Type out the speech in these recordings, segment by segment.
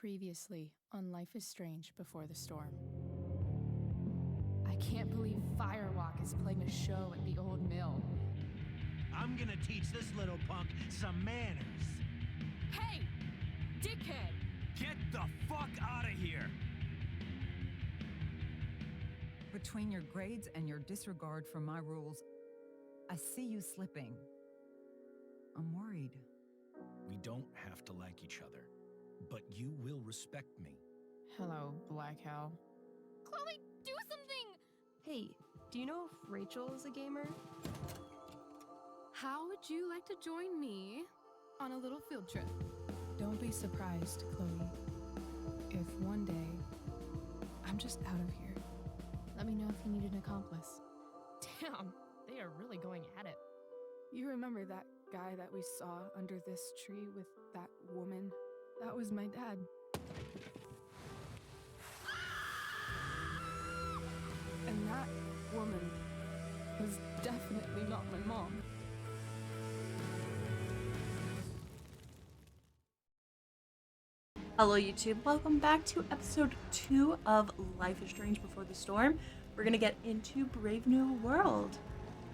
Previously on Life is Strange Before the Storm. I can't believe Firewalk is playing a show at the old mill. I'm gonna teach this little punk some manners. Hey! Dickhead! Get the fuck out of here! Between your grades and your disregard for my rules, I see you slipping. I'm worried. We don't have to like each other, but you will respect me. Hello, Black Hal. Chloe, do something! Hey, do you know if Rachel is a gamer? How would you like to join me on a little field trip? Don't be surprised, Chloe, if one day I'm just out of here. Let me know if you need an accomplice. Damn, they are really going at it. You remember that guy that we saw under this tree with that woman? That was my dad. And that woman was definitely not my mom. Hello YouTube, welcome back to episode 2 of Life is Strange Before the Storm. We're gonna get into Brave New World.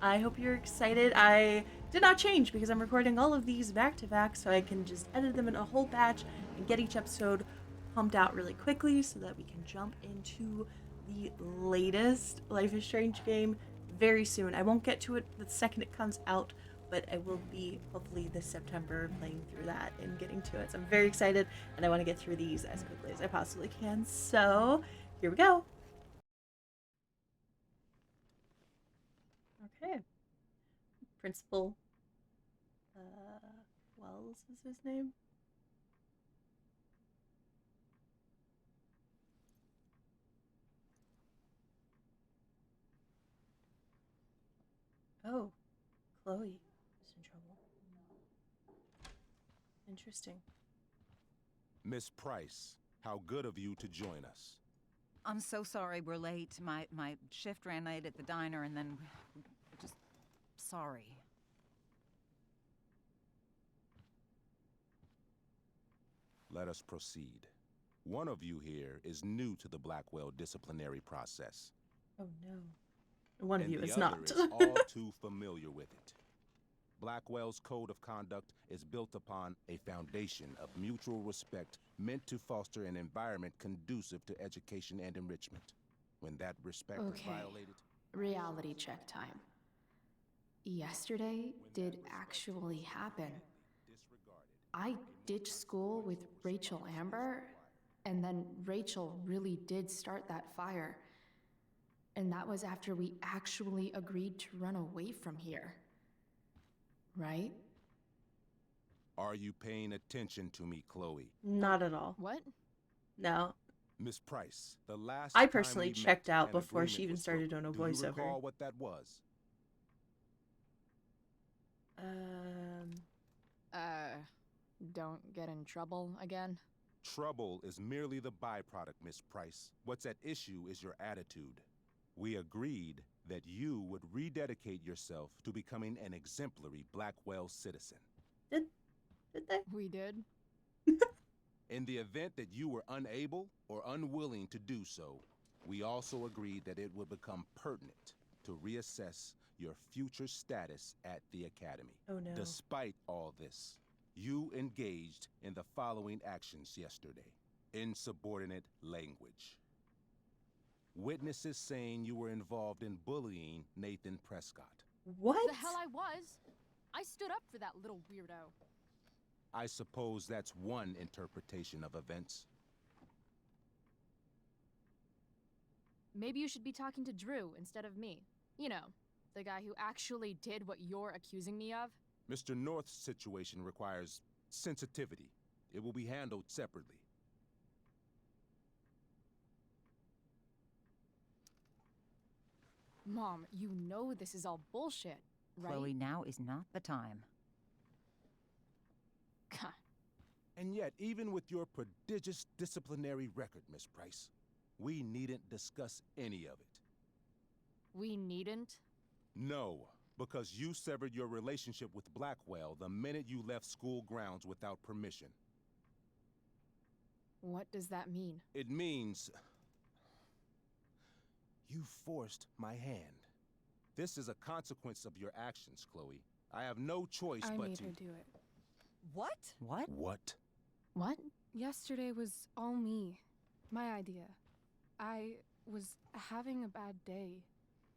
I hope you're excited. I did not change because I'm recording all of these back to back so I can just edit them in a whole batch and get each episode pumped out really quickly so that we can jump into the latest Life is Strange game very soon. I won't get to it the second it comes out, but I will be hopefully this September playing through that and getting to it. So I'm very excited and I want to get through these as quickly as I possibly can. So here we go. Okay. Principal Wells is his name. Oh, Chloe is in trouble. Interesting. Miss Price, how good of you to join us. I'm so sorry we're late. My shift ran late at the diner and then just sorry. Let us proceed. One of you here is new to the Blackwell disciplinary process. Oh no. One of you is the not. other is all too familiar with it. Blackwell's code of conduct is built upon a foundation of mutual respect meant to foster an environment conducive to education and enrichment. When that respect is violated... Reality check time. Yesterday did actually happen. I ditched school with Rachel Amber, and then Rachel really did start that fire. And that was after we actually agreed to run away from here. Right? Are you paying attention to me, Chloe? Not at all. What? No. Miss Price, the last I time personally we checked met, out an before agreement she even was started struck. doing a Do you voiceover. recall what that was? Don't get in trouble again? Trouble is merely the byproduct, Miss Price. What's at issue is your attitude. We agreed that you would rededicate yourself to becoming an exemplary Blackwell citizen. Did they? We did? In the event that you were unable or unwilling to do so, we also agreed that it would become pertinent to reassess your future status at the Academy. Oh no. Despite all this, you engaged in the following actions yesterday. Insubordinate language. Witnesses saying you were involved in bullying Nathan Prescott. What? The hell I was! I stood up for that little weirdo. I suppose that's one interpretation of events. Maybe you should be talking to Drew instead of me. You know, the guy who actually did what you're accusing me of. Mr. North's situation requires sensitivity. It will be handled separately. Mom, you know this is all bullshit, right? Chloe, now is not the time. God. And yet, even with your prodigious disciplinary record, Miss Price, we needn't discuss any of it. We needn't? No, because you severed your relationship with Blackwell the minute you left school grounds without permission. What does that mean? It means you forced my hand. This is a consequence of your actions, Chloe. I have no choice I but made to. her do it. What? What? What? What? Yesterday was all me. My idea. I was having a bad day.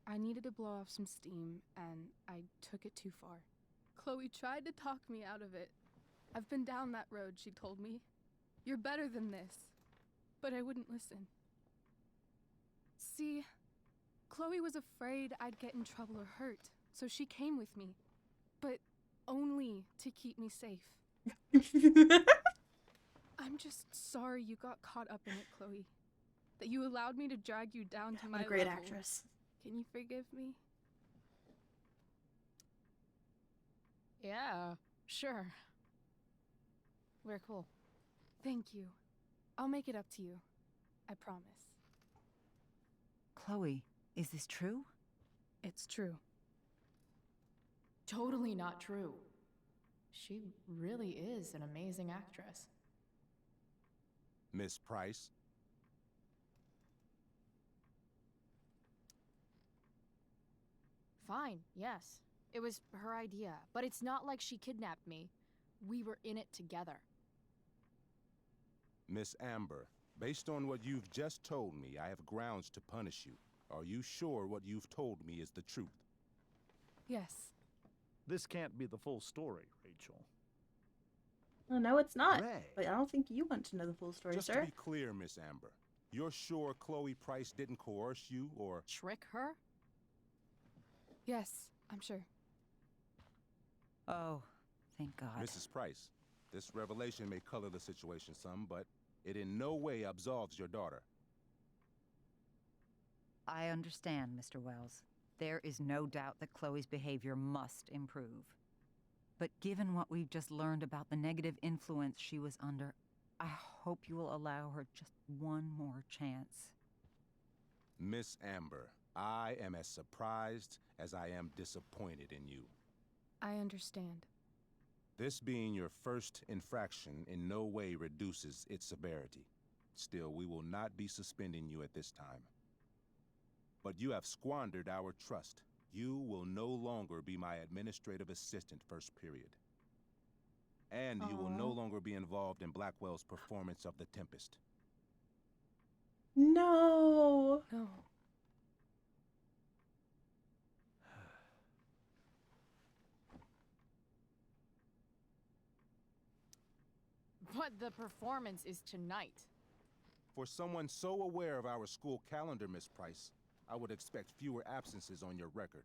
I needed to blow off some steam, and I took it too far. Chloe tried to talk me out of it. I've been down that road, she told me. You're better than this. But I wouldn't listen. See, Chloe was afraid I'd get in trouble or hurt, so she came with me. But only to keep me safe. I'm just sorry you got caught up in it, Chloe. That you allowed me to drag you down to my What a great level. actress. Can you forgive me? Yeah, sure. We're cool. Thank you. I'll make it up to you. I promise. Chloe, is this true? It's true. Totally not true. She really is an amazing actress. Miss Price? Fine, yes. It was her idea, but it's not like she kidnapped me. We were in it together. Miss Amber, based on what you've just told me, I have grounds to punish you. Are you sure what you've told me is the truth? Yes. This can't be the full story, Rachel. Well, no, it's not. Ray. But I don't think you want to know the full story, Just sir. to be clear, Miss Amber, you're sure Chloe Price didn't coerce you or... Trick her? Yes, I'm sure. Oh, thank God. Mrs. Price, this revelation may color the situation some, but it in no way absolves your daughter. I understand, Mr. Wells. There is no doubt that Chloe's behavior must improve. But given what we've just learned about the negative influence she was under, I hope you will allow her just one more chance. Miss Amber, I am as surprised as I am disappointed in you. I understand. This being your first infraction in no way reduces its severity. Still, we will not be suspending you at this time. But you have squandered our trust. You will no longer be my administrative assistant first period. And you will no Aw. longer be involved in Blackwell's performance of The Tempest. No. No. But the performance is tonight. For someone so aware of our school calendar, Miss Price, I would expect fewer absences on your record.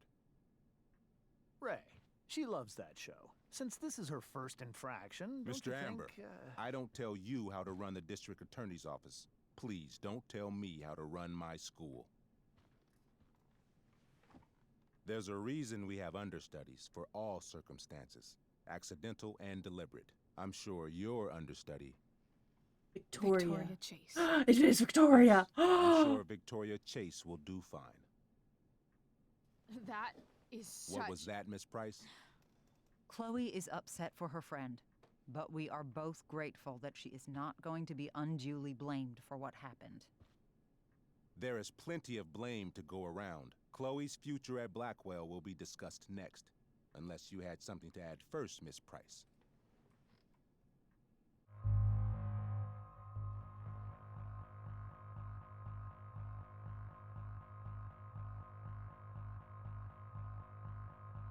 Ray, she loves that show. Since this is her first infraction, don't Mr. you Amber, think, I don't tell you how to run the district attorney's office. Please don't tell me how to run my school. There's a reason we have understudies for all circumstances, accidental and deliberate. I'm sure your understudy, Victoria. Chase. It is Victoria. I'm sure Victoria Chase will do fine. That is such... What was that, Miss Price? Chloe is upset for her friend, but we are both grateful that she is not going to be unduly blamed for what happened. There is plenty of blame to go around. Chloe's future at Blackwell will be discussed next, unless you had something to add first, Miss Price.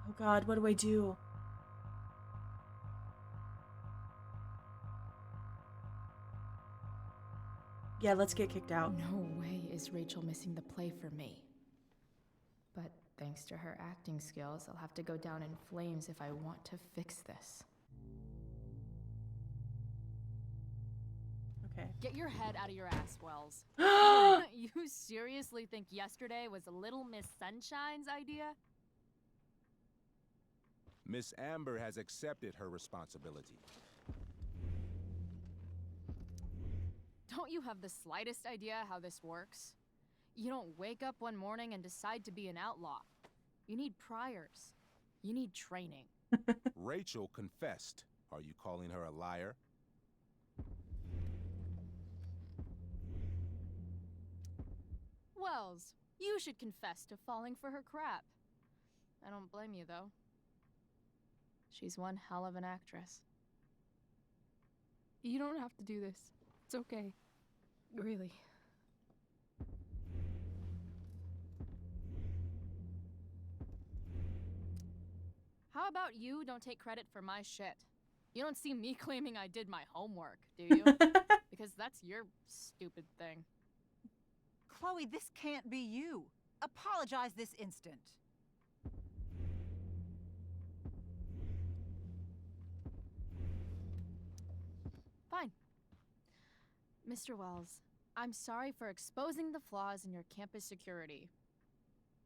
Oh God, what do I do? Yeah, let's get kicked out. No way is Rachel missing the play for me. But thanks to her acting skills, I'll have to go down in flames if I want to fix this. Okay. Get your head out of your ass, Wells. You seriously think yesterday was Little Miss Sunshine's idea? Miss Amber has accepted her responsibility. Don't you have the slightest idea how this works? You don't wake up one morning and decide to be an outlaw. You need priors. You need training. Rachel confessed. Are you calling her a liar? Wells, you should confess to falling for her crap. I don't blame you, though. She's one hell of an actress. You don't have to do this. It's okay. Really. How about you don't take credit for my shit? You don't see me claiming I did my homework, do you? Because that's your stupid thing. Chloe, this can't be you. Apologize this instant. Fine. Mr. Wells, I'm sorry for exposing the flaws in your campus security.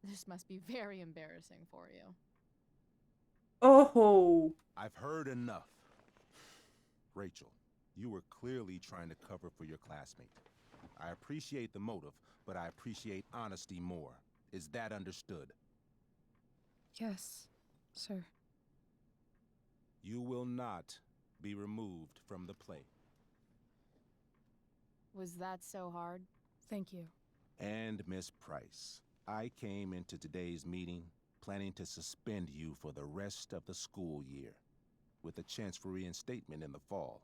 This must be very embarrassing for you. Oh. I've heard enough. Rachel, you were clearly trying to cover for your classmate. I appreciate the motive, but I appreciate honesty more. Is that understood? Yes, sir. You will not be removed from the play. Was that so hard? Thank you. And Miss Price, I came into today's meeting planning to suspend you for the rest of the school year, with a chance for reinstatement in the fall.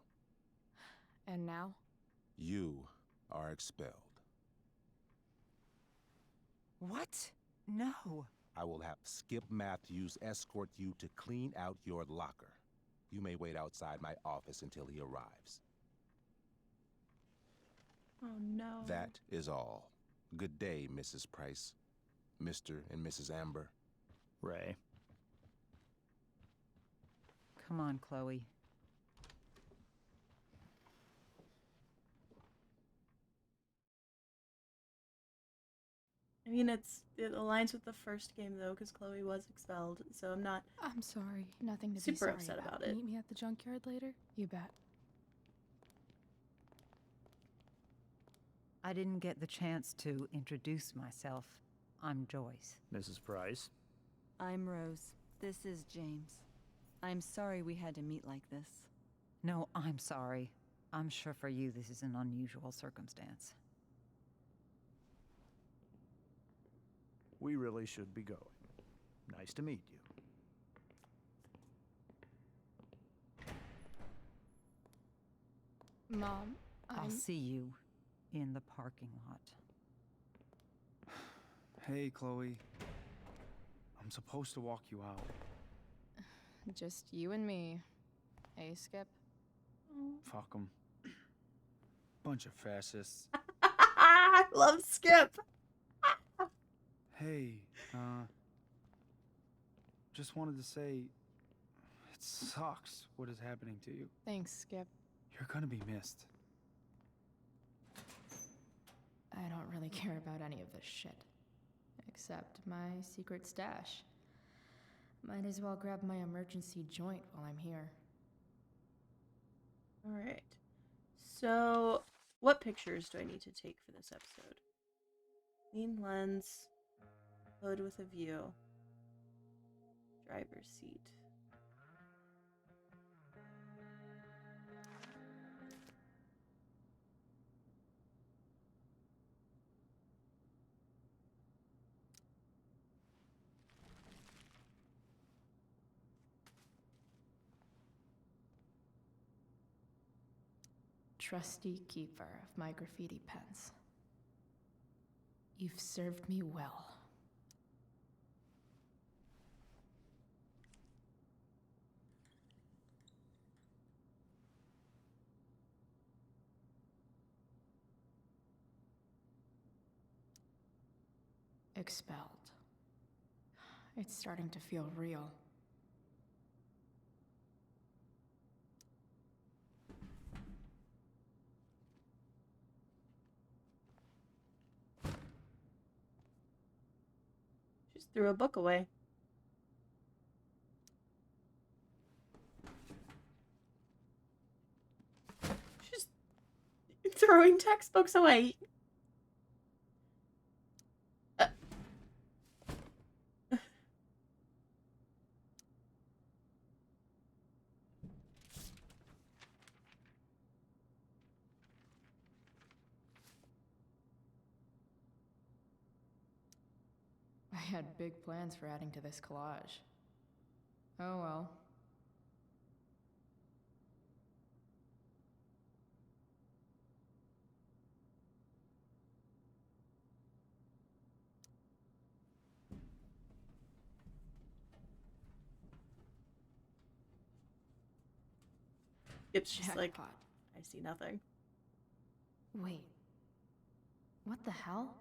And now? You are expelled. What? No. I will have Skip Matthews escort you to clean out your locker. You may wait outside my office until he arrives. Oh no. That is all. Good day, Mrs. Price. Mr. and Mrs. Amber. Ray. Come on, Chloe. I mean, it aligns with the first game though, because Chloe was expelled, so I'm not I'm sorry. Nothing to be super sorry upset about it. Meet me at the junkyard later? You bet. I didn't get the chance to introduce myself. I'm Joyce. Mrs. Price. I'm Rose. This is James. I'm sorry we had to meet like this. No, I'm sorry. I'm sure for you this is an unusual circumstance. We really should be going. Nice to meet you. Mom, I'll see you in the parking lot. Hey, Chloe. I'm supposed to walk you out. Just you and me. Hey, Skip. Fuck 'em. Bunch of fascists. I love Skip. Hey, just wanted to say, it sucks what is happening to you. Thanks, Skip. You're gonna be missed. I don't really care about any of this shit. Except my secret stash. Might as well grab my emergency joint while I'm here. Alright. So, what pictures do I need to take for this episode? Clean lens. Hood with a view. Driver's seat. Trusty keeper of my graffiti pens. You've served me well. Expelled. It's starting to feel real. Just threw a book away. She's throwing textbooks away. had big plans for adding to this collage. Oh well. It's just like, Jackpot. I see nothing. Wait. What the hell?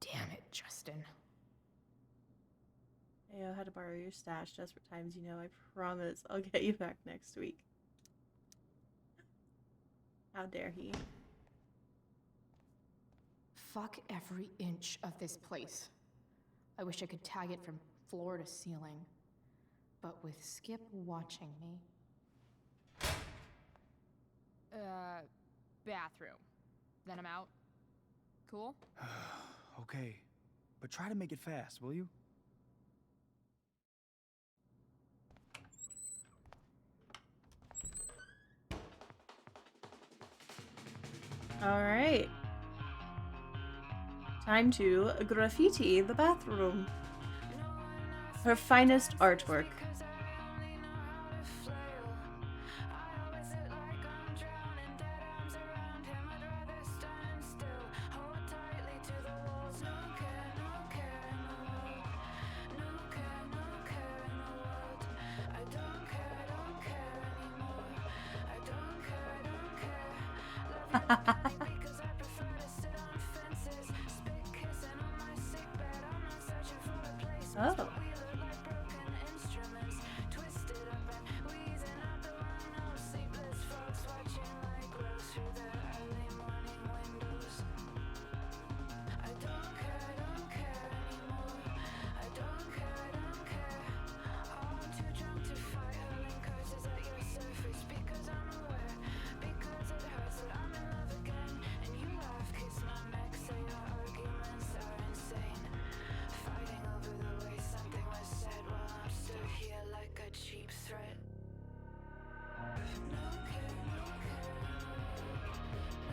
Damn it, Justin. Hey, I had to borrow your stash. Desperate times, you know. I promise I'll get you back next week. How dare he? Fuck every inch of this place. I wish I could tag it from floor to ceiling. But with Skip watching me. Bathroom. Then I'm out. Cool? Okay, but try to make it fast, will you? Alright. Time to graffiti the bathroom. Her finest artwork. Oh.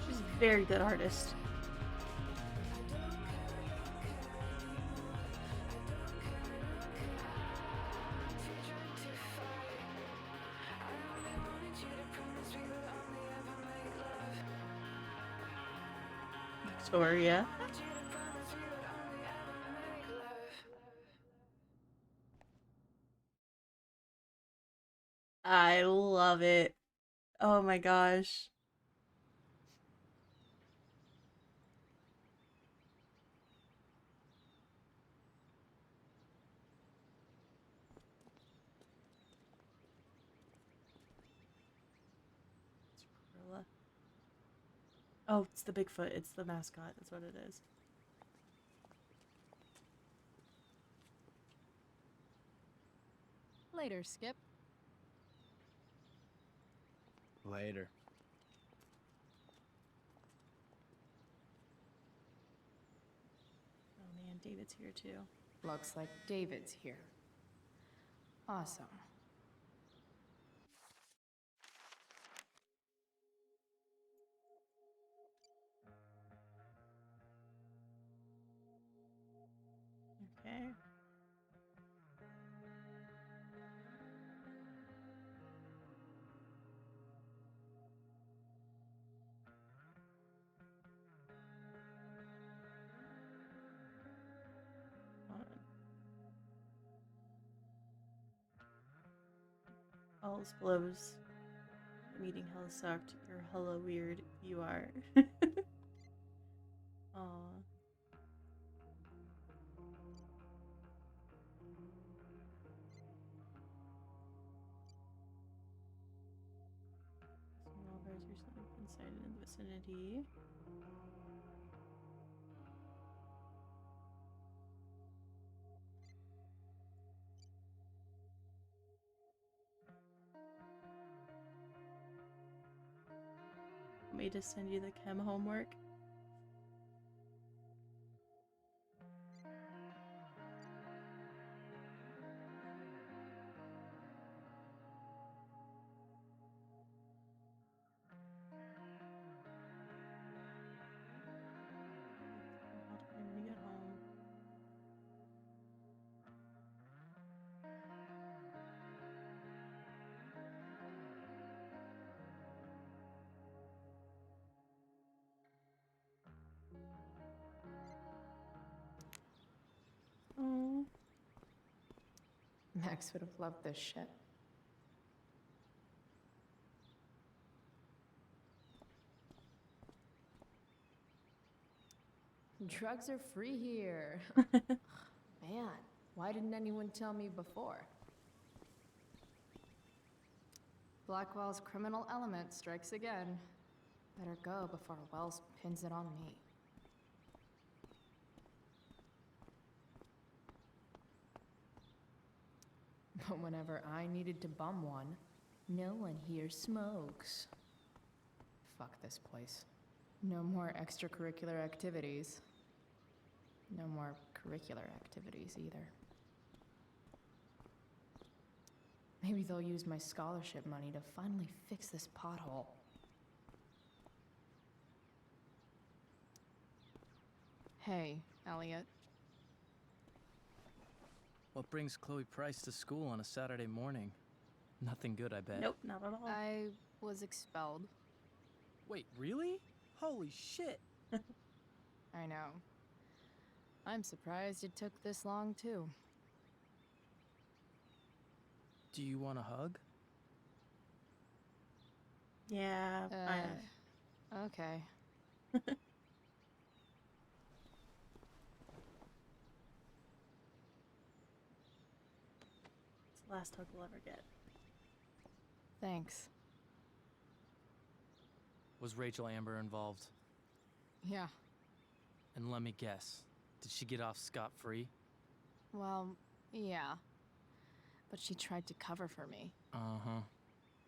She's a very good artist. Victoria. I love it. Oh my gosh. Gorilla. Oh, it's the Bigfoot. It's the mascot. That's what it is. Later, Skip. Later. Oh man, David's here too. Looks like David's here. Awesome. Okay. Hold on. All's blows. The meeting hella sucked. You're hella weird. You are. Aw. Small bears recently been sighted in the vicinity. Want me to send you the chem homework? Not time to get home. Max would have loved this shit. Drugs are free here. Man, why didn't anyone tell me before? Blackwell's criminal element strikes again. Better go before Wells pins it on me. But whenever I needed to bum one, no one here smokes. Fuck this place. No more extracurricular activities. No more curricular activities either. Maybe they'll use my scholarship money to finally fix this pothole. Hey, Elliot. What brings Chloe Price to school on a Saturday morning? Nothing good, I bet. Nope, not at all. I was expelled. Wait, really? Holy shit! I know. I'm surprised it took this long, too. Do you want a hug? Yeah, Okay. It's the last hug we'll ever get. Thanks. Was Rachel Amber involved? Yeah. And let me guess, did she get off scot-free? Well, yeah. But she tried to cover for me. Uh-huh.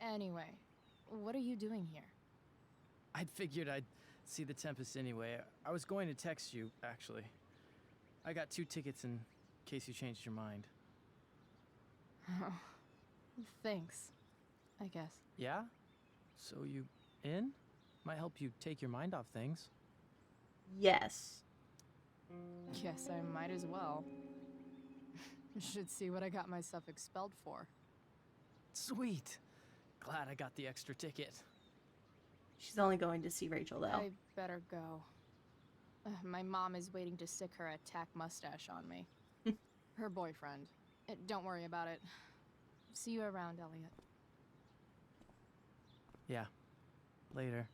Anyway, what are you doing here? I'd figured I'd see the Tempest anyway. I was going to text you, actually. I got 2 tickets in case you changed your mind. Oh, thanks, I guess. Yeah? So you in? Might help you take your mind off things. Yes. Guess I might as well. Should see what I got myself expelled for. Sweet. Glad I got the extra ticket. She's only going to see Rachel, though. I better go. My mom is waiting to sick her attack mustache on me. Her boyfriend. Don't worry about it. See you around, Elliot. Yeah. Later.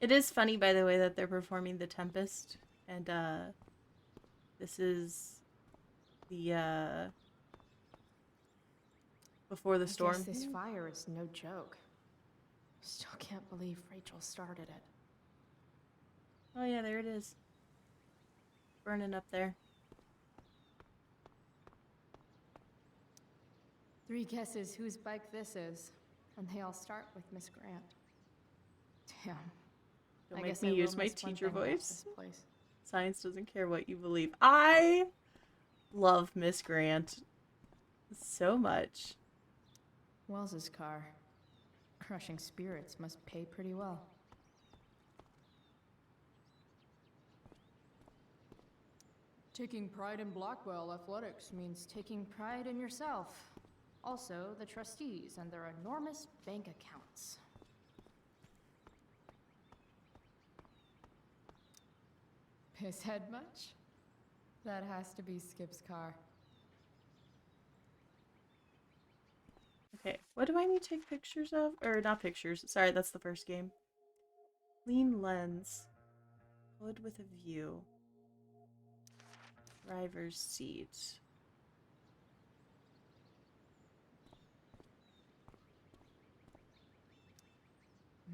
It is funny, by the way, that they're performing The Tempest, and this is the Before the Storm. I guess this fire is no joke. Still can't believe Rachel started it. Oh yeah, there it is. Burning up there. 3 guesses whose bike this is, and they all start with Miss Grant. Damn. Don't I make guess me I will use my miss one teacher thing about voice. this place. Science doesn't care what you believe. I love Miss Grant so much. Wells's car. Crushing spirits must pay pretty well. Taking pride in Blackwell athletics means taking pride in yourself. Also, the trustees and their enormous bank accounts. Pisshead much? That has to be Skip's car. Okay, what do I need to take pictures of? Or not pictures. Sorry, that's the first game. Lean lens. Hood with a view. Driver's seat.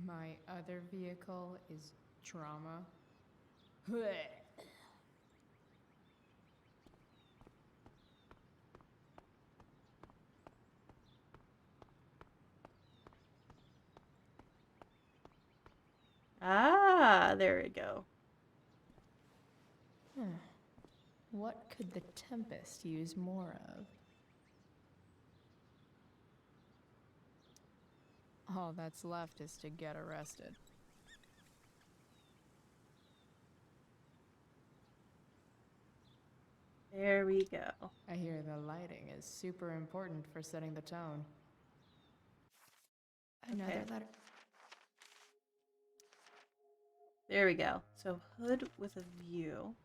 My other vehicle is trauma. Ah, there we go. What could the Tempest use more of? All that's left is to get arrested. There we go. I hear the lighting is super important for setting the tone. Another Okay. letter. There we go. So hood with a view.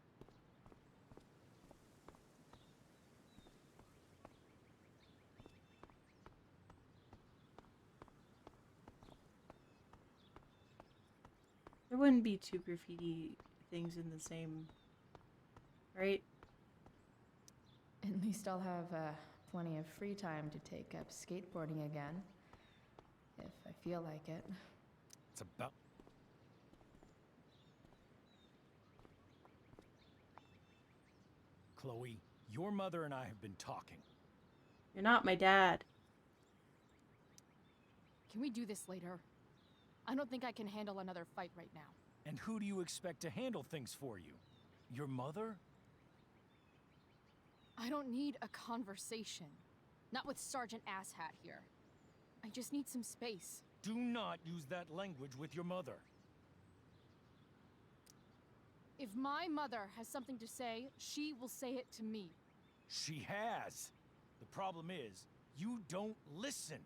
There wouldn't be two graffiti things in the same, right? At least I'll have plenty of free time to take up skateboarding again. If I feel like it. It's about. Chloe, your mother and I have been talking. You're not my dad. Can we do this later? I don't think I can handle another fight right now. And who do you expect to handle things for you? Your mother? I don't need a conversation. Not with Sergeant Asshat here. I just need some space. Do not use that language with your mother. If my mother has something to say, she will say it to me. She has. The problem is, you don't listen.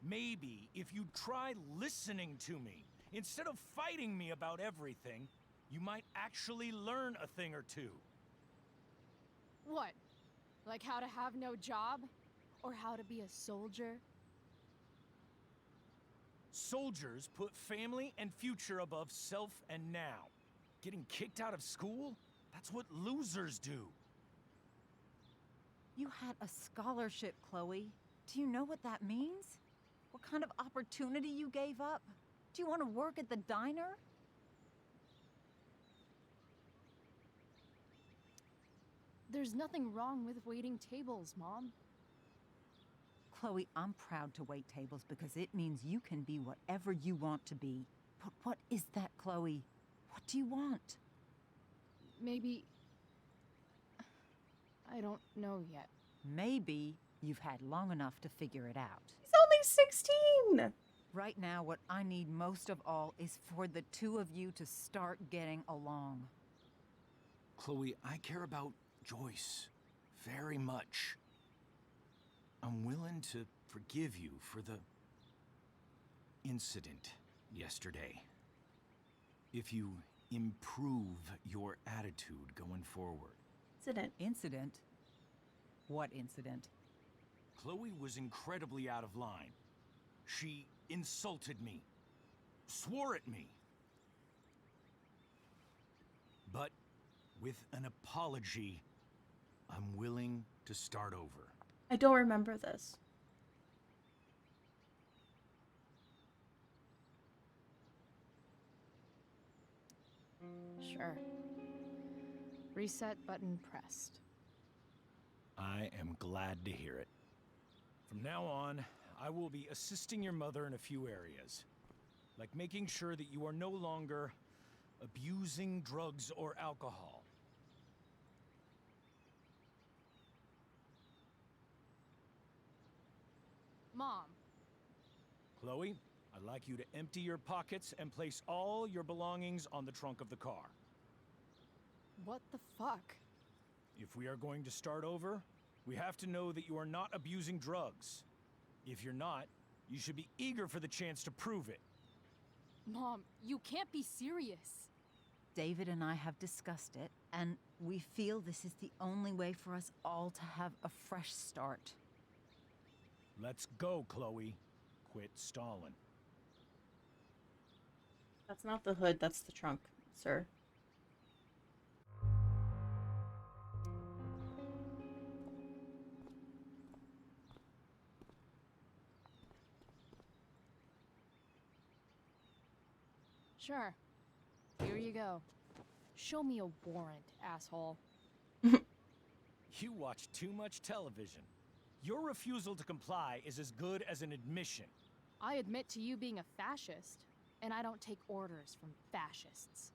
Maybe if you try listening to me, instead of fighting me about everything, you might actually learn a thing or two. What? Like how to have no job? Or how to be a soldier? Soldiers put family and future above self and now. Getting kicked out of school? That's what losers do. You had a scholarship, Chloe. Do you know what that means? What kind of opportunity you gave up? Do you want to work at the diner? There's nothing wrong with waiting tables, Mom. Chloe, I'm proud to wait tables because it means you can be whatever you want to be. But what is that, Chloe? What do you want? Maybe... I don't know yet. Maybe you've had long enough to figure it out. He's only 16! Right now, what I need most of all is for the two of you to start getting along. Chloe, I care about Joyce very much. I'm willing to forgive you for the incident yesterday. If you improve your attitude going forward. Incident? What incident? Chloe was incredibly out of line. She insulted me, swore at me. But with an apology, I'm willing to start over. I don't remember this. Sure. Reset button pressed. I am glad to hear it. From now on, I will be assisting your mother in a few areas, like making sure that you are no longer abusing drugs or alcohol. Mom. Chloe, I'd like you to empty your pockets and place all your belongings on the trunk of the car. What the fuck? If we are going to start over, we have to know that you are not abusing drugs. If you're not, you should be eager for the chance to prove it. Mom, you can't be serious. David and I have discussed it, and we feel this is the only way for us all to have a fresh start. Let's go, Chloe. Quit stalling. That's not the hood, that's the trunk, sir. Sure. Here you go. Show me a warrant, asshole. You watch too much television. Your refusal to comply is as good as an admission. I admit to you being a fascist, and I don't take orders from fascists.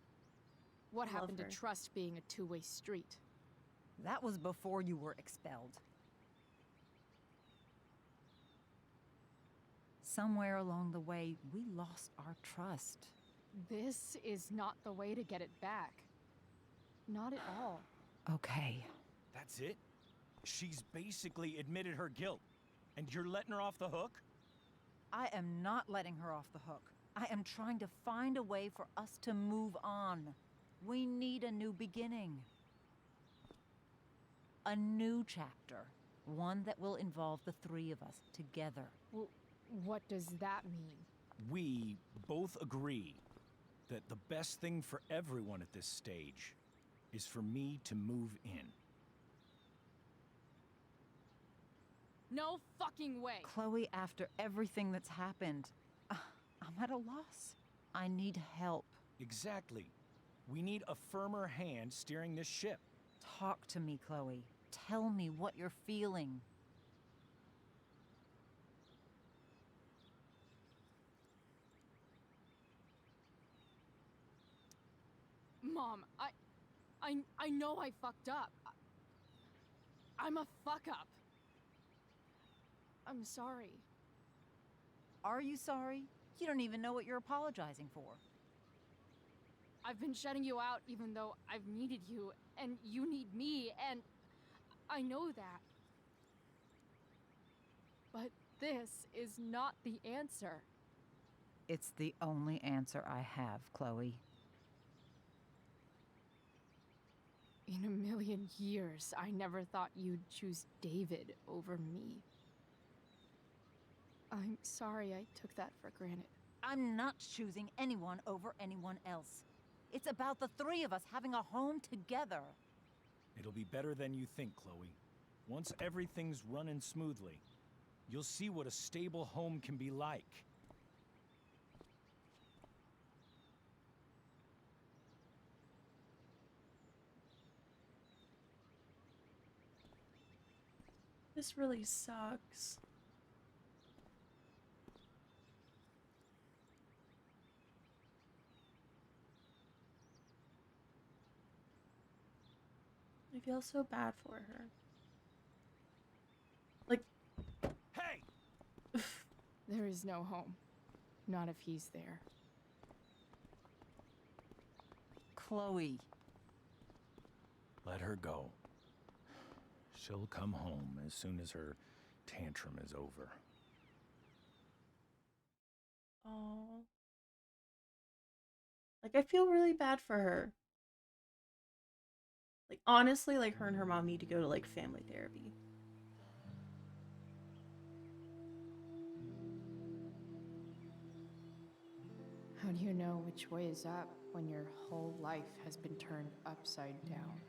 What happened to trust being a two-way street? That was before you were expelled. Somewhere along the way, we lost our trust. This is not the way to get it back. Not at all. Okay. That's it? She's basically admitted her guilt, and you're letting her off the hook? I am not letting her off the hook. I am trying to find a way for us to move on. We need a new beginning. A new chapter. One that will involve the three of us together. What does that mean? We both agree that the best thing for everyone at this stage is for me to move in. No fucking way! Chloe, after everything that's happened, I'm at a loss. I need help. Exactly. We need a firmer hand steering this ship. Talk to me, Chloe. Tell me what you're feeling. Mom, I know I fucked up. I'm a fuck up. I'm sorry. Are you sorry? You don't even know what you're apologizing for. I've been shutting you out even though I've needed you, and you need me, and I know that. But this is not the answer. It's the only answer I have, Chloe. In a million years, I never thought you'd choose David over me. I'm sorry I took that for granted. I'm not choosing anyone over anyone else. It's about the three of us having a home together. It'll be better than you think, Chloe. Once everything's running smoothly, you'll see what a stable home can be like. This really sucks. I feel so bad for her. Like, Hey! There is no home. Not if he's there. Chloe. Let her go. She'll come home as soon as her tantrum is over. oh. Like, I feel really bad for her. Like, honestly, like, her and her mom need to go to, like, family therapy. How do you know which way is up when your whole life has been turned upside down?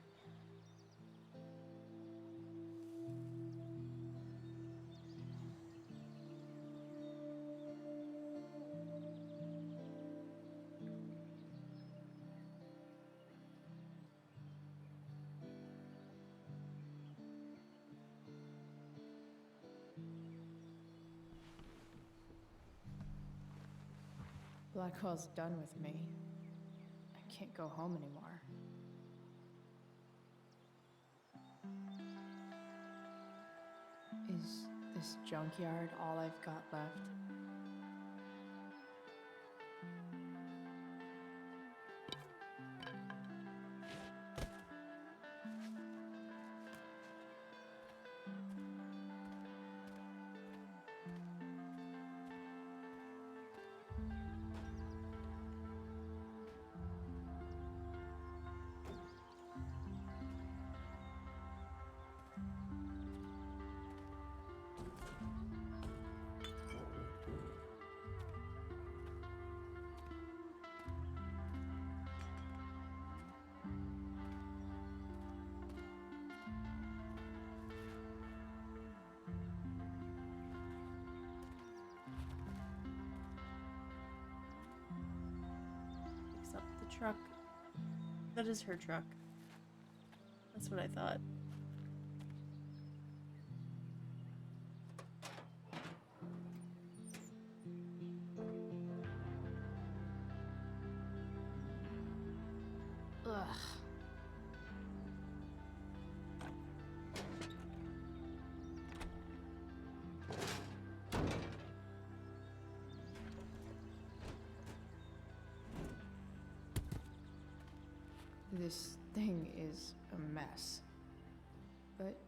Blackwell's done with me. I can't go home anymore. Is this junkyard all I've got left? Picks up the truck. That is her truck. That's what I thought. Ugh. This thing is a mess. But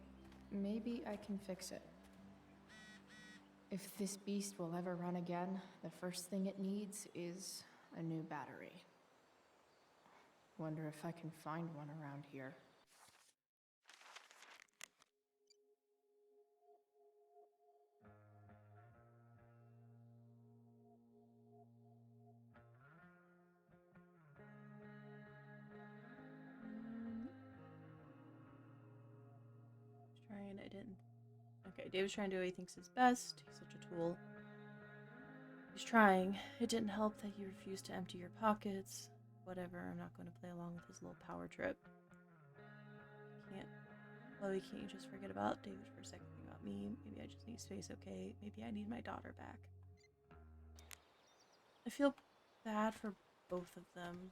maybe I can fix it. If this beast will ever run again, the first thing it needs is a new battery. Wonder if I can find one around here. Trying, I didn't. Okay, David's trying to do what he thinks is best. He's such a tool. He's trying. It didn't help that you refused to empty your pockets. Whatever, I'm not going to play along with his little power trip. Can't. Chloe, can't you just forget about David for a second? Think about me. Maybe I just need space, okay? Maybe I need my daughter back. I feel bad for both of them.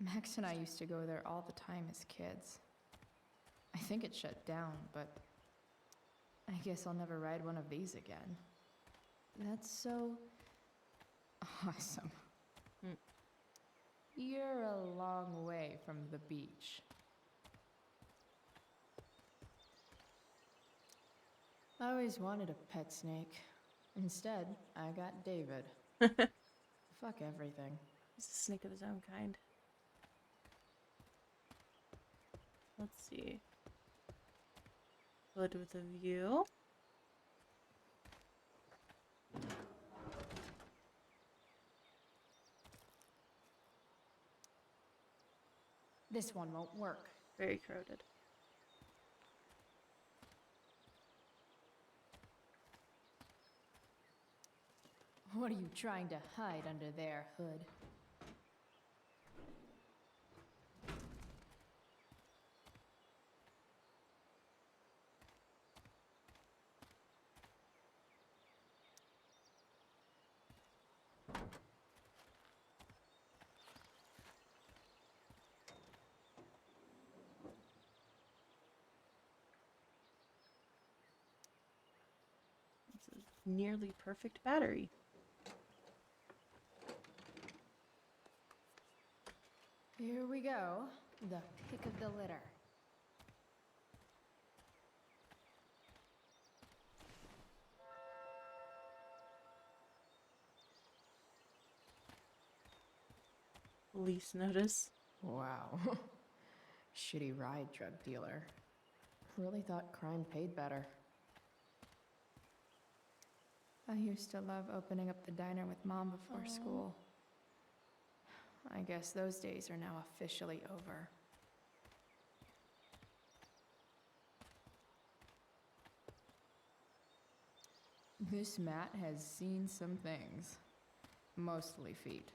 Max and I used to go there all the time as kids. I think it shut down, but I guess I'll never ride one of these again. That's so awesome. You're a long way from the beach. I always wanted a pet snake. Instead, I got David. Fuck everything. He's a snake of his own kind. Let's see. Hood with a view. This one won't work. Very crowded. What are you trying to hide under there, Hood? It's a nearly perfect battery. Here we go. The pick of the litter. Police notice. Wow. Shitty ride drug dealer. Really thought crime paid better. I used to love opening up the diner with Mom before school. I guess those days are now officially over. This mat has seen some things. Mostly feet.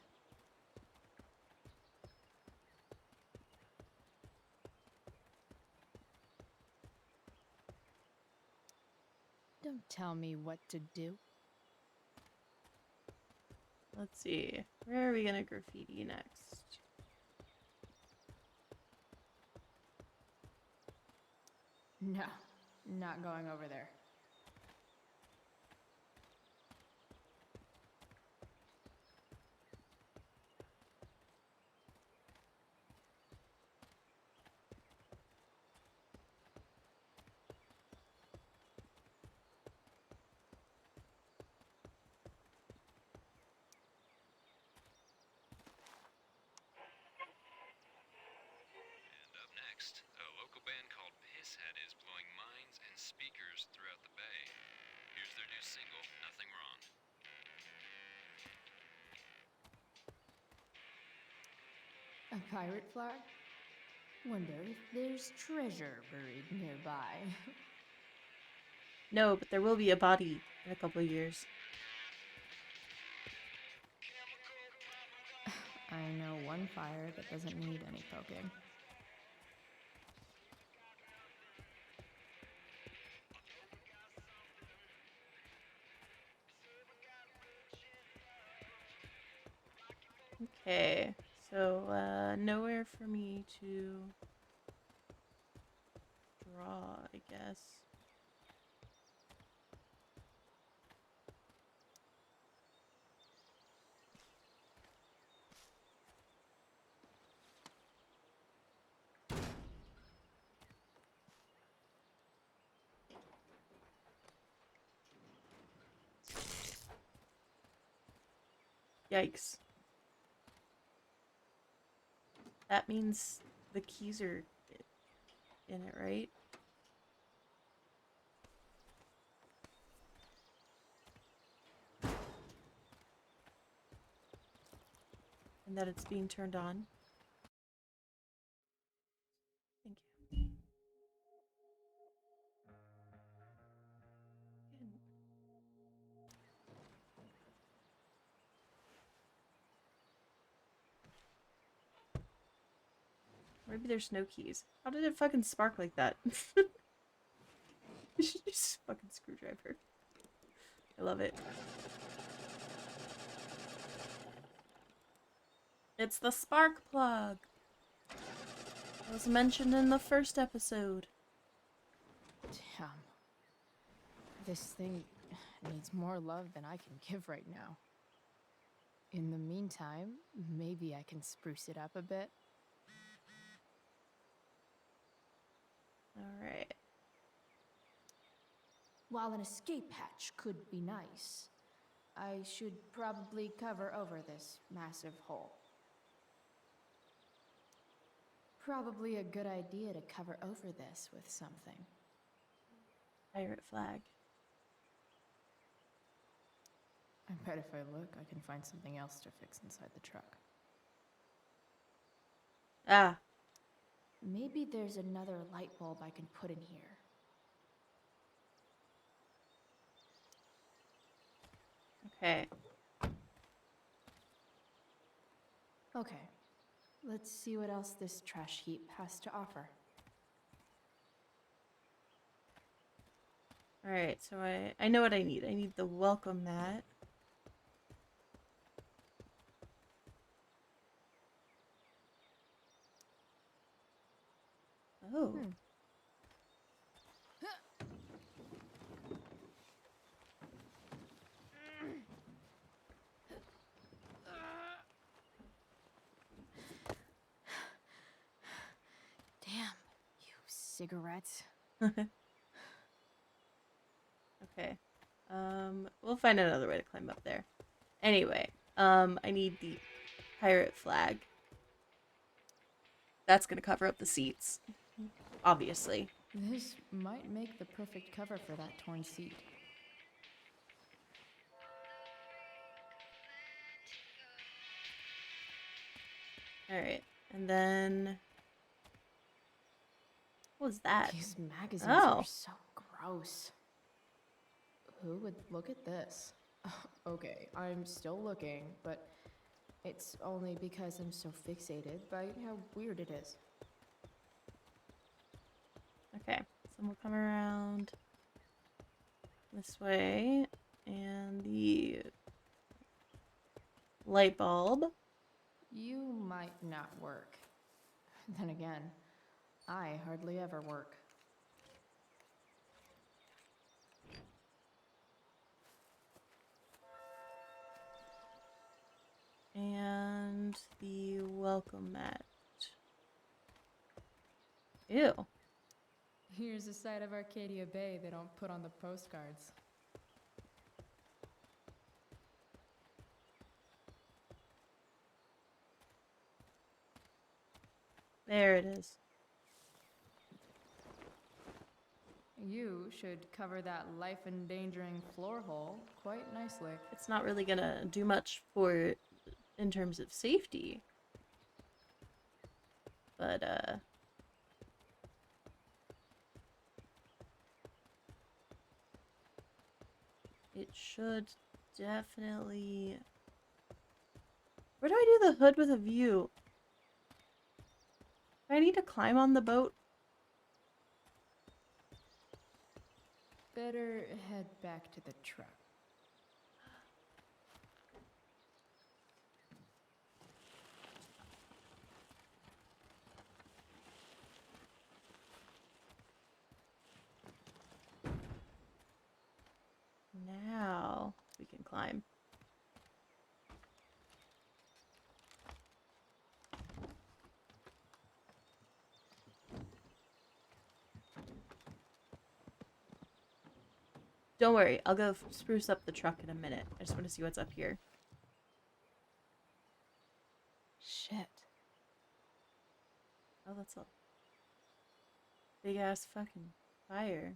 Don't tell me what to do. Let's see. Where are we gonna graffiti next? No, not going over there. Next, a local band called Pisshead is blowing minds and speakers throughout the bay. Here's their new single, Nothing Wrong. A pirate flag? Wonder if there's treasure buried nearby. No, but there will be a body in a couple of years. I know one fire that doesn't need any poking. Okay, so nowhere for me to draw, I guess. Yikes. That means the keys are in it, right? And that it's being turned on. Thank you. Maybe there's no keys. How did it fucking spark like that? Just fucking screwdriver. I love it. It's the spark plug. It was mentioned in the first episode. Damn. This thing needs more love than I can give right now. In the meantime, maybe I can spruce it up a bit. Alright. While an escape hatch could be nice, I should probably cover over this massive hole. Probably a good idea to cover over this with something. Pirate flag. I bet if I look, I can find something else to fix inside the truck. Ah. Maybe there's another light bulb I can put in here. Okay. Okay. Let's see what else this trash heap has to offer. Alright, so I know what I need. I need the welcome mat. Oh. Damn, you cigarettes. Okay. We'll find another way to climb up there. Anyway, I need the pirate flag. That's gonna cover up the seats. Obviously. This might make the perfect cover for that torn seat. Alright, and then... What was that? These magazines Oh. are so gross. Who would look at this? Okay, I'm still looking, but it's only because I'm so fixated by how weird it is. Okay, so we'll come around this way, and the light bulb. You might not work. Then again, I hardly ever work. And the welcome mat. Ew. Here's a side of Arcadia Bay they don't put on the postcards. There it is. You should cover that life-endangering floor hole quite nicely. It's not really gonna do much for in terms of safety. But it should definitely... Where do I do the hood with a view? Do I need to climb on the boat? Better head back to the truck. Now we can climb. Don't worry, I'll go spruce up the truck in a minute. I just want to see what's up here. shit. Oh, that's a big ass fucking fire.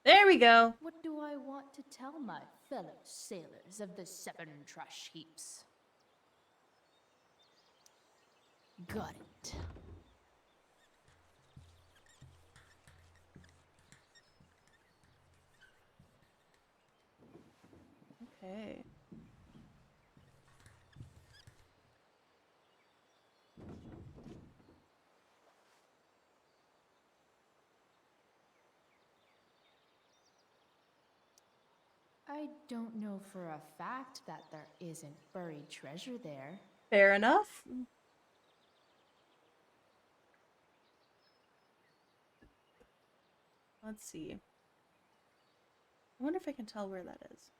There we go. What do I want to tell my fellow sailors of the 7 trash heaps? Got it. Okay. I don't know for a fact that there isn't buried treasure there. Fair enough. Let's see. I wonder if I can tell where that is.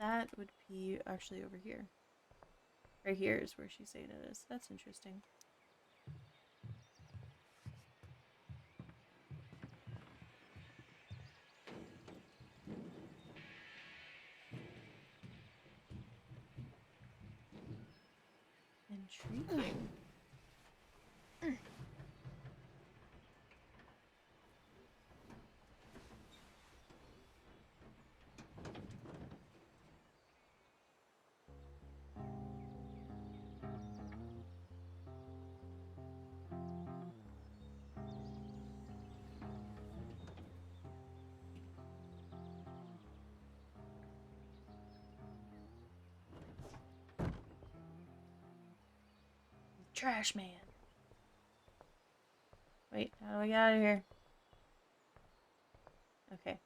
That would be actually over here. Right here is where she's saying it is. That's interesting. Intriguing. Trash man. Wait, how do I get out of here? Okay.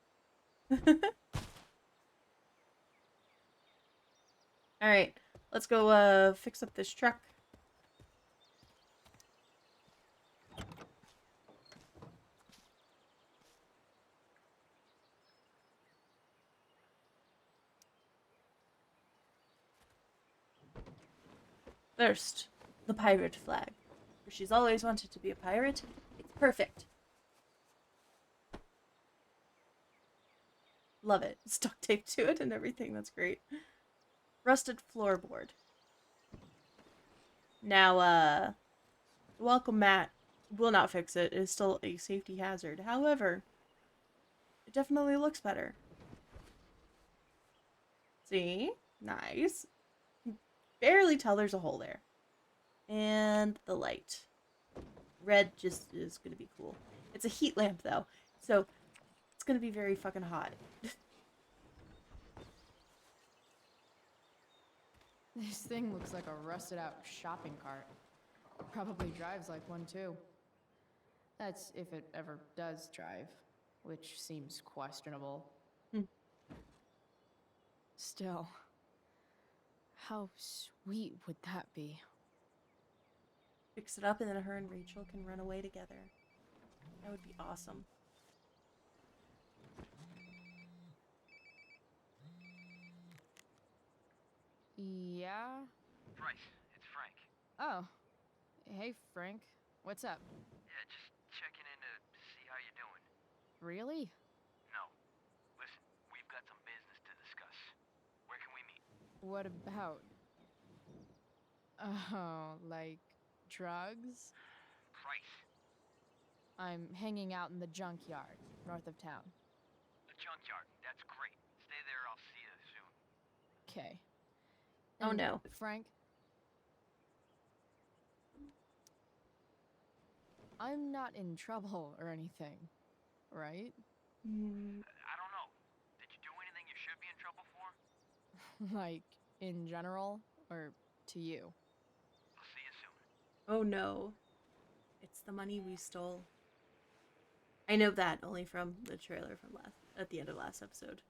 Alright, let's go fix up this truck. First, the pirate flag. For she's always wanted to be a pirate. It's perfect. Love it. It's duct taped to it and everything. That's great. Rusted floorboard. Now, the welcome mat will not fix it. It is still a safety hazard. However, it definitely looks better. See? Nice. Barely tell there's a hole there. And the light. Red just is gonna be cool. It's a heat lamp though, so it's gonna be very fucking hot. This thing looks like a rusted out shopping cart. Probably drives like one too. That's if it ever does drive, which seems questionable. Still, how sweet would that be? Fix it up and then her and Rachel can run away together. That would be awesome. Yeah? Bryce, it's Frank. Oh. Hey, Frank. What's up? Yeah, just checking in to see how you're doing. Really? No. Listen, we've got some business to discuss. Where can we meet? What about? Oh, like drugs? Price. I'm hanging out in the junkyard, north of town. The junkyard. That's great. Stay there, I'll see you soon. Okay. Oh no. Frank? I'm not in trouble or anything, right? I don't know. Did you do anything you should be in trouble for? Like, in general, or to you? I'll see you soon. Oh no. It's the money we stole. I know that only from the trailer from at the end of last episode.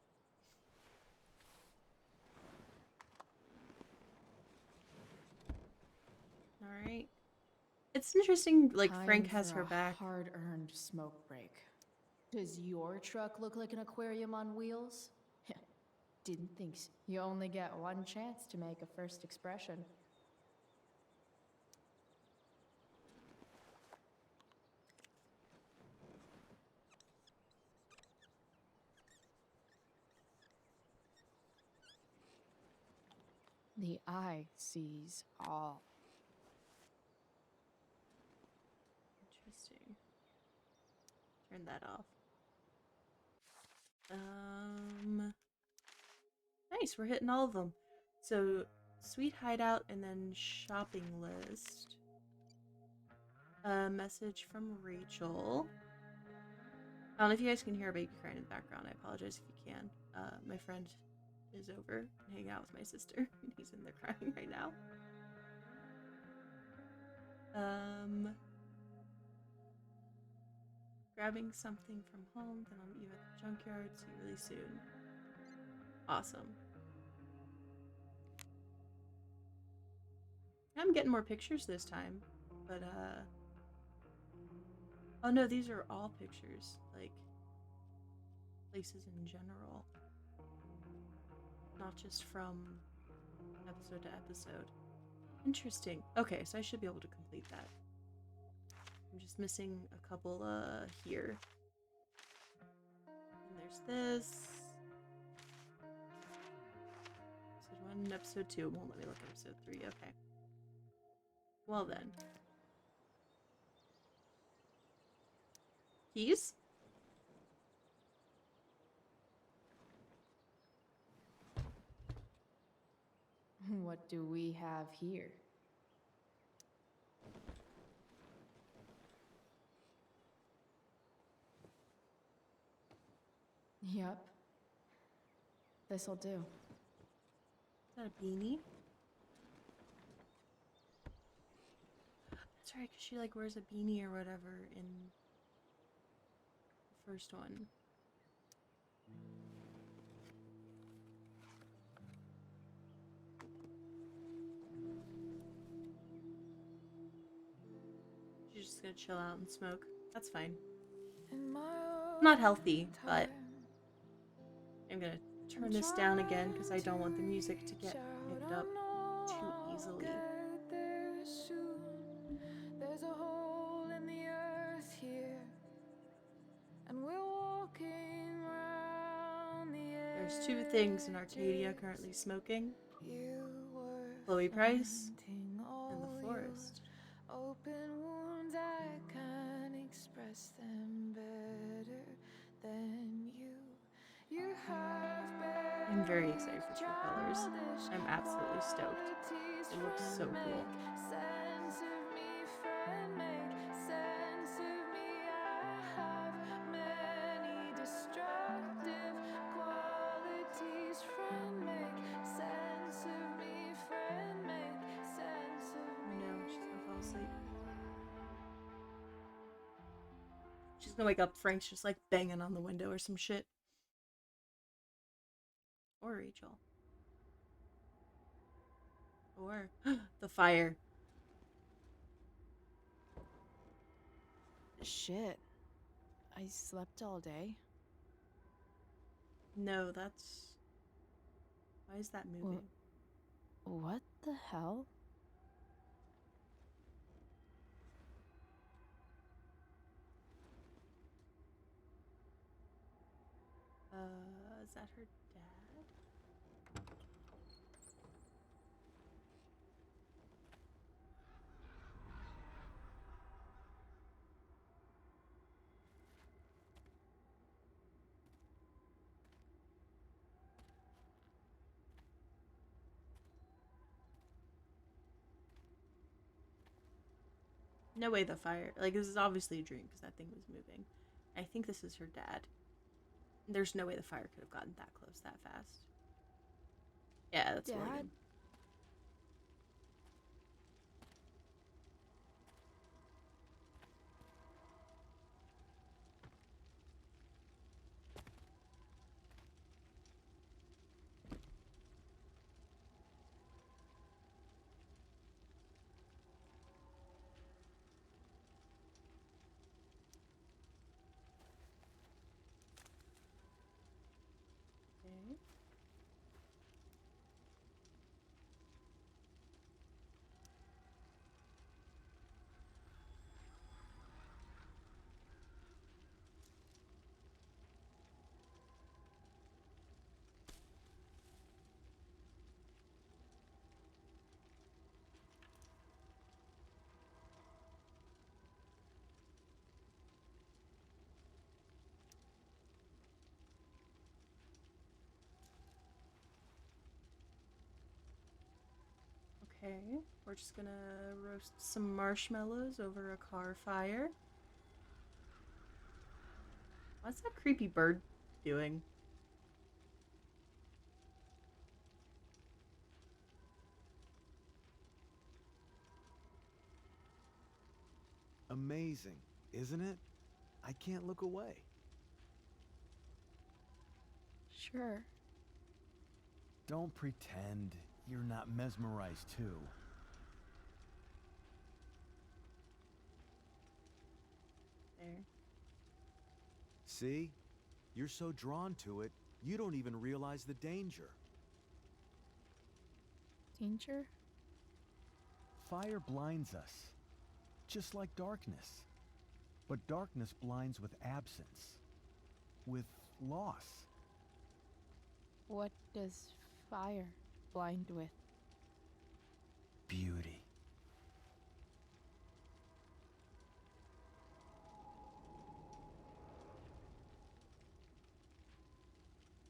Alright. It's interesting, like, Frank has her back. Hard-earned smoke break. Does your truck look like an aquarium on wheels? Didn't think so. You only get one chance to make a first expression. The eye sees all. Interesting. Turn that off. Nice, we're hitting all of them. So, sweet hideout and then shopping list. A message from Rachel. I don't know if you guys can hear a baby crying in the background. I apologize if you can. My friend is over and hanging out with my sister, and he's in there crying right now. Grabbing something from home, then I'll meet you at the junkyard. See you really soon. Awesome. I'm getting more pictures this time, but oh no, these are all pictures, like places in general, not just from episode to episode. Interesting. Okay, so I should be able to complete that. I'm just missing a couple here. And there's this. Episode 1 and episode 2. It won't let me look at episode 3. Okay. Well then. Keys? What do we have here? Yep. This'll do. Is that a beanie? That's right, because she like wears a beanie or whatever in the first one. She's just gonna chill out and smoke. That's fine. Not healthy, but I'm gonna turn this down again because I don't want the music to get picked up too easily. There's a hole in the earth here, and we're walking round the edge. There's two things in Arcadia currently smoking. Chloe Price and The Forest. Open wounds, I can't express them better than you. You have I'm very excited for True Colors. I'm absolutely stoked. It looks so cool. Sense of me, friend, make sense of me. I have many destructive qualities. Friend, make sense of me. Friend, make sense of me. No, she's gonna fall asleep. She's gonna wake up. Frank's just like banging on the window or some shit. Or Rachel. Or the fire. Shit. I slept all day. No, that's... Why is that moving? What the hell? Is that her dad? No way the fire... Like, this is obviously a dream because that thing was moving. I think this is her dad. There's no way the fire could have gotten that close that fast. Yeah, that's Dad? Logan. Okay. Okay, we're just gonna roast some marshmallows over a car fire. What's that creepy bird doing? Amazing, isn't it? I can't look away. Sure. Don't pretend you're not mesmerized too. There. See? You're so drawn to it, you don't even realize the danger. Danger? Fire blinds us, just like darkness. But darkness blinds with absence, with loss. What does fire blind with? Beauty.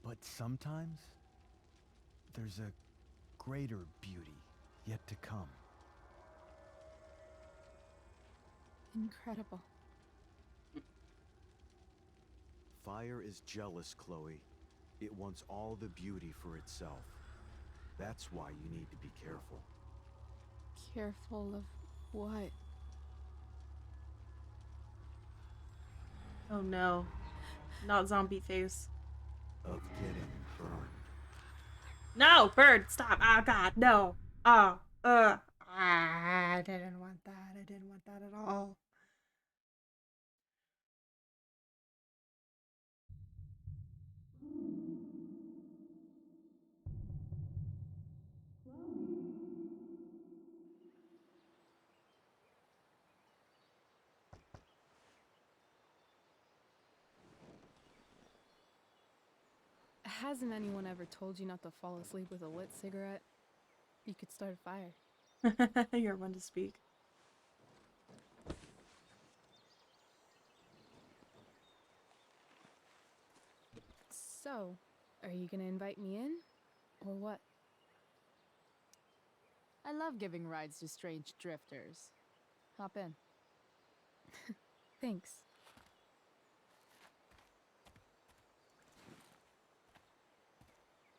But sometimes, there's a greater beauty yet to come. Incredible. Fire is jealous, Chloe. It wants all the beauty for itself. That's why you need to be careful. Careful of what? Oh no. Not zombie face. Of getting burned. No, bird, stop. Oh god, no. Oh, I didn't want that. I didn't want that at all. Hasn't anyone ever told you not to fall asleep with a lit cigarette? You could start a fire. You're one to speak. So, are you gonna invite me in? Or what? I love giving rides to strange drifters. Hop in. Thanks.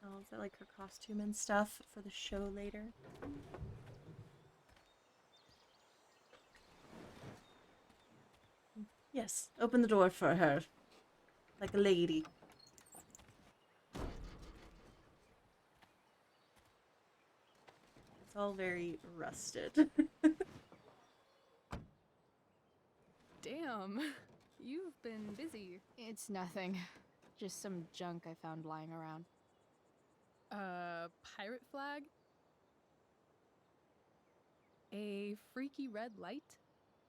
Oh, is that like her costume and stuff for the show later? Yes, open the door for her. Like a lady. It's all very rusted. Damn, you've been busy. It's nothing. Just some junk I found lying around. Pirate flag? A freaky red light?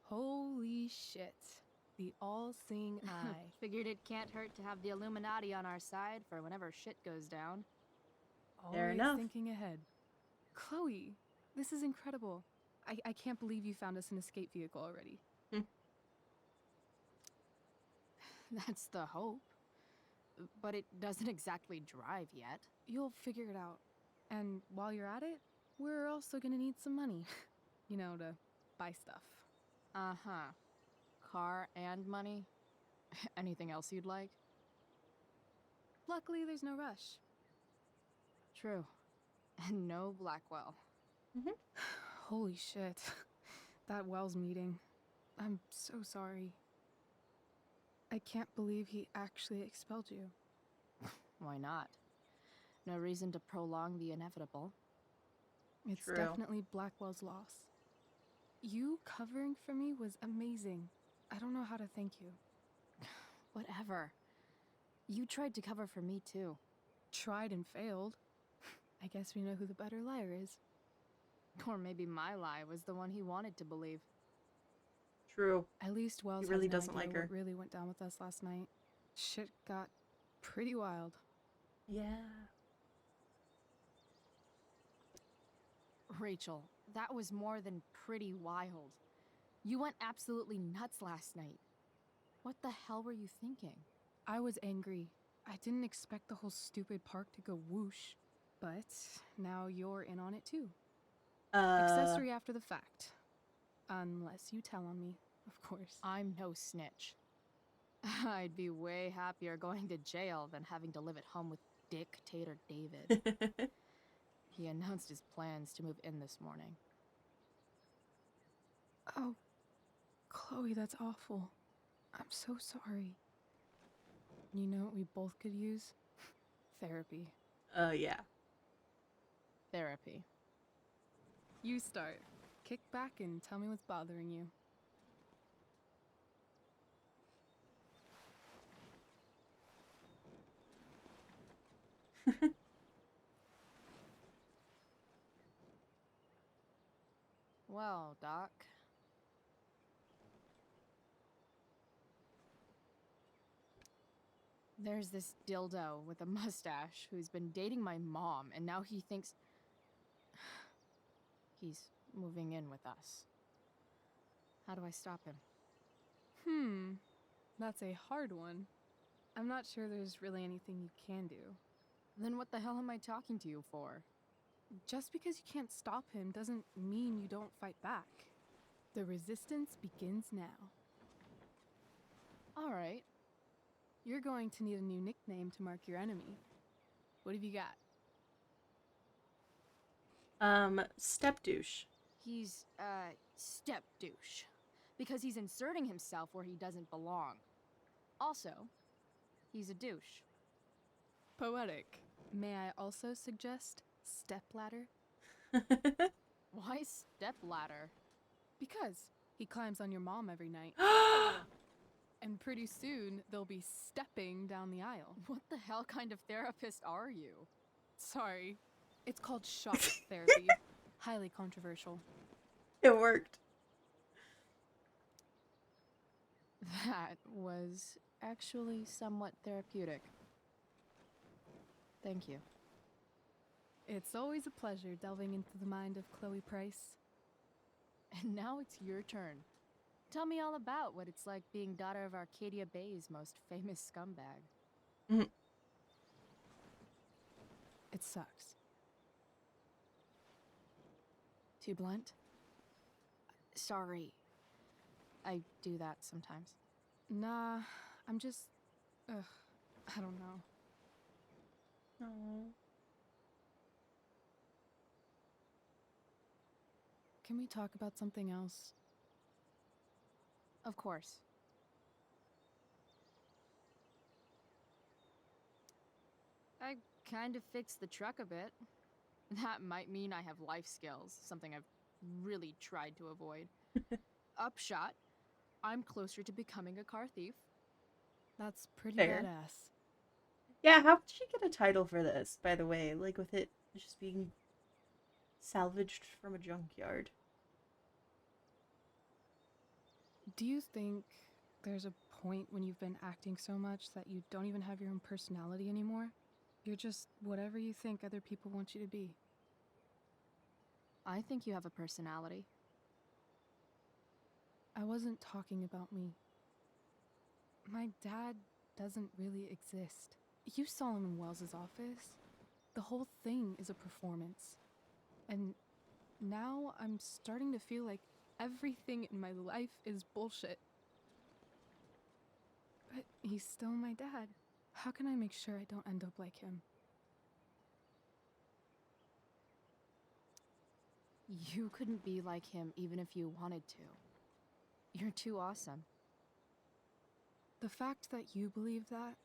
Holy shit. The all-seeing eye. Figured it can't hurt to have the Illuminati on our side for whenever shit goes down. Fair Always enough. thinking ahead. Chloe, this is incredible. I can't believe you found us an escape vehicle already. That's the hope. But it doesn't exactly drive yet. You'll figure it out. And while you're at it, we're also gonna need some money. You know, to buy stuff. Uh-huh. Car and money? Anything else you'd like? Luckily, there's no rush. True. And no Blackwell. Holy shit. That Wells meeting. I'm so sorry. I can't believe he actually expelled you. Why not? No reason to prolong the inevitable. It's True. definitely Blackwell's loss. You covering for me was amazing. I don't know how to thank you. Whatever. You tried to cover for me too. Tried and failed. I guess we know who the better liar is. Or maybe my lie was the one he wanted to believe. True. At least Wells He really has no doesn't idea like her. what really went down with us last night. Shit got pretty wild. Yeah. Rachel, that was more than pretty wild. You went absolutely nuts last night. What the hell were you thinking? I was angry. I didn't expect the whole stupid park to go whoosh. But now you're in on it too. Accessory after the fact. Unless you tell on me, of course. I'm no snitch. I'd be way happier going to jail than having to live at home with Dictator David. He announced his plans to move in this morning. Oh, Chloe, that's awful. I'm so sorry. You know what we both could use? Therapy. Yeah. Therapy. You start. Kick back and tell me what's bothering you. Well, Doc. There's this dildo with a mustache who's been dating my mom, and now he thinks he's moving in with us. How do I stop him? That's a hard one. I'm not sure there's really anything you can do. Then what the hell am I talking to you for? Just because you can't stop him doesn't mean you don't fight back. The resistance begins now. All right. You're going to need a new nickname to mark your enemy. What have you got? Step douche. He's, step douche. Because he's inserting himself where he doesn't belong. Also, he's a douche. Poetic. May I also suggest stepladder? Why stepladder? Because he climbs on your mom every night. And pretty soon, they'll be stepping down the aisle. What the hell kind of therapist are you? Sorry. It's called shock therapy. Highly controversial. It worked. That was actually somewhat therapeutic. Thank you. It's always a pleasure delving into the mind of Chloe Price. And now it's your turn. Tell me all about what it's like being daughter of Arcadia Bay's most famous scumbag. It sucks. Too blunt? Sorry. I do that sometimes. Nah, I'm just... I don't know. Aww. Can we talk about something else? Of course. I kind of fixed the truck a bit. That might mean I have life skills, something I've really tried to avoid. Upshot, I'm closer to becoming a car thief. That's pretty Fair. badass. Yeah, how did she get a title for this, by the way? Like, with it just being salvaged from a junkyard. Do you think there's a point when you've been acting so much that you don't even have your own personality anymore? You're just whatever you think other people want you to be. I think you have a personality. I wasn't talking about me. My dad doesn't really exist. You saw him in Wells's office. The whole thing is a performance. And now I'm starting to feel like everything in my life is bullshit. But he's still my dad. How can I make sure I don't end up like him? You couldn't be like him even if you wanted to. You're too awesome. The fact that you believe that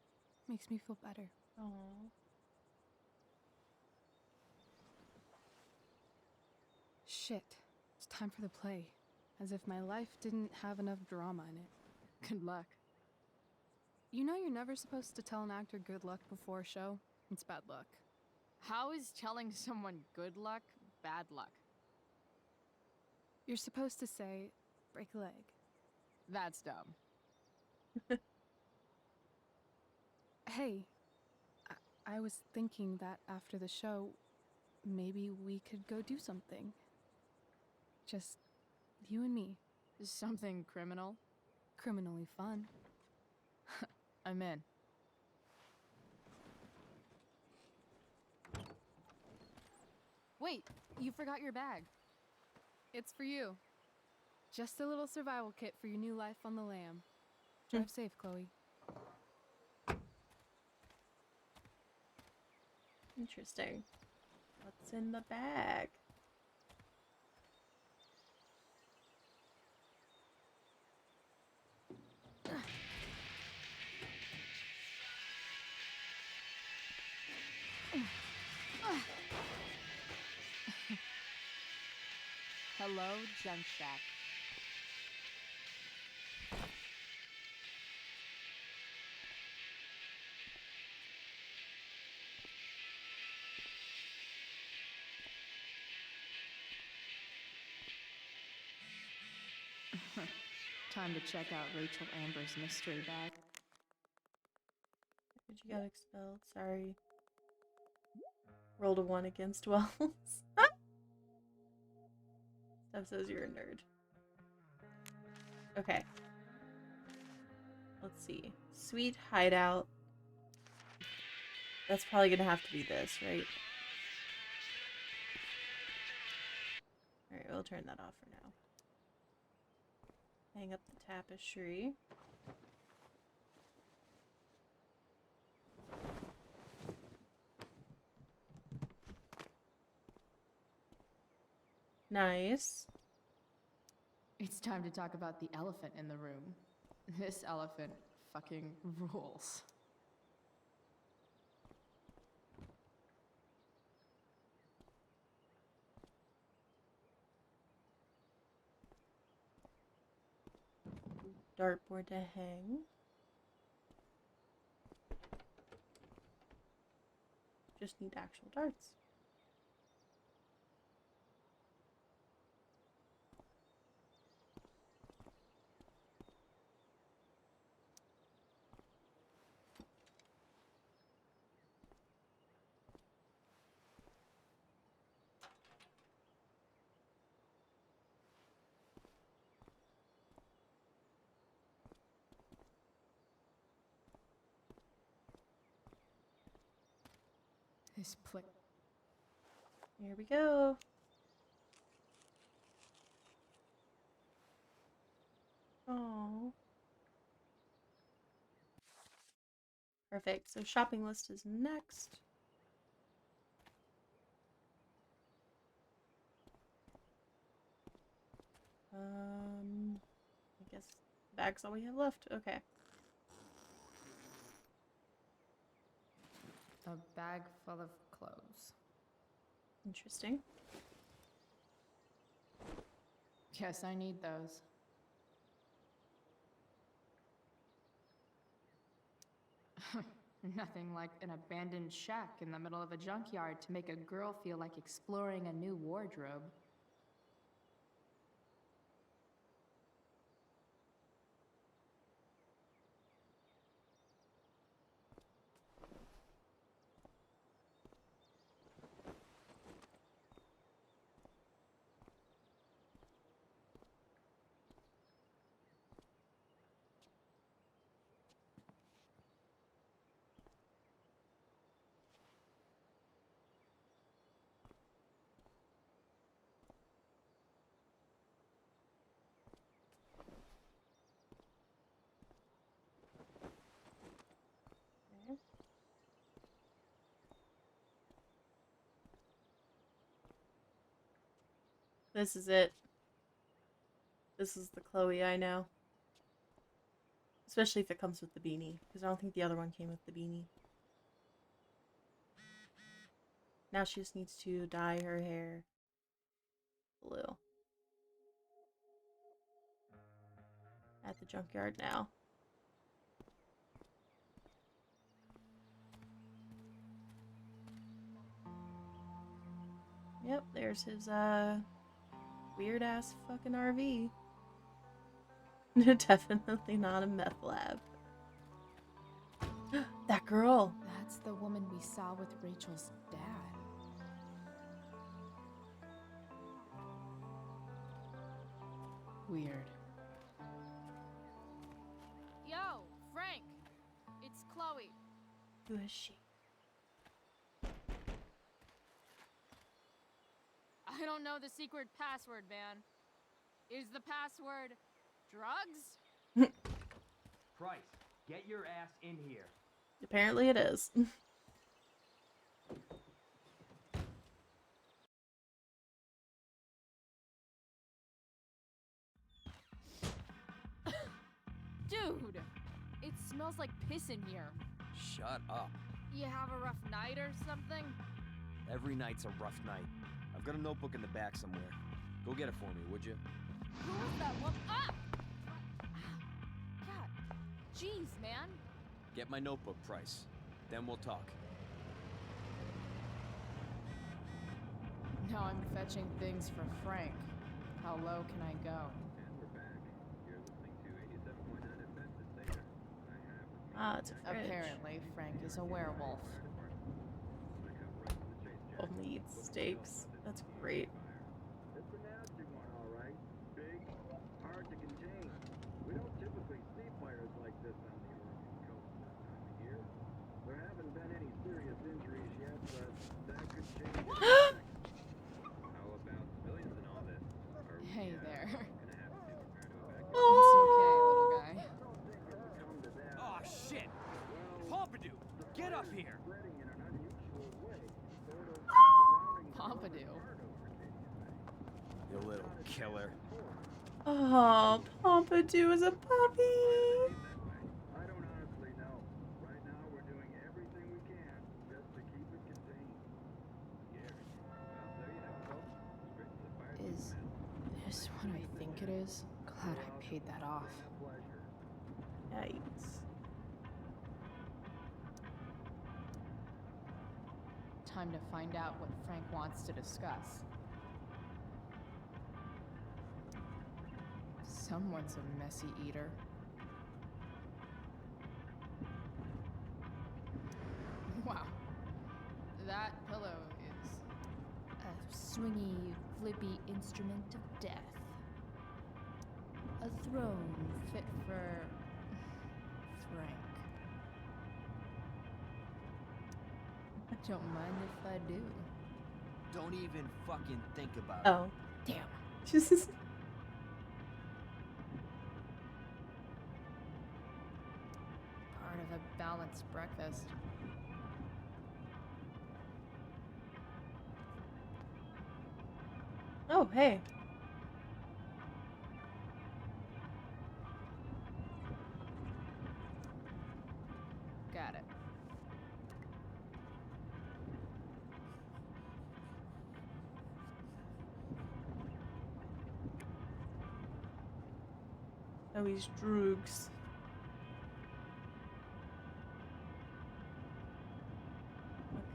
makes me feel better. Aww. Shit. It's time for the play. As if my life didn't have enough drama in it. Good luck. You know you're never supposed to tell an actor good luck before a show? It's bad luck. How is telling someone good luck bad luck? You're supposed to say, break a leg. That's dumb. Hey, I was thinking that after the show, maybe we could go do something. Just you and me. Something criminal? Criminally fun. I'm in. Wait, you forgot your bag. It's for you. Just a little survival kit for your new life on the lam. Drive safe, Chloe. Interesting. What's in the bag? Hello, Junk Shack. Time to check out Rachel Amber's mystery bag. Did you got expelled? Sorry. Rolled a 1 against Wells. Steph says you're a nerd. Okay. Let's see. Sweet hideout. That's probably gonna have to be this, right? Alright, we'll turn that off for now. Hang up the tapestry. Nice. It's time to talk about the elephant in the room. This elephant fucking rules. Dartboard to hang. Just need actual darts. This place. Here we go. Oh. Perfect. So shopping list is next. I guess bag's all we have left. Okay. A bag full of clothes. Interesting. Yes, I need those. Nothing like an abandoned shack in the middle of a junkyard to make a girl feel like exploring a new wardrobe. Okay. This is it. This is the Chloe I know. Especially if it comes with the beanie, because I don't think the other one came with the beanie. Now she just needs to dye her hair blue. At the junkyard now. Yep, there's his weird ass fucking RV. Definitely not a meth lab. That girl. That's the woman we saw with Rachel's dad. Weird. Yo, Frank! It's Chloe. Who is she? I I don't know the secret password, man. Is the password drugs? Price, get your ass in here. Apparently it is. Dude, it smells like piss in here. Shut up. You have a rough night or something? Every night's a rough night. I've got a notebook in the back somewhere. Go get it for me, would you? Who was that one? Ah! God, jeez, man. Get my notebook, Price. Then we'll talk. Now I'm fetching things for Frank. How low can I go? Ah, it's a fridge. Apparently, Frank is a werewolf. Only eats steaks. That's great. It's a nasty one, all right. Big, hard to contain. We don't typically see fires like this on the Oregon coast this time of year. There haven't been any serious injuries yet, but that could change. How about civilians and all this? Hey there. Oh. It's okay, little guy. Oh shit! Pompidou, get up here! Pompidou. You little killer. Oh, Pompidou is a puppy. I don't honestly know. Right now, we're doing everything we can just to keep it contained. Scary. Well, there you have it, folks. Straight to the fire Is this what I think it is? Glad I paid that off. Yikes. Time to find out what Frank wants to discuss. Someone's a messy eater. Wow. That pillow is a swingy, flippy instrument of death. A throne fit for Frank. Don't mind if I do. Don't even fucking think about it. Oh. Damn. Just. Part of a balanced breakfast. Oh, hey. Got it. Oh, he's droogs.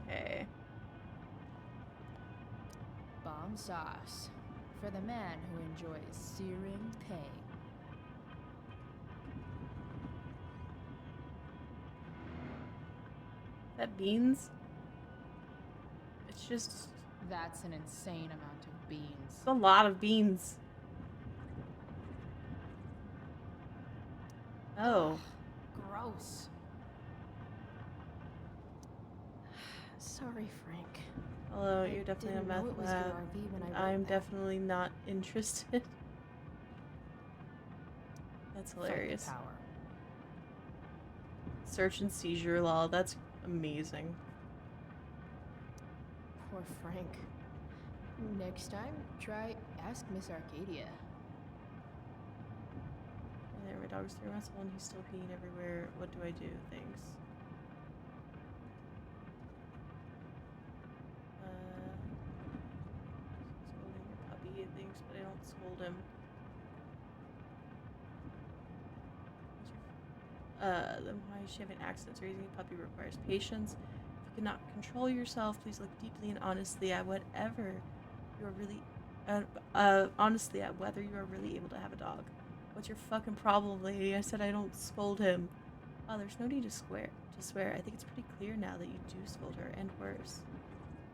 Okay. Bomb sauce. For the man who enjoys searing pain. That beans? It's just That's an insane amount of beans. it's a lot of beans. Oh. Gross. Sorry, Frank. Hello, I you're definitely a didn't meth know it was your lab. RV when I wrote I'm that. definitely not interested. That's Felt the hilarious. power. Search and seizure law. That's amazing. Poor Frank. Next time, try ask Miss Arcadia. And there, my dog's 3 months old and he's still peeing everywhere. What do I do? Thanks. Scolding your puppy, thanks, but I don't scold him. Then why is she having accents? Raising a puppy requires patience. If you cannot control yourself, please look deeply and honestly at whatever you are really, honestly at whether you are really able to have a dog. What's your fucking problem, lady? I said I don't scold him. Oh, there's no need to swear. I think it's pretty clear now that you do scold her, and worse.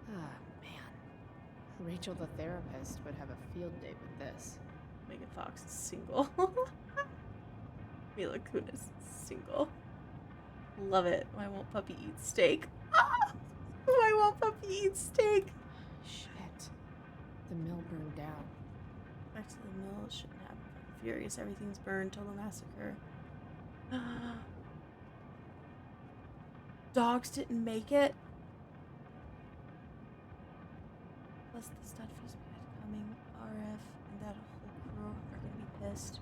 Ah, man. Rachel the therapist would have a field day with this. Megan Fox is single. Mila Kunis is single. Love it. Why won't puppy eat steak? Why won't puppy eat steak? Shit. The the mill burned down. Back to the mill. It shouldn't happen. Furious. Everything's burned. Total massacre. Dogs didn't make it. Plus the stud fuse coming. RF and that whole crew are gonna be pissed.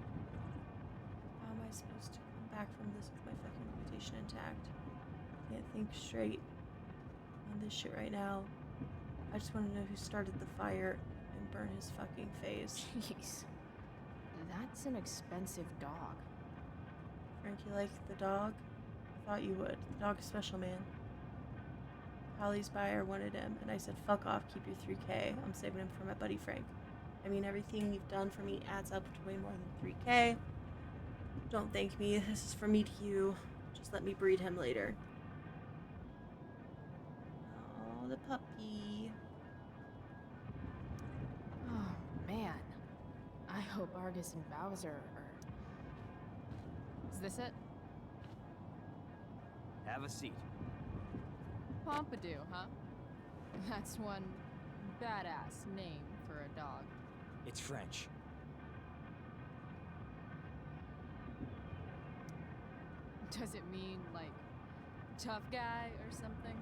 How am I supposed to come back from this with my fucking reputation intact? Can't think straight on this shit right now. I just want to know who started the fire and burn his fucking face. Jeez. That's an expensive dog. Frank, you like the dog? I thought you would. The dog is special, man. Holly's buyer wanted him, and I said, fuck off, keep your 3K. I'm saving him for my buddy Frank. I mean, everything you've done for me adds up to way more than 3K. Don't thank me. This is from me to you. Just let me breed him later. Oh, the puppy. Oh, man. I hope Argus and Bowser are... Is this it? Have a seat. Pompidou, huh? That's one badass name for a dog. It's French. Does it mean, like, tough guy or something?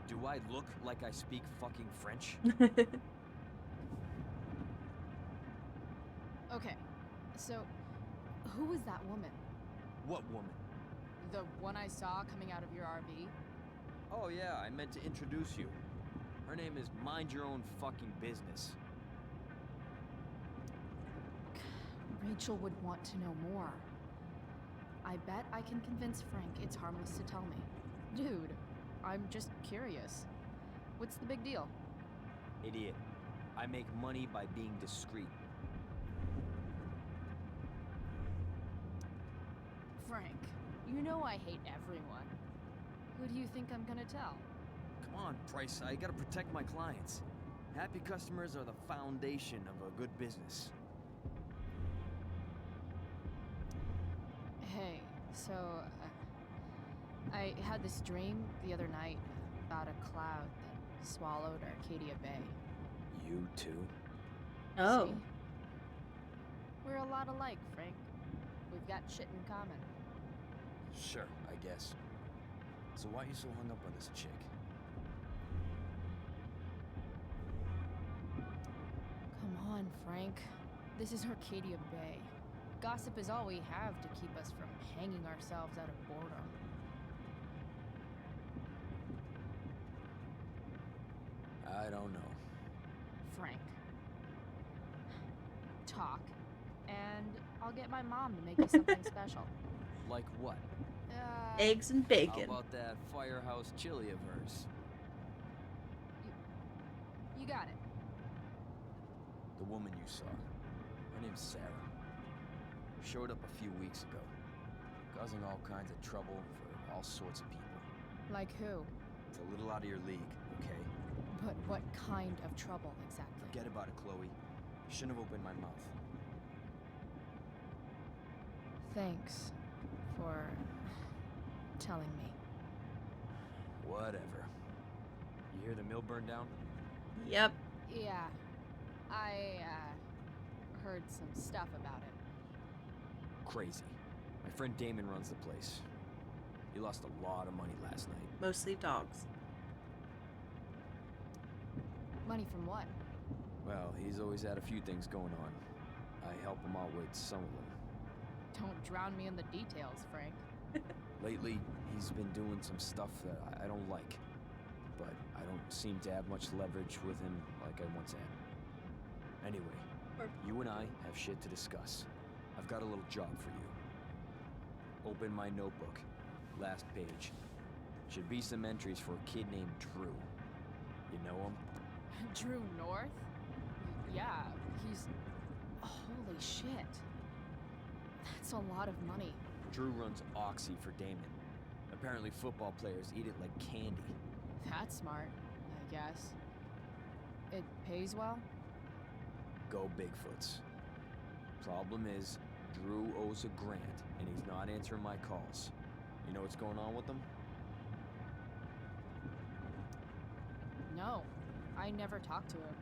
Do I look like I speak fucking French? Okay, so who was that woman? What woman? The one I saw coming out of your RV? Oh yeah, I meant to introduce you. Her name is Mind Your Own Fucking Business. Rachel would want to know more. I bet I can convince Frank it's harmless to tell me. Dude, I'm just curious. What's the big deal? Idiot. I make money by being discreet. Frank, you know I hate everyone. Who do you think I'm gonna tell? Come on, Price, I gotta protect my clients. Happy customers are the foundation of a good business. Hey, so I had this dream the other night about a cloud that swallowed Arcadia Bay. You too? Oh. See? We're a lot alike, Frank. We've got shit in common. Sure, I guess. So why are you so hung up on this chick? Come on, Frank. This is Arcadia Bay. Gossip is all we have to keep us from hanging ourselves out of boredom. I don't know. Frank. Talk, and I'll get my mom to make you something special. Like what? Eggs and bacon. How about that firehouse chili of hers? You got it. The woman you saw. Her name's Sarah. Showed up a few weeks ago, causing all kinds of trouble for all sorts of people. Like who? It's a little out of your league, okay? But what kind of trouble exactly? Forget about it, Chloe. Shouldn't have opened my mouth. Thanks for telling me. Whatever. You hear the mill burned down? Yep. Yeah. I heard some stuff about it. Crazy. My friend Damon runs the place. He lost a lot of money last night. Mostly dogs. Money from what? Well, he's always had a few things going on. I help him out with some of them. Don't drown me in the details, Frank. Lately, he's been doing some stuff that I don't like. But I don't seem to have much leverage with him like I once had. Anyway, you and I have shit to discuss. I've got a little job for you. Open my notebook. Last page. Should be some entries for a kid named Drew. You know him? Drew North? Yeah, he's... Holy shit. That's a lot of money. Drew runs Oxy for Damon. Apparently football players eat it like candy. That's smart, I guess. It pays well? Go Bigfoots. Problem is, Drew owes a grant, and he's not answering my calls. You know what's going on with him? No, I never talked to him.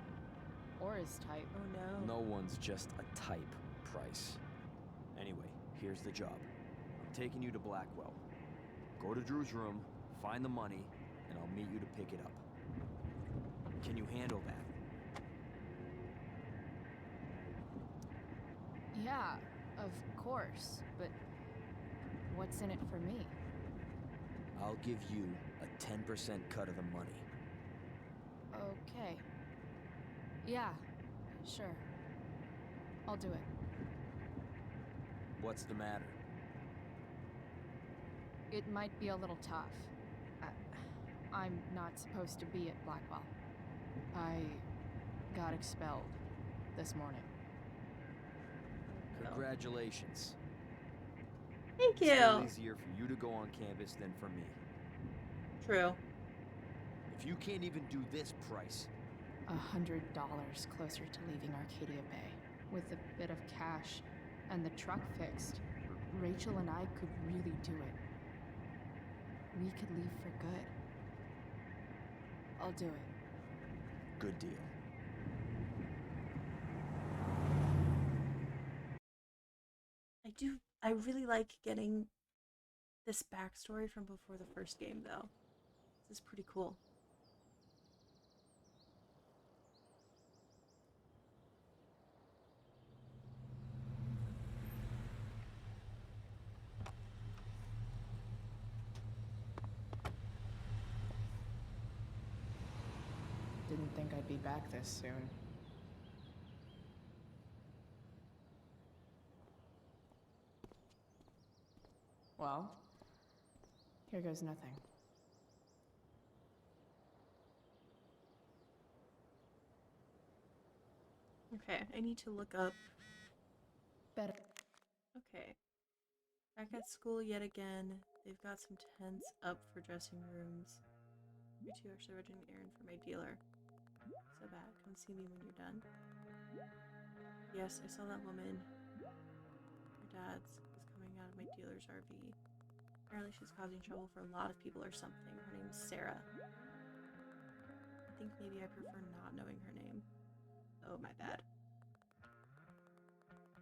or his type. Oh no. No one's just a type, Price. Anyway, here's the job. I'm taking you to Blackwell. Go to Drew's room, find the money, and I'll meet you to pick it up. Can you handle that? Yeah, of course, but what's in it for me? I'll give you a 10% cut of the money. Okay. Yeah, sure. I'll do it. What's the matter? It might be a little tough. I'm not supposed to be at Blackwell. I got expelled this morning. Congratulations. Thank you. It's still easier for you to go on campus than for me. True. If you can't even do this, Price. $100 closer to leaving Arcadia Bay. With a bit of cash and the truck fixed, Rachel and I could really do it. We could leave for good. I'll do it. Good deal. I really like getting this backstory from before the first game, though. This is pretty cool. Didn't think I'd be back this soon. Well, here goes nothing. Okay, I need to look up. Better. Okay. Back at school yet again. They've got some tents up for dressing rooms. You're two actually running an errand for my dealer. So bad. Come see me when you're done. Yes, I saw that woman. Her dad's is coming out of my dealer's RV. Apparently she's causing trouble for a lot of people or something. Her name's Sarah. I think maybe I prefer not knowing her name. Oh, my bad.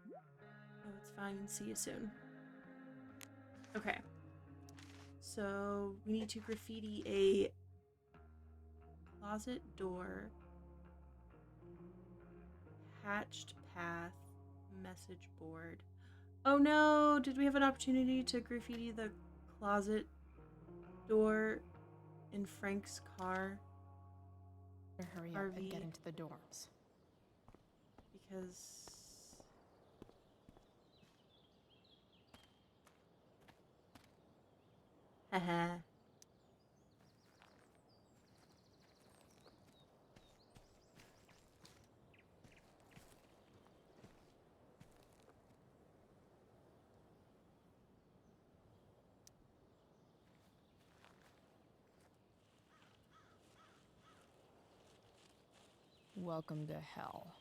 No, it's fine. See you soon. Okay. So, we need to graffiti a closet door, hatched path, message board. Oh no! Did we have an opportunity to graffiti the closet door in Frank's car? Hurry up and get into the dorms. Because... Haha. Welcome to hell.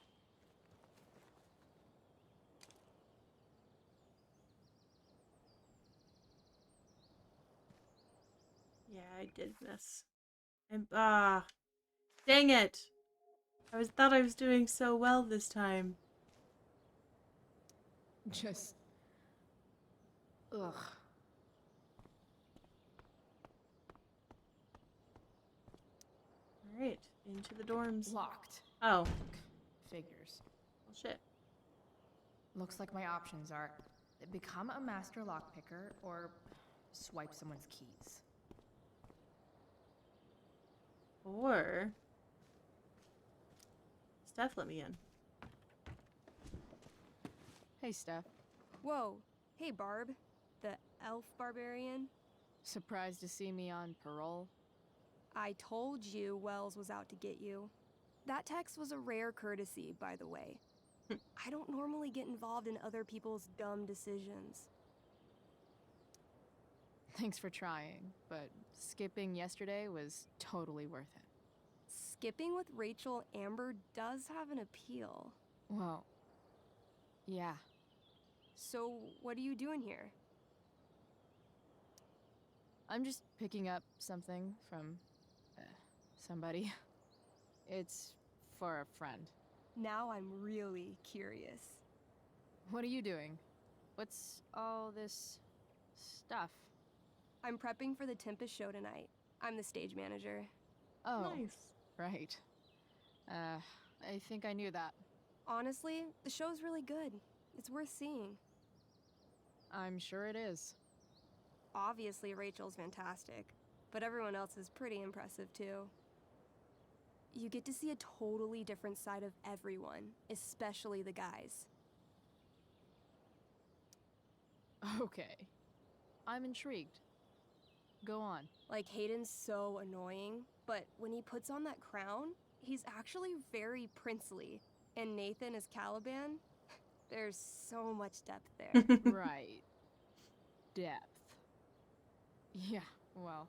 Yeah, I did miss. Dang it! Thought I was doing so well this time. Just... ugh. Alright, into the dorms. Locked. Oh. Figures. Well, shit. Looks like my options are become a master lockpicker or swipe someone's keys. Or... Steph let me in. Hey, Steph. Whoa. Hey, Barb. The elf barbarian. Surprised to see me on parole? I told you Wells was out to get you. That text was a rare courtesy, by the way. I don't normally get involved in other people's dumb decisions. Thanks for trying, but skipping yesterday was totally worth it. Skipping with Rachel Amber does have an appeal. Well, yeah. So, what are you doing here? I'm just picking up something from somebody. It's for a friend. Now I'm really curious. What are you doing? What's all this stuff? I'm prepping for the Tempest show tonight. I'm the stage manager. Oh, Nice. right. I think I knew that. Honestly, the show's really good. It's worth seeing. I'm sure it is. Obviously, Rachel's fantastic, but everyone else is pretty impressive too. You get to see a totally different side of everyone, especially the guys. Okay. I'm intrigued. Go on. Like, Hayden's so annoying, but when he puts on that crown, he's actually very princely. And Nathan as Caliban, there's so much depth there. Right. Depth. Yeah, well,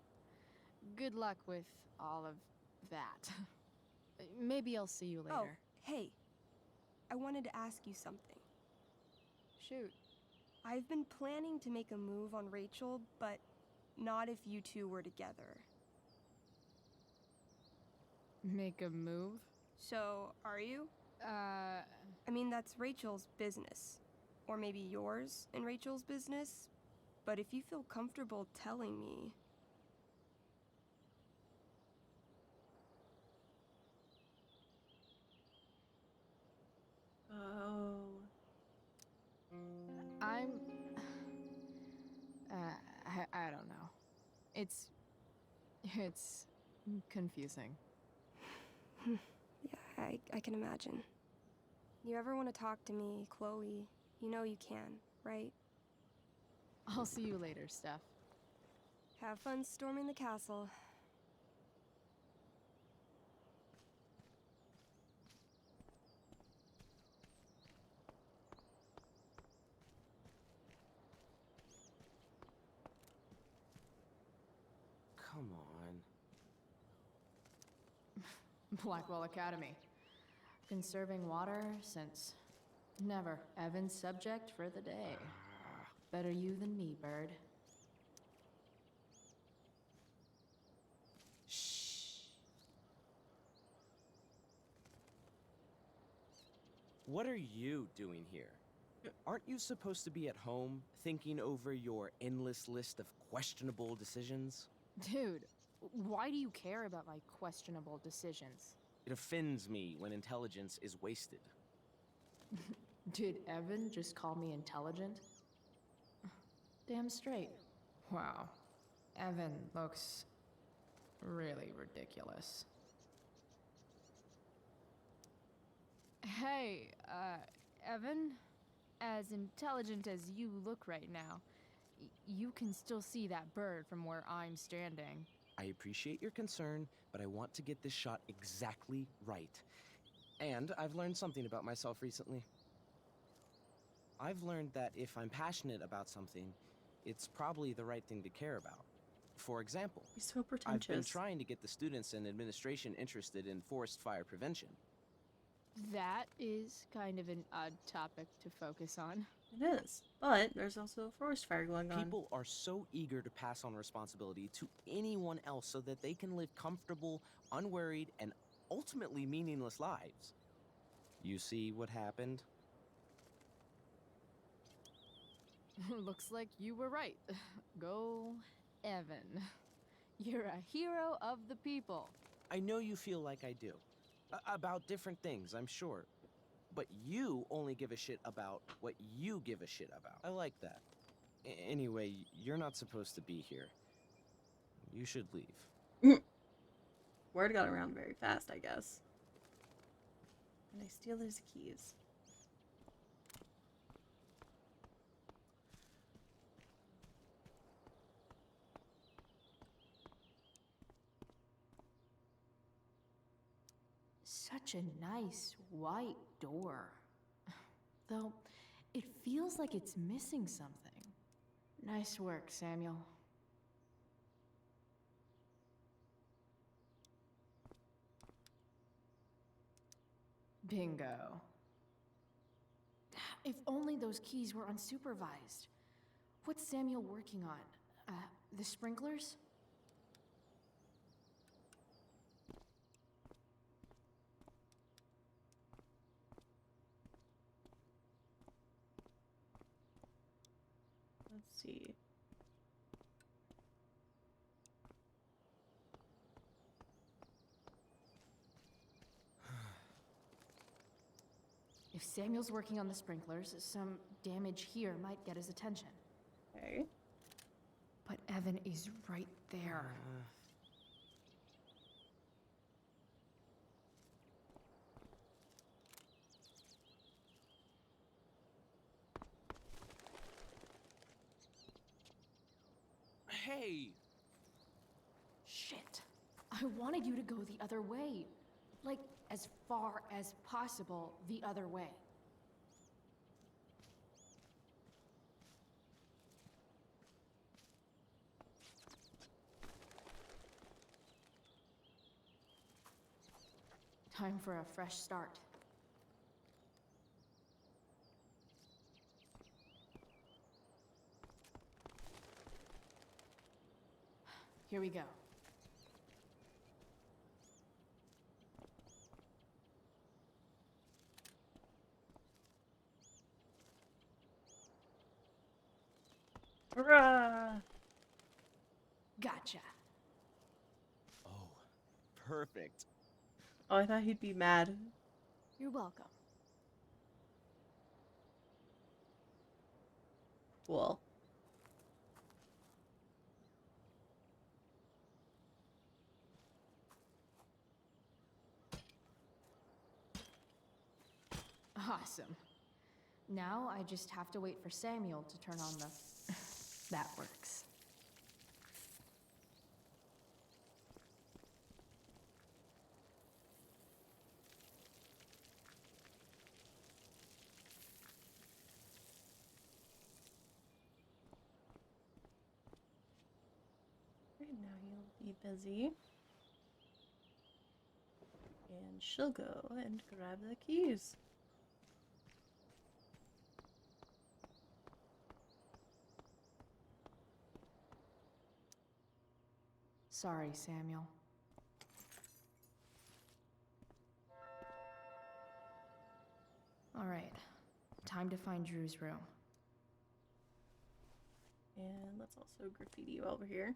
good luck with all of that. Maybe I'll see you later. Oh, hey. I wanted to ask you something. Shoot. I've been planning to make a move on Rachel, but not if you two were together. Make a move? So, are you? I mean, that's Rachel's business. Or maybe yours and Rachel's business. But if you feel comfortable telling me... Oh. I'm... I don't know. It's confusing. Yeah, I can imagine. You ever want to talk to me, Chloe, you know you can, right? I'll see you later, Steph. Have fun storming the castle. Come on. Blackwell Academy. Conserving water since never. Evan's subject for the day. Better you than me, Bird. What are you doing here? Aren't you supposed to be at home, thinking over your endless list of questionable decisions? Dude, why do you care about my questionable decisions? It offends me when intelligence is wasted. Did Evan just call me intelligent? Damn straight. Wow. Evan looks really ridiculous. Hey, Evan? As intelligent as you look right now, you can still see that bird from where I'm standing. I appreciate your concern, but I want to get this shot exactly right. And I've learned something about myself recently. I've learned that if I'm passionate about something, it's probably the right thing to care about. For example, He's so I've pretentious. been trying to get the students and administration interested in forest fire prevention. That is kind of an odd topic to focus on. It is, but there's also a forest fire going on. People are so eager to pass on responsibility to anyone else so that they can live comfortable, unworried, and ultimately meaningless lives. You see what happened? Looks like you were right. Go, Evan. You're a hero of the people. I know you feel like I do. About different things, I'm sure. But you only give a shit about what you give a shit about. I like that. Anyway, you're not supposed to be here. You should leave. Word got around very fast, I guess. And I steal his keys. Such a nice white door. Though, it feels like it's missing something. Nice work, Samuel. Bingo. If only those keys were unsupervised. What's Samuel working on? The sprinklers? see. If Samuel's working on the sprinklers, some damage here might get his attention. Okay. But Evan is right there. Hey! Shit. I wanted you to go the other way. Like, as far as possible the other way. Time for a fresh start. Here we go. Hurrah! Gotcha. Oh, perfect. Oh, I thought he'd be mad. You're welcome. Cool. Awesome. Now I just have to wait for Samuel to turn on the... That works. Right now he'll be busy. And she'll go and grab the keys. Sorry, Samuel. All right. Time to find Drew's room. And let's also graffiti while we're here.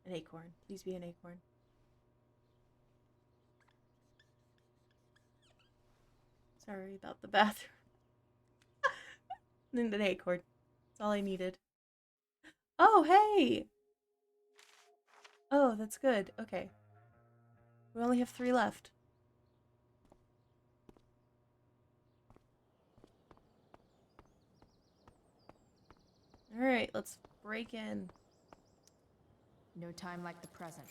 An acorn. Please be an acorn. Sorry about the bathroom. And an acorn. That's all I needed. Oh, hey! Oh, that's good. Okay. We only have 3 left. Alright, let's break in. No time like the present.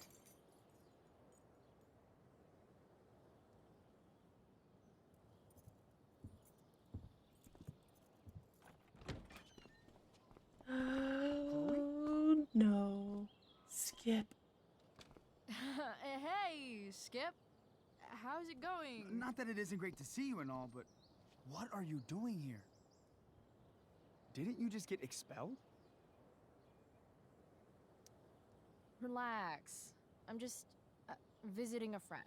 Oh, no. Skip. Hey, Skip. How's it going? Not that it isn't great to see you and all, but what are you doing here? Didn't you just get expelled? Relax. I'm just visiting a friend.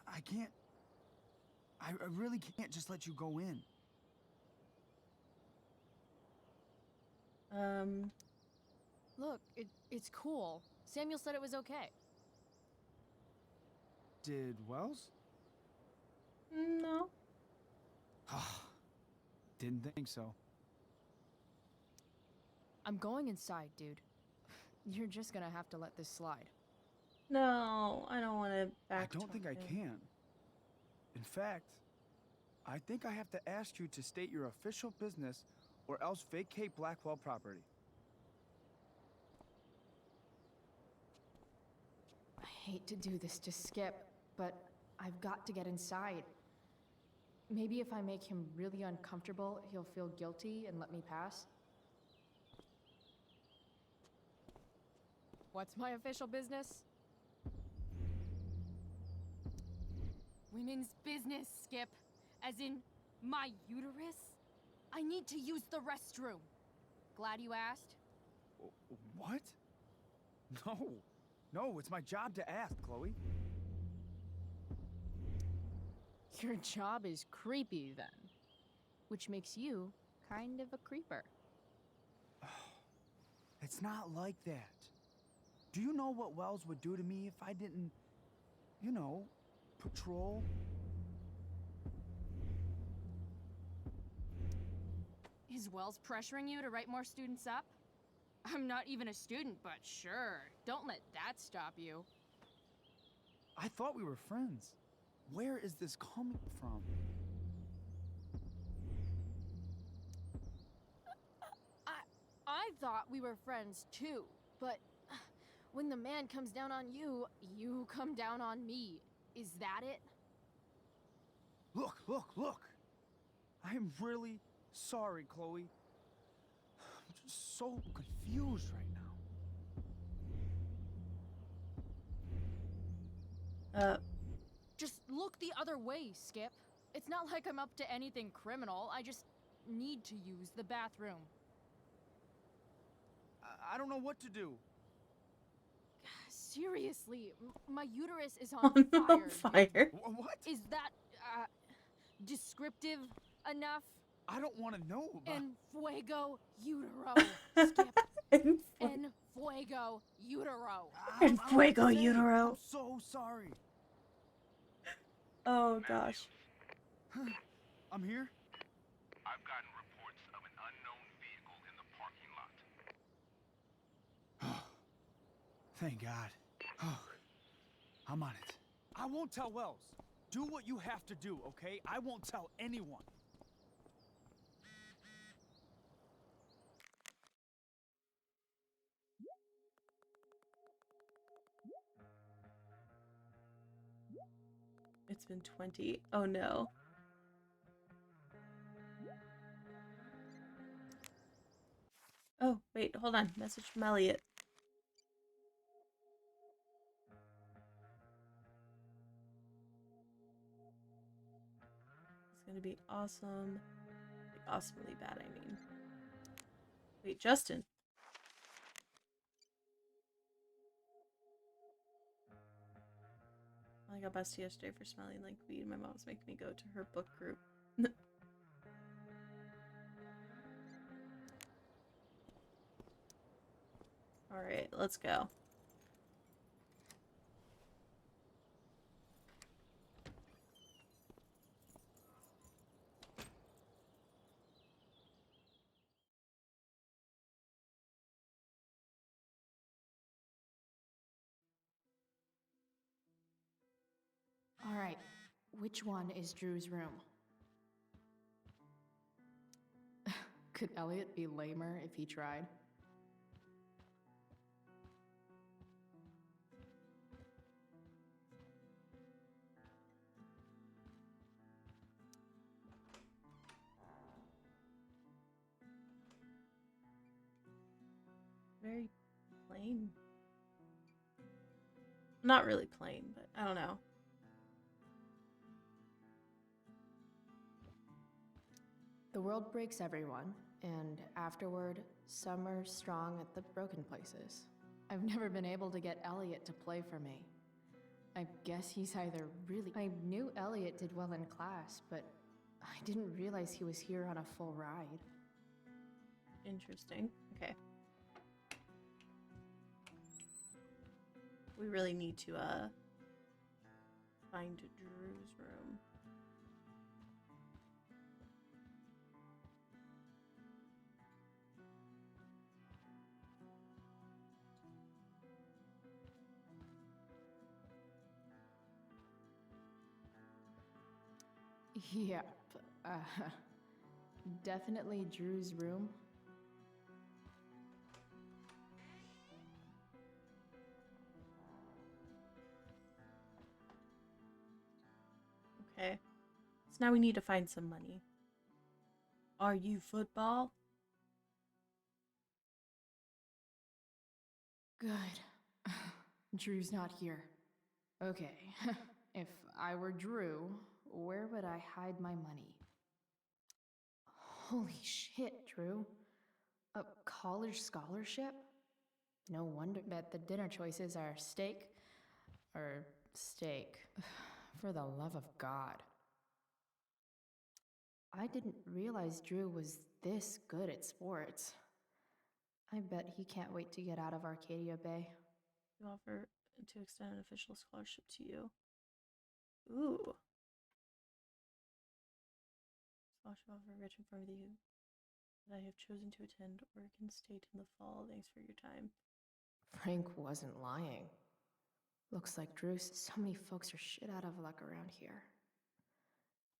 I can't... I really can't just let you go in. Look, it's cool. Samuel said it was okay. Did Wells? No. Didn't think so. I'm going inside, dude. You're just gonna have to let this slide. No, I don't want to back. I don't think I can. In fact, I think I have to ask you to state your official business or else vacate Blackwell property. I hate to do this to Skip, but I've got to get inside. Maybe if I make him really uncomfortable, he'll feel guilty and let me pass. What's my official business? Women's business, Skip. As in, my uterus? I need to use the restroom. Glad you asked. What? No. No, it's my job to ask, Chloe. Your job is creepy then, which makes you kind of a creeper. It's not like that. Do you know what Wells would do to me if I didn't, you know, patrol? Is Wells pressuring you to write more students up? I'm not even a student, but sure. Don't let that stop you. I thought we were friends. Where is this coming from? I thought we were friends too, but when the man comes down on you, you come down on me. Is that it? Look, look, look! I'm really sorry, Chloe. I'm just so confused right now. Just look the other way, Skip. It's not like I'm up to anything criminal. I just need to use the bathroom. I don't know what to do. Seriously, my uterus is on fire. Fire. What? Is that descriptive enough? I don't want to know about... En fuego utero, Skip. En fuego utero. En fuego utero. I'm so sorry. Oh gosh. I'm here. I've gotten reports of an unknown vehicle in the parking lot. Thank God. Oh, I'm on it. I won't tell Wells. Do what you have to do, okay? I won't tell anyone. It's been 20. Oh no. Oh, wait, hold on. Message from Elliot. It's gonna be awesome. Like, awesomely bad, I mean. Wait, Justin. I got busted yesterday for smelling like weed. My mom's making me go to her book group. Alright, let's go. All right, which one is Drew's room? Could Elliot be lamer if he tried? Very plain. Not really plain, but I don't know. The world breaks everyone, and afterward, some are strong at the broken places. I've never been able to get Elliot to play for me. I guess he's either really... I knew Elliot did well in class, but I didn't realize he was here on a full ride. Interesting. Okay. We really need to, find Drew's room. Yep. Definitely Drew's room. Okay. So now we need to find some money. Are you football? Good. Drew's not here. Okay. If I were Drew, where would I hide my money? Holy shit, Drew. A college scholarship? No wonder that the dinner choices are steak or steak. For the love of God. I didn't realize Drew was this good at sports. I bet he can't wait to get out of Arcadia Bay. You offer to extend an official scholarship to you. Ooh. Scholarship offer rich and for you that I have chosen to attend Oregon State in the fall. Thanks for your time. Frank wasn't lying. Looks like Drew. So many folks are shit out of luck around here.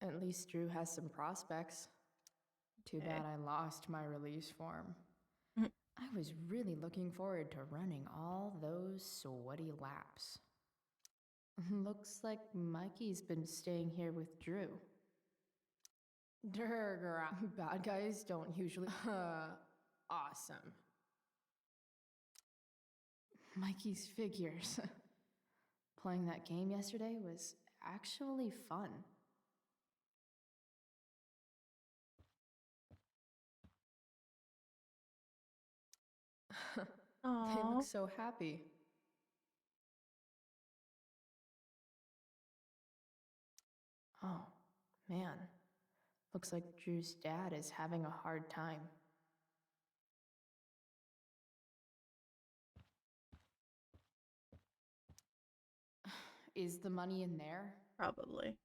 At least Drew has some prospects. Too bad I lost my release form. I was really looking forward to running all those sweaty laps. Looks like Mikey's been staying here with Drew. Bad guys don't usually. Awesome. Mikey's figures. Playing that game yesterday was actually fun. They look so happy. Oh, man. Looks like Drew's dad is having a hard time. Is the money in there? Probably.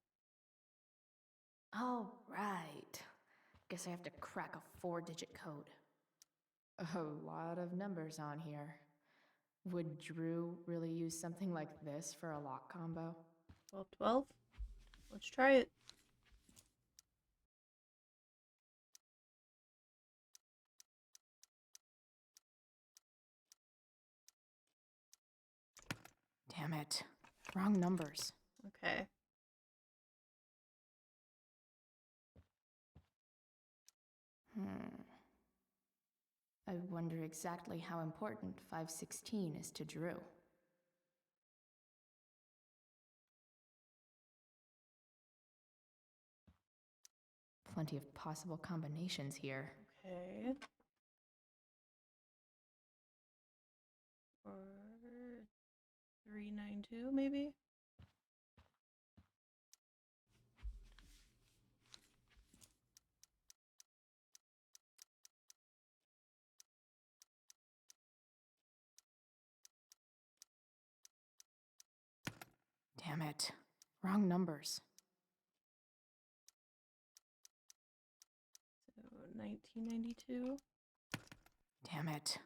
Oh, right. Guess I have to crack a 4-digit code. A lot of numbers on here. Would Drew really use something like this for a lock combo? 12. Let's try it. Damn it. Wrong numbers. Okay. I wonder exactly how important 516 is to Drew. Plenty of possible combinations here. Okay. Or 392, maybe? Damn it. Wrong numbers. So 1992. Damn it.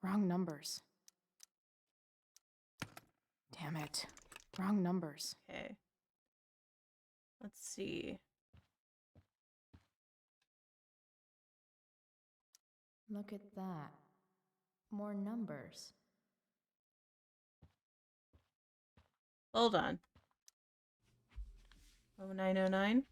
Wrong numbers. Damn it. Wrong numbers. Okay. Let's see. Look at that. More numbers. Hold on. 0909.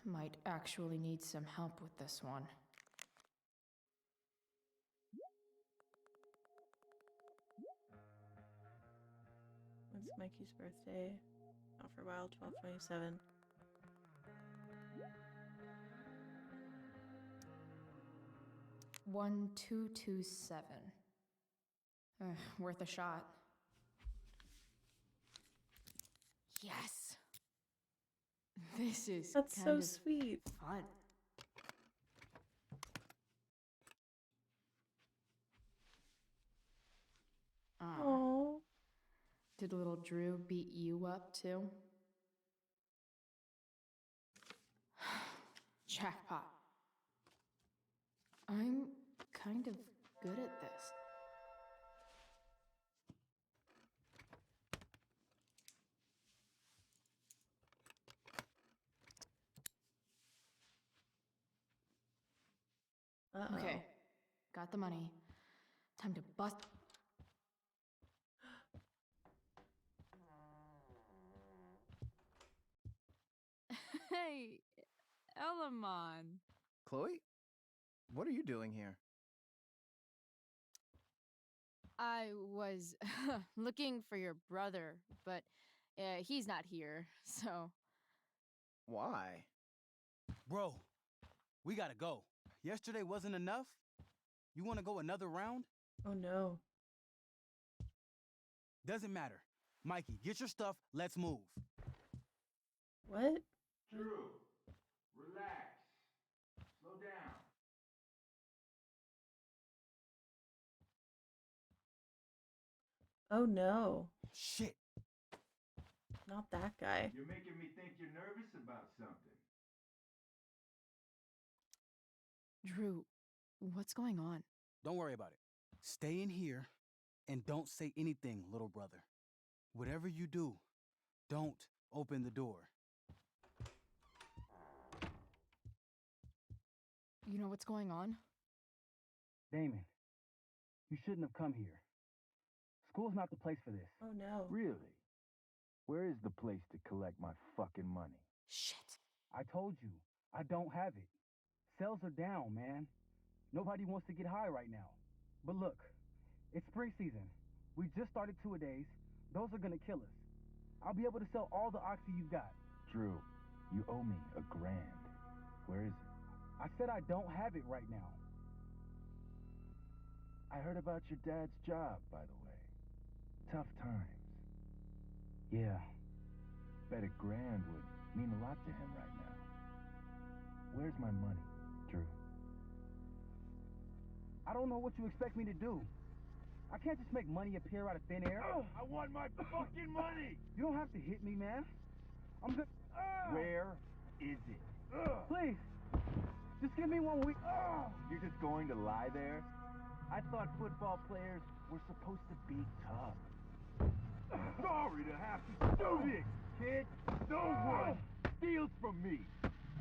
Might actually need some help with this one. When's Mikey's birthday? Not for a while, 12/27. One, 227. Worth a shot. Yes. This is That's kind so of sweet. fun. Oh. Did little Drew beat you up too? Jackpot. I'm kind of good at this. Uh-oh. Okay, got the money. Time to bust. Hey, Elamon. Chloe? What are you doing here? I was looking for your brother, but he's not here, so Why? Bro, we gotta go. Yesterday wasn't enough? You wanna go another round? Oh no. Doesn't matter. Mikey, get your stuff, let's move. What? Drew, relax. Slow down. Oh no. Shit. Not that guy. You're making me think you're nervous about something. Drew, what's going on? Don't worry about it. Stay in here and don't say anything, little brother. Whatever you do, don't open the door. You know what's going on? Damon, you shouldn't have come here. School's not the place for this. Oh no. Really? Where is the place to collect my fucking money? Shit. I told you, I don't have it. Sales are down, man. Nobody wants to get high right now. But look, it's spring season. We just started two-a-days. Those are gonna kill us. I'll be able to sell all the oxy you've got. Drew, you owe me $1,000. Where is it? I said I don't have it right now. I heard about your dad's job, by the way. Tough times. Yeah, bet $1,000 would mean a lot to him right now. Where's my money, Drew? I don't know what you expect me to do. I can't just make money appear out of thin air. I want my fucking money! You don't have to hit me, man. I'm good. Where is it? Please, just give me 1 week. You're just going to lie there? I thought football players were supposed to be tough. Sorry to have to do this, kid. No one steals from me.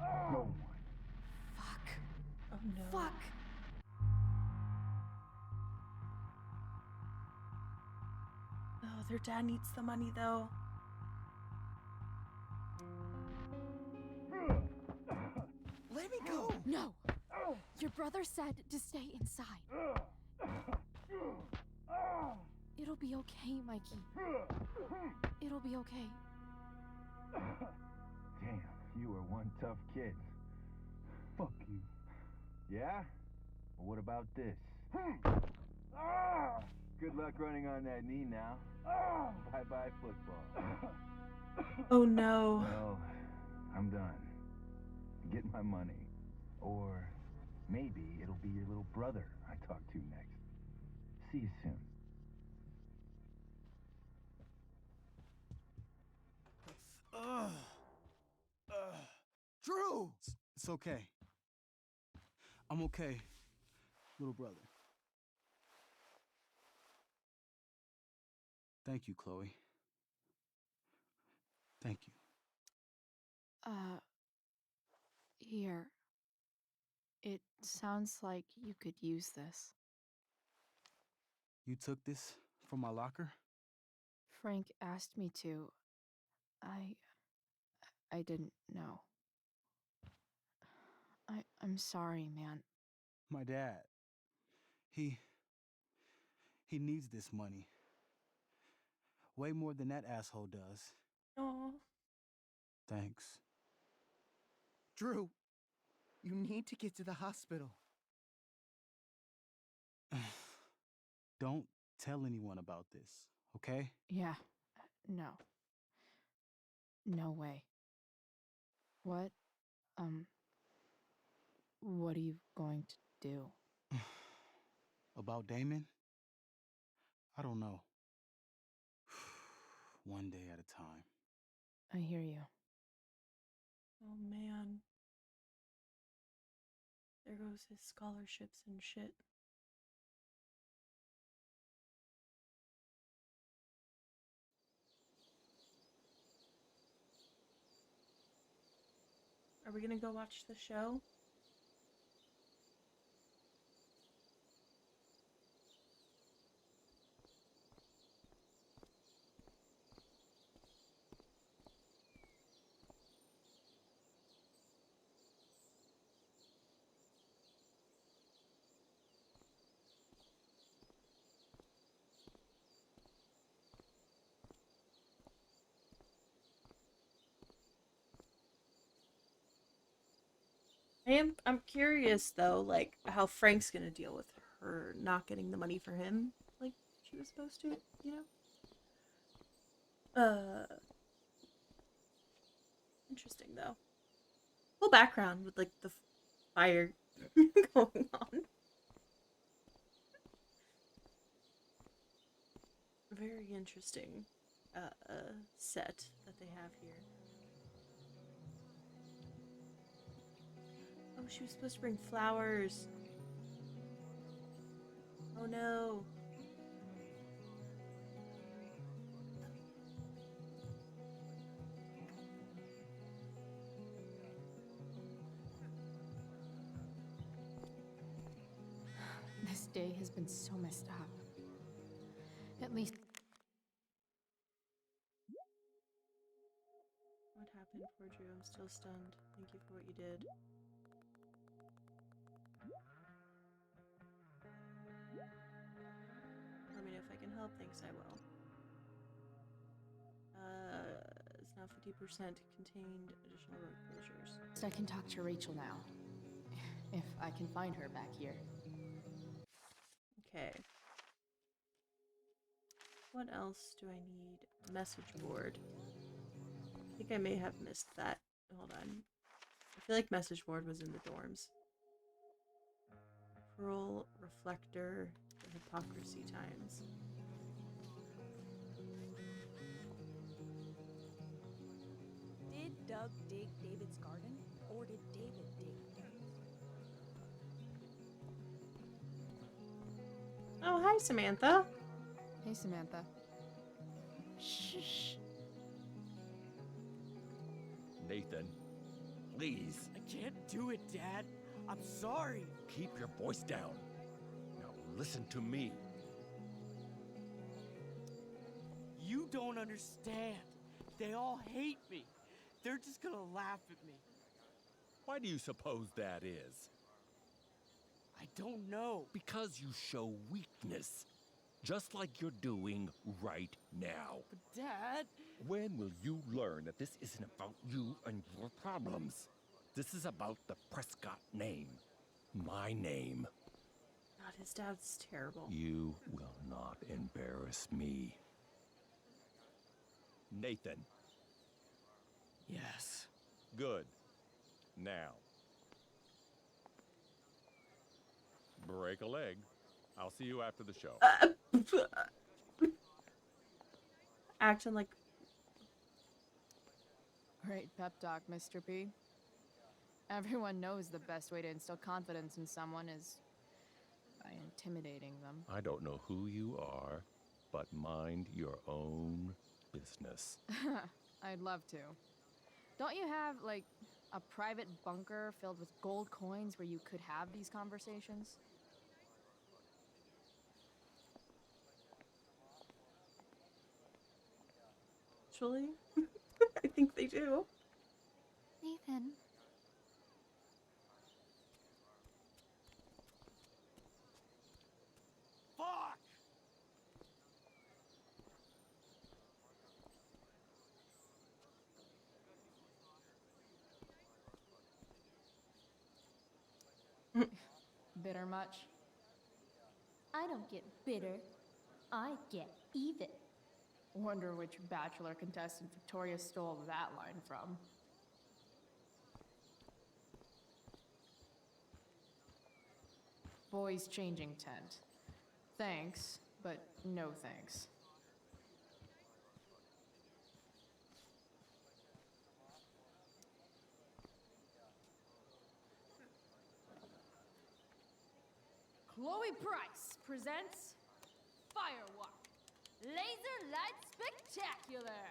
No one. Fuck. Oh no. Fuck. Oh, their dad needs the money though. Let me go. No. Your brother said to stay inside. It'll be okay, Mikey. It'll be okay. Damn, you were one tough kid. Fuck you. Yeah? Well, what about this? Good luck running on that knee now. Bye-bye football. Oh no. Well, I'm done. Get my money. Or maybe it'll be your little brother I talk to next. See you soon. Drew! It's okay. I'm okay, little brother. Thank you, Chloe. Thank you. Here. It sounds like you could use this. You took this from my locker? Frank asked me to. I didn't know. I'm sorry, man. My dad. He needs this money. Way more than that asshole does. Oh. Thanks. Drew, you need to get to the hospital. Don't tell anyone about this, okay? Yeah. No. No way. What are you going to do? About Damon? I don't know. One day at a time. I hear you. Oh man. There goes his scholarships and shit. Are we gonna go watch the show? I'm curious though, like how Frank's gonna deal with her not getting the money for him, like she was supposed to, you know. Interesting though. Cool background with like the fire going on. Very interesting set that they have here. Oh, she was supposed to bring flowers. Oh no. This day has been so messed up. At least. What happened, poor Drew? I'm still stunned. Thank you for what you did. Let me know if I can help. Thanks, I will. It's now 50% contained additional road closures. I can talk to Rachel now. If I can find her back here. Okay. What else do I need? Message board. I think I may have missed that. Hold on. I feel like message board was in the dorms. Pearl, reflector, the hypocrisy times. Did Doug dig David's garden? Or did David dig Doug's? Oh, hi, Samantha. Hey, Samantha. Shh. Nathan, please. I can't do it, Dad. I'm sorry. Keep your voice down. Now listen to me. You don't understand. They all hate me. They're just gonna laugh at me. Why do you suppose that is? I don't know. Because you show weakness. Just like you're doing right now. But Dad... When will you learn that this isn't about you and your problems? This is about the Prescott name. My name. God, his dad's terrible. You will not embarrass me. Nathan. Yes. Good. Now. Break a leg. I'll see you after the show. Acting like... Great pep talk, Mr. P. Everyone knows the best way to instill confidence in someone is by intimidating them. I don't know who you are, but mind your own business. I'd love to. Don't you have, like, a private bunker filled with gold coins where you could have these conversations? Actually, I think they do. Nathan. Fuck! Bitter much? I don't get bitter. I get even. Wonder which Bachelor contestant Victoria stole that line from. Boys changing tent. Thanks, but no thanks. Chloe Price presents Firewalk. Laser Light Spectacular!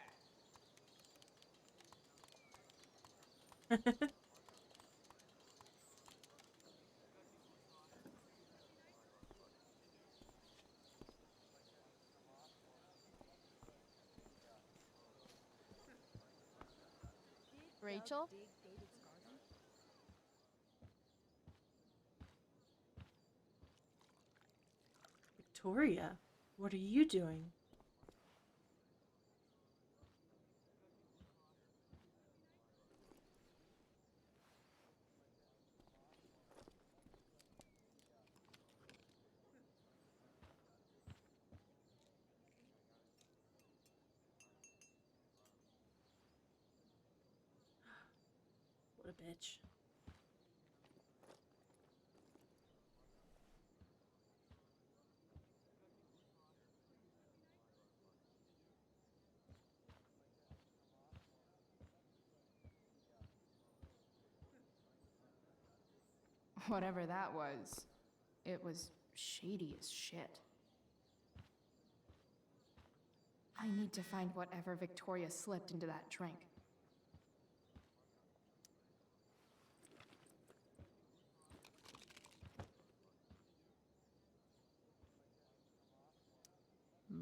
Rachel? Victoria, what are you doing? What a bitch. Whatever that was, it was shady as shit. I need to find whatever Victoria slipped into that drink.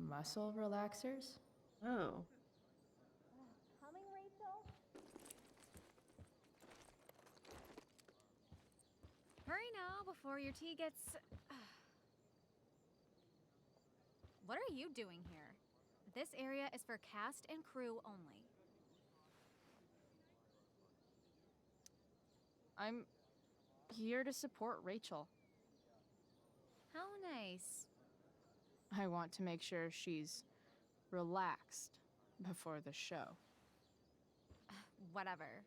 Muscle relaxers? Oh. Coming, Rachel? Hurry now before your tea gets... What are you doing here? This area is for cast and crew only. I'm here to support Rachel. How nice. I want to make sure she's relaxed before the show. Whatever.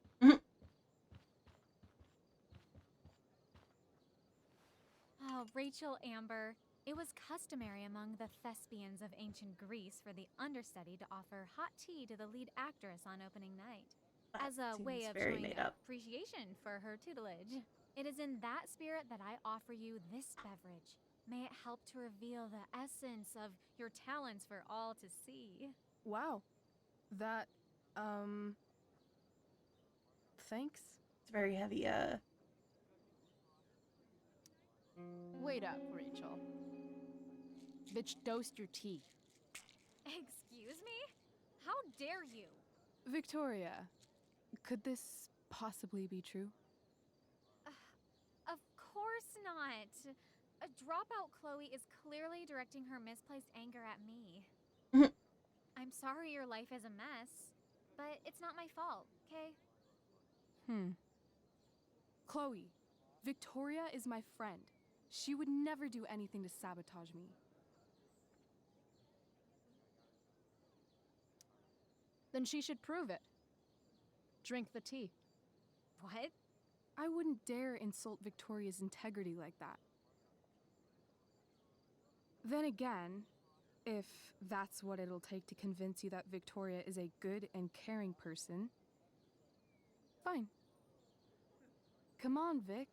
Oh, Rachel Amber. It was customary among the thespians of ancient Greece for the understudy to offer hot tea to the lead actress on opening night, as a way of very showing made up. appreciation for her tutelage. It is in that spirit that I offer you this beverage. May it help to reveal the essence of your talents for all to see. Wow. That, thanks. It's very heavy, Wait up, Rachel. Bitch, dosed your tea. Excuse me? How dare you? Victoria, could this possibly be true? Of course not. A dropout Chloe is clearly directing her misplaced anger at me. I'm sorry your life is a mess, but it's not my fault, okay? Chloe, Victoria is my friend. She would never do anything to sabotage me. Then she should prove it. Drink the tea. What? I wouldn't dare insult Victoria's integrity like that. Then again, if that's what it'll take to convince you that Victoria is a good and caring person, fine. Come on, Vic.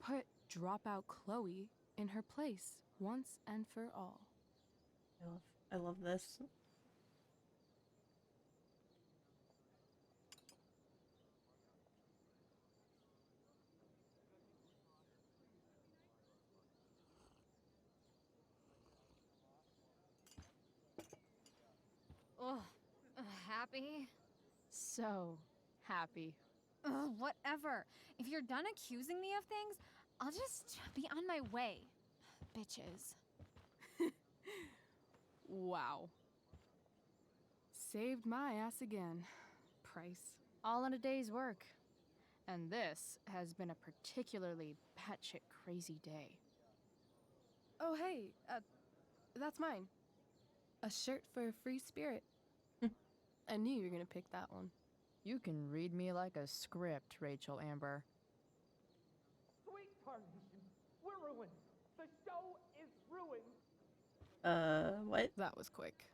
Put dropout Chloe in her place once and for all. I love this. Ugh. Happy? So happy. Ugh, whatever. If you're done accusing me of things, I'll just be on my way. Bitches. Wow. Saved my ass again, Price. All in a day's work. And this has been a particularly batshit crazy day. Oh, hey, that's mine. A shirt for a free spirit. I knew you were gonna pick that one. You can read me like a script, Rachel Amber. Sweet Tarnation, we're ruined. The show is ruined. What? That was quick.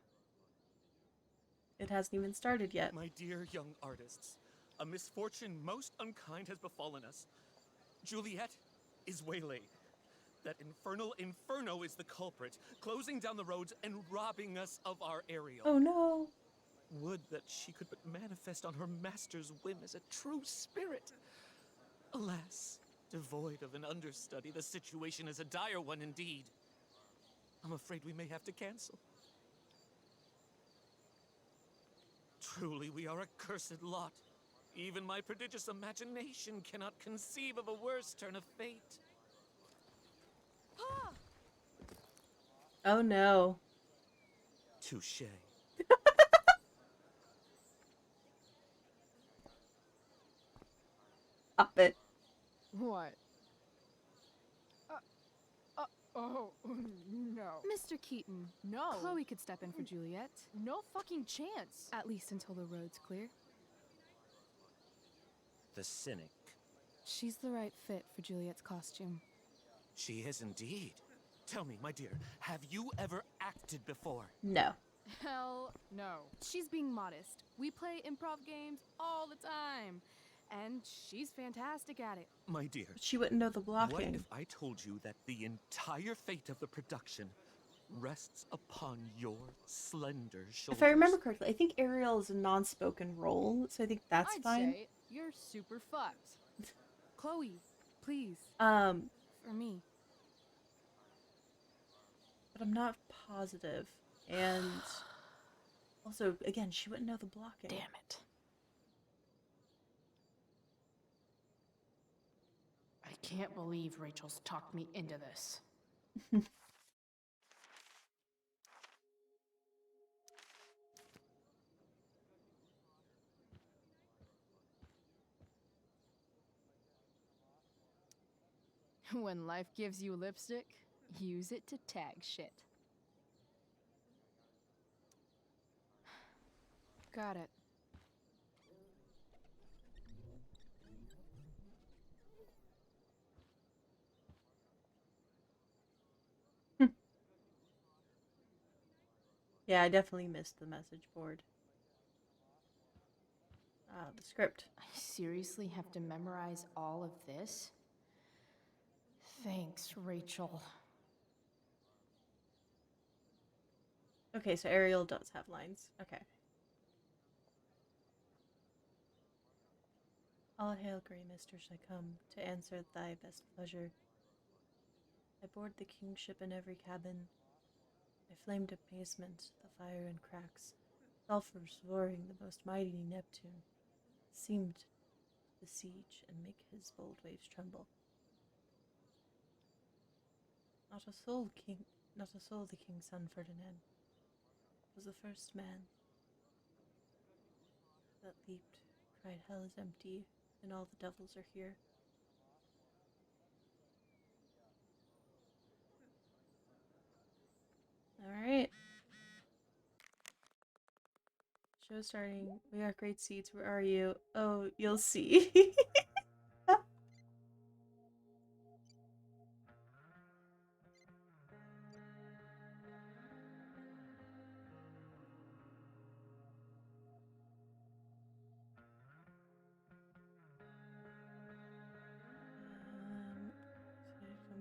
It hasn't even started yet. My dear young artists, a misfortune most unkind has befallen us. Juliet is waylaid. That infernal inferno is the culprit, closing down the roads and robbing us of our aerial. Oh no. Would that she could but manifest on her master's whim as a true spirit. Alas, devoid of an understudy, the situation is a dire one indeed. I'm afraid we may have to cancel. Truly, we are a cursed lot. Even my prodigious imagination cannot conceive of a worse turn of fate. Oh no. Touché. Stop it. What? Oh, no. Mr. Keaton. No. Chloe could step in for Juliet. No fucking chance. At least until the road's clear. The cynic She's the right fit for Juliet's costume. She is indeed. Tell me, my dear, have you ever acted before? No. Hell no. She's being modest. We play improv games all the time. And she's fantastic at it. My dear, She wouldn't know the what blocking. if I told you that the entire fate of the production rests upon your slender shoulders? If I remember correctly, I think Ariel is a non-spoken role, so I think that's I'd fine. say you're super fucked. Chloe, please. For me. But I'm not positive. And also, again, she wouldn't know the blocking. Damn it. I can't believe Rachel's talked me into this. When life gives you lipstick, use it to tag shit. Got it. Yeah, I definitely missed the message board. The script. I seriously have to memorize all of this? Thanks, Rachel. Okay, so Ariel does have lines. Okay. All hail, grey misters, I come to answer thy best pleasure. I board the kingship in every cabin. I flamed amazement, the fire and cracks. Sulphurs roaring, the most mighty Neptune seemed to besiege and make his bold waves tremble. Not a soul the king's son Ferdinand was the first man that leaped, cried hell is empty, and all the devils are here. Alright. Show starting. We got great seats. Where are you? Oh, you'll see. Come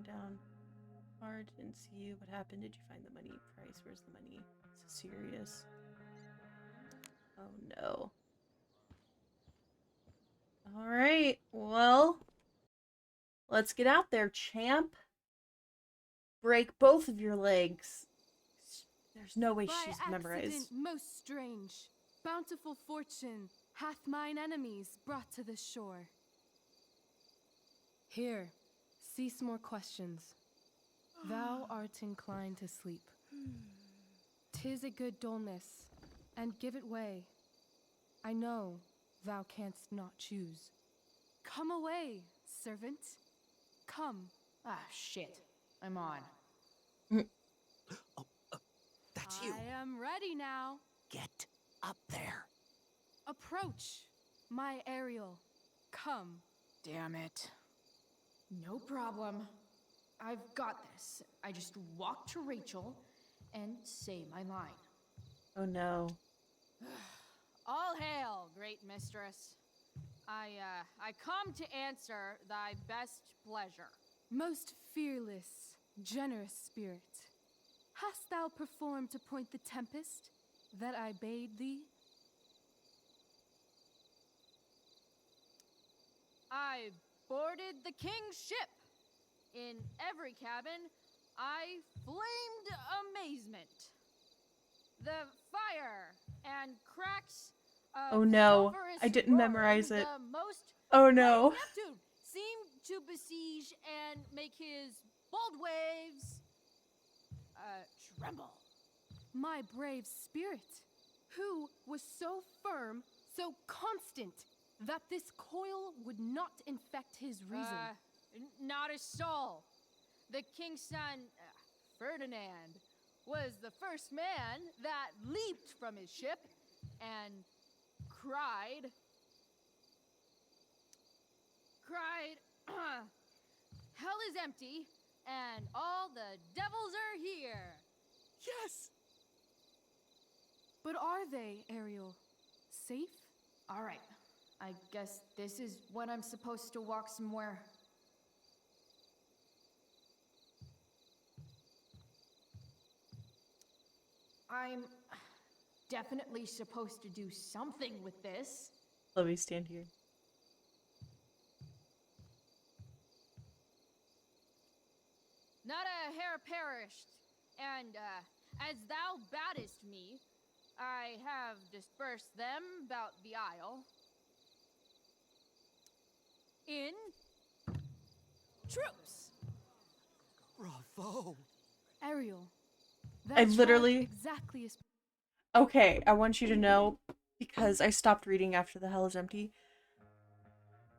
down. Hard, didn't see you. What happened? Did you find the money? Price, where's the money? This is serious. Oh no. Alright, well, let's get out there, champ. Break both of your legs. There's no way she's memorized. Accident most strange, bountiful fortune hath mine enemies brought to this shore. Here, cease more questions. Thou art inclined to sleep. 'Tis a good dullness, and give it way. I know thou canst not choose. Come away, servant. Come. Ah, shit. I'm on. That's you. I am ready now. Get up there. Approach, my Ariel. Come. Damn it. No problem. I've got this. I just walk to Rachel and say my line. Oh no. All hail, great mistress. I come to answer thy best pleasure. Most fearless, generous spirit, hast thou performed to point the tempest that I bade thee? I boarded the king's ship. In every cabin, I flamed amazement. The fire and cracks of Oh no, sulphurous I didn't roaring, memorize it. The most Oh no. mighty Neptune seemed to besiege and make his bold waves tremble. My brave spirit, who was so firm, so constant, that this coil would not infect his reason. Not a soul. The king's son, Ferdinand, was the first man that leaped from his ship and cried is empty, and all the devils are here. Yes! But are they, Ariel? Safe? All right. I guess this is when I'm supposed to walk somewhere. I'm definitely supposed to do something with this. Let me stand here. Not a hair perished, and as thou baddest me, I have dispersed them about the isle. In troops. Bravo! Ariel, I that literally... exactly as... Okay, I want you to know, because I stopped reading after The Hell is Empty,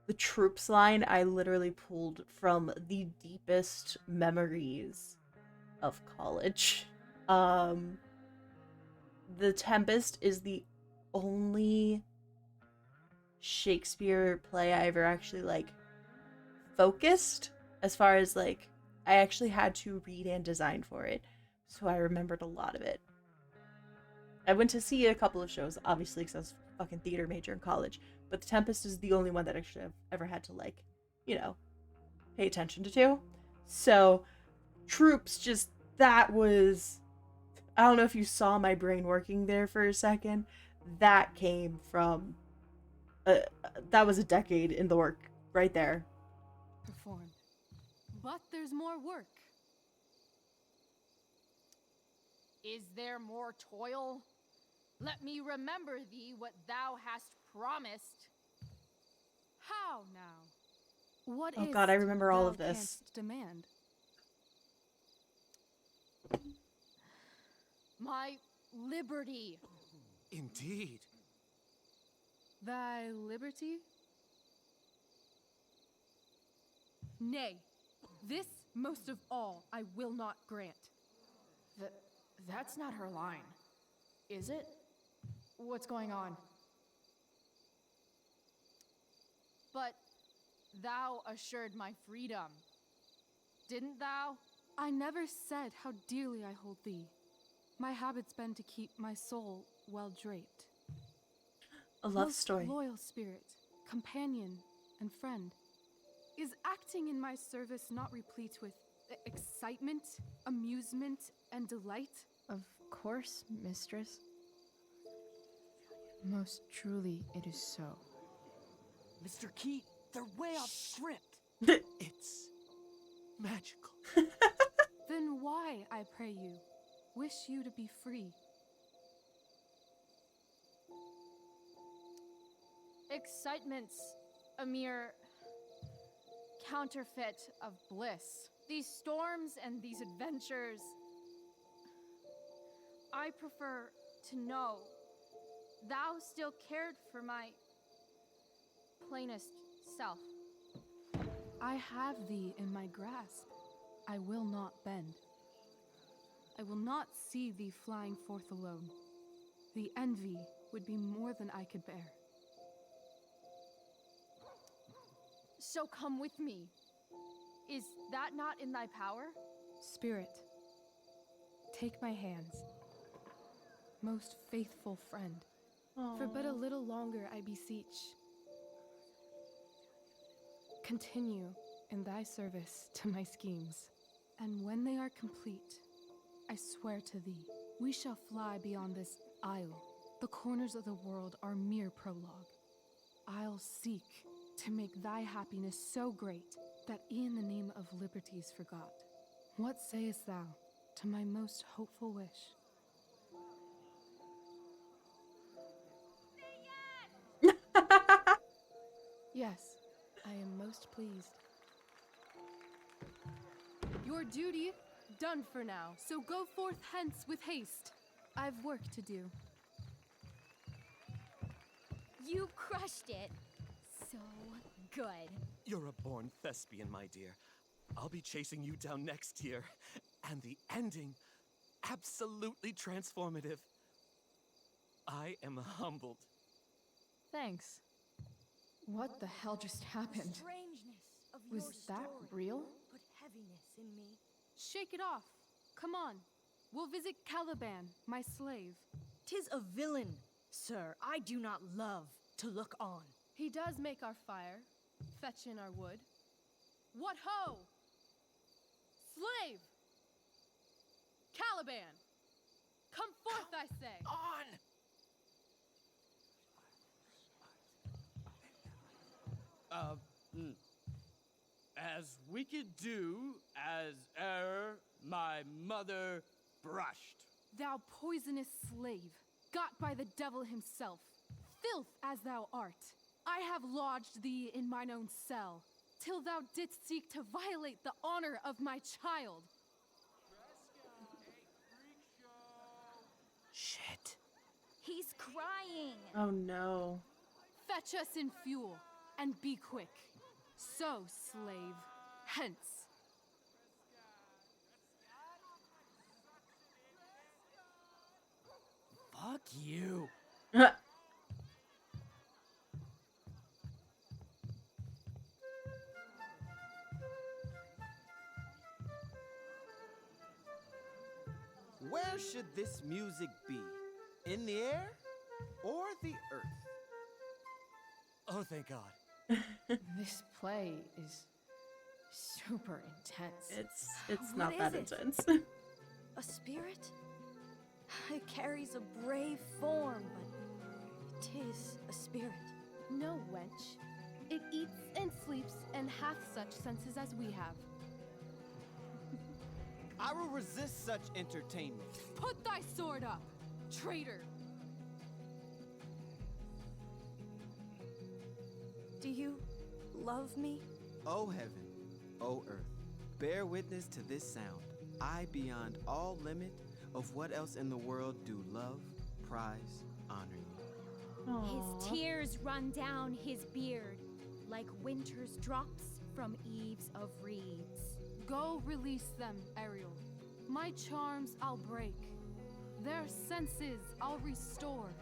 the troops line I literally pulled from the deepest memories of college. The Tempest is the only Shakespeare play I ever actually, like, focused, as far as, like, I actually had to read and design for it, so I remembered a lot of it. I went to see a couple of shows, obviously, because I was a fucking theater major in college, but The Tempest is the only one that actually I've ever had to, like, you know, pay attention to. So, Troops, just, that was... I don't know if you saw my brain working there for a second. That came from... that was a decade in the work, right there. Performed. But there's more work. Is there more toil? Let me remember thee what thou hast promised. How now? What Oh is god, I remember all thou of this. canst demand? My liberty. Indeed. Thy liberty? Nay, this most of all I will not grant. That's not her line, is it? What's going on? But thou assured my freedom, didn't thou? I never said how dearly I hold thee. My habit's been to keep my soul well draped. A love Most story. loyal spirit, companion, and friend. Is acting in my service not replete with excitement, amusement, and delight? Of course, mistress. Most truly it is so. Mr. Keat, they're way off script. It's magical. Then why, I pray you, wish you to be free? Excitement's a mere counterfeit of bliss. These storms and these adventures, I prefer to know thou still cared for my plainest self. I have thee in my grasp. I will not bend. I will not see thee flying forth alone. The envy would be more than I could bear. So come with me. Is that not in thy power? Spirit, take my hands. Most faithful friend, for but a little longer I beseech. Continue in thy service to my schemes, and when they are complete, I swear to thee, we shall fly beyond this isle. The corners of the world are mere prologue. I'll seek to make thy happiness so great that e'en the name of liberty's forgot. What sayest thou to my most hopeful wish? Yes, I am most pleased. Your duty done for now, so go forth hence with haste. I've work to do. You crushed it. So good. You're a born thespian, my dear. I'll be chasing you down next year. And the ending, absolutely transformative. I am humbled. Thanks. What the hell just happened? Strangeness of Was your that story real? put happiness in me. Shake it off. Come on. We'll visit Caliban, my slave. 'Tis a villain, sir. I do not love to look on. He does make our fire, fetch in our wood. What ho! Slave! Caliban! Come forth, I say! As wicked do as e'er my mother brushed. Thou poisonous slave, got by the devil himself, filth as thou art, I have lodged thee in mine own cell, till thou didst seek to violate the honor of my child. Shit. He's crying. Oh no. Fetch us in fuel, and be quick. So, slave, hence. Fuck you. Where should this music be? In the air or the earth? Oh, thank God. This play is super intense. It's What not that is it? intense. A spirit? It carries a brave form, but 'tis a spirit. No, wench. It eats and sleeps and hath such senses as we have. I will resist such entertainment. Put thy sword up, traitor! Do you love me? O heaven, O earth, bear witness to this sound. I, beyond all limit of what else in the world, do love, prize, honor you. His tears run down his beard like winter's drops from eaves of reeds. Go release them, Ariel. My charms I'll break. Their senses I'll restore,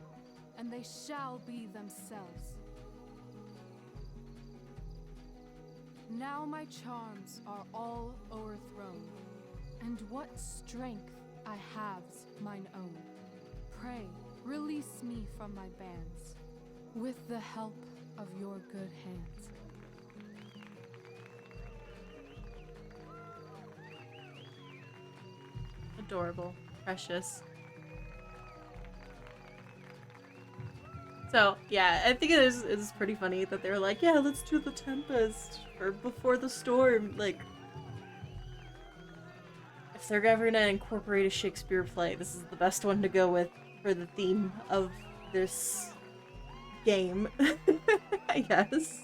and they shall be themselves. Now my charms are all o'erthrown, and what strength I have's mine own. Pray, release me from my bands, with the help of your good hands. Adorable. Precious. So, yeah, I think it's pretty funny that they're like, yeah, let's do the Tempest or Before the Storm. Like, if they're ever gonna incorporate a Shakespeare play, this is the best one to go with for the theme of this game, I guess.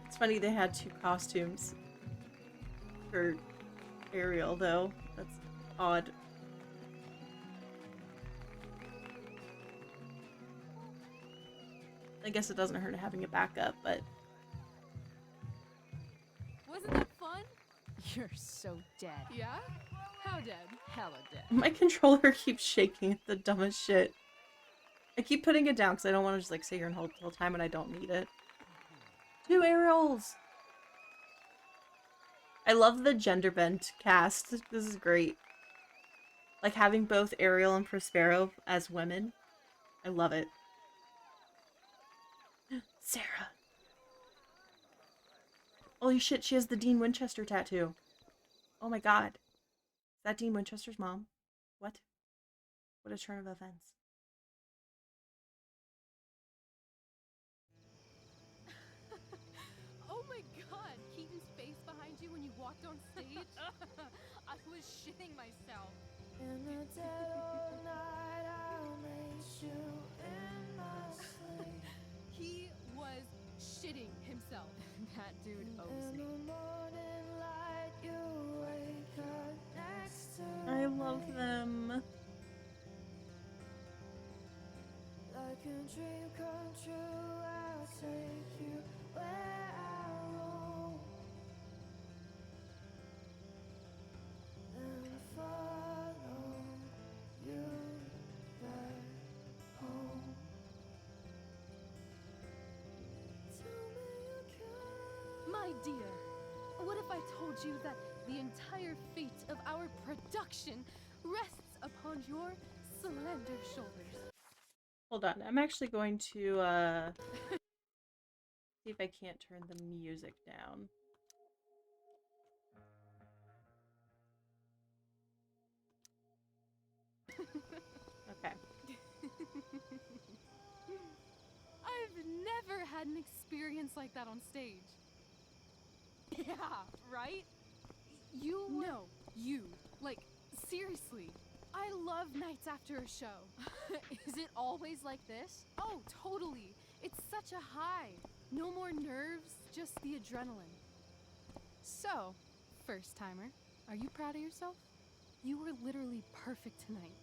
It's funny they had two costumes for Ariel, though. That's odd. I guess it doesn't hurt having a backup, but... Wasn't that fun? You're so dead. Yeah? How dead? Hella dead. My controller keeps shaking at the dumbest shit. I keep putting it down because I don't want to just like sit here and hold the whole time when I don't need it. 2 Ariels! I love the gender bent cast. This is great. Like having both Ariel and Prospero as women. I love it. Sarah. Holy shit, she has the Dean Winchester tattoo. Oh my god. Is that Dean Winchester's mom? What? What a turn of events. Oh my god, Keaton's face behind you when you walked on stage? I was shitting myself. In the dead of night, I'll lace you in my sleep. He was shitting himself. That dude owes In me. the morning light, you wake up next to I love them. like a dream come true. I'll take you where I roam and follow you back home. Tell me you care. idea. What if I told you that the entire fate of our production rests upon your slender shoulders? Hold on, I'm actually going to see if I can't turn the music down. Okay. I've never had an experience like that on stage. Yeah, right? You No, you. Like, seriously. I love nights after a show. Is it always like this? Oh, totally. It's such a high. No more nerves, just the adrenaline. So, first timer, are you proud of yourself? You were literally perfect tonight.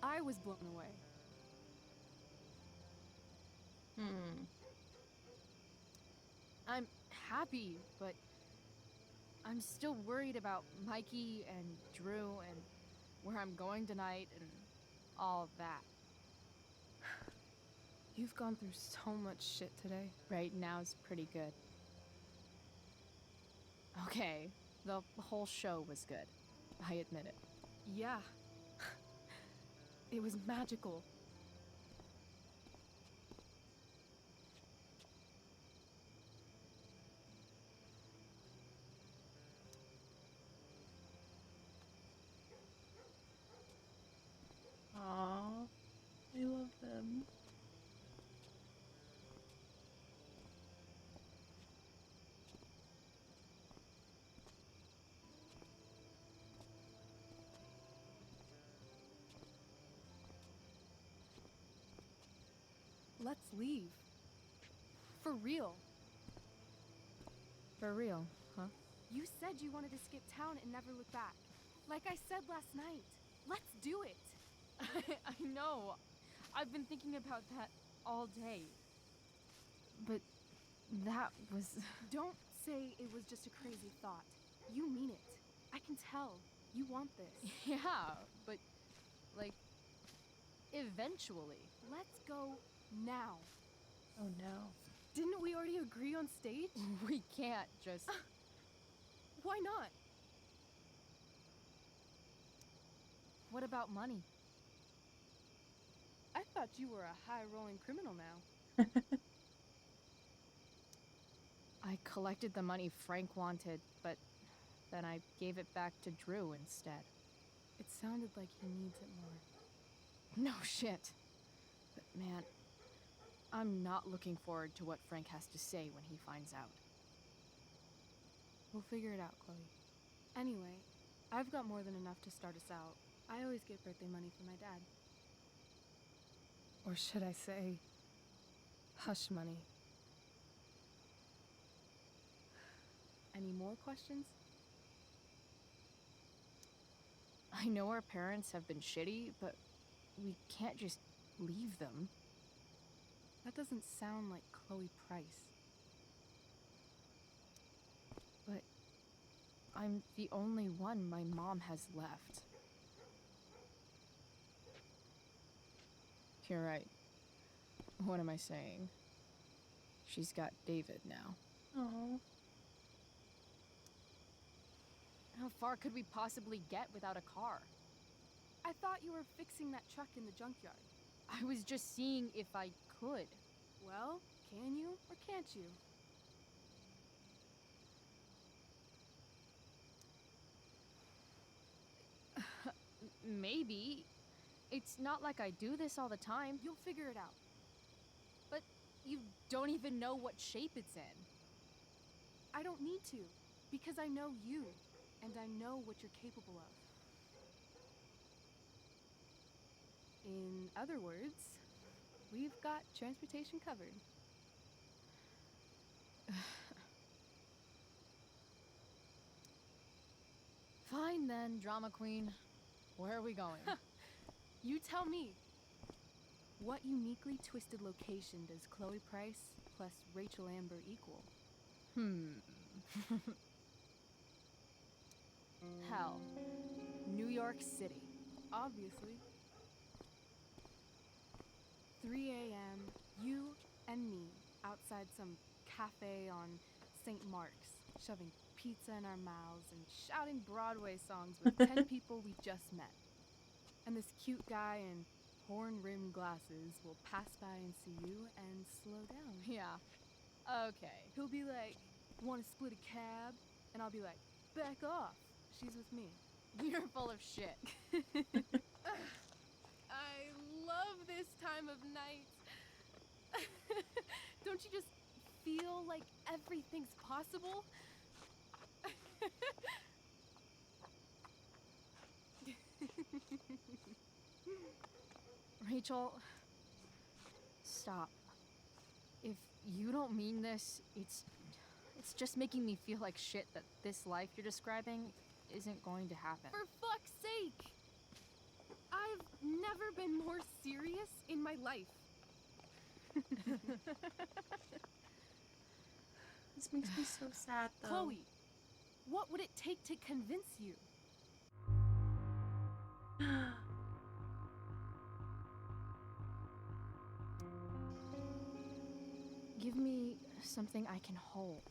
I was blown away. I'm happy, but I'm still worried about Mikey and Drew and where I'm going tonight and all of that. You've gone through so much shit today. Right now's pretty good. Okay, the whole show was good. I admit it. Yeah. It was magical. Aww, I love them. Let's leave. For real. For real, huh? You said you wanted to skip town and never look back. Like I said last night. Let's do it. I know. I've been thinking about that all day. But that was... Don't say it was just a crazy thought. You mean it. I can tell. You want this. Yeah, but, like, eventually. Let's go now. Oh no. Didn't we already agree on stage? We can't just... Why not? What about money? I thought you were a high-rolling criminal now. I collected the money Frank wanted, but then I gave it back to Drew instead. It sounded like he needs it more. No shit. But man, I'm not looking forward to what Frank has to say when he finds out. We'll figure it out, Chloe. Anyway, I've got more than enough to start us out. I always get birthday money from my dad. Or should I say, hush money. Any more questions? I know our parents have been shitty, but we can't just leave them. That doesn't sound like Chloe Price. But I'm the only one my mom has left. You're right. What am I saying? She's got David now. Aww. How far could we possibly get without a car? I thought you were fixing that truck in the junkyard. I was just seeing if I could. Well, can you or can't you? Maybe. It's not like I do this all the time. You'll figure it out. But you don't even know what shape it's in. I don't need to, because I know you, and I know what you're capable of. In other words, we've got transportation covered. Fine then, drama queen. Where are we going? You tell me. What uniquely twisted location does Chloe Price plus Rachel Amber equal? Hell. New York City. Obviously. 3 a.m., you and me, outside some cafe on St. Mark's, shoving pizza in our mouths and shouting Broadway songs with 10 people we just met. And this cute guy in horn-rimmed glasses will pass by and see you and slow down. Yeah. Okay. He'll be like, "Want to split a cab?" And I'll be like, "Back off. She's with me." You're full of shit. I love this time of night. Don't you just feel like everything's possible? Rachel, stop. If you don't mean this, it's just making me feel like shit that this life you're describing isn't going to happen. For fuck's sake! I've never been more serious in my life. This makes me so sad, though. Chloe, what would it take to convince you? Give me something I can hold.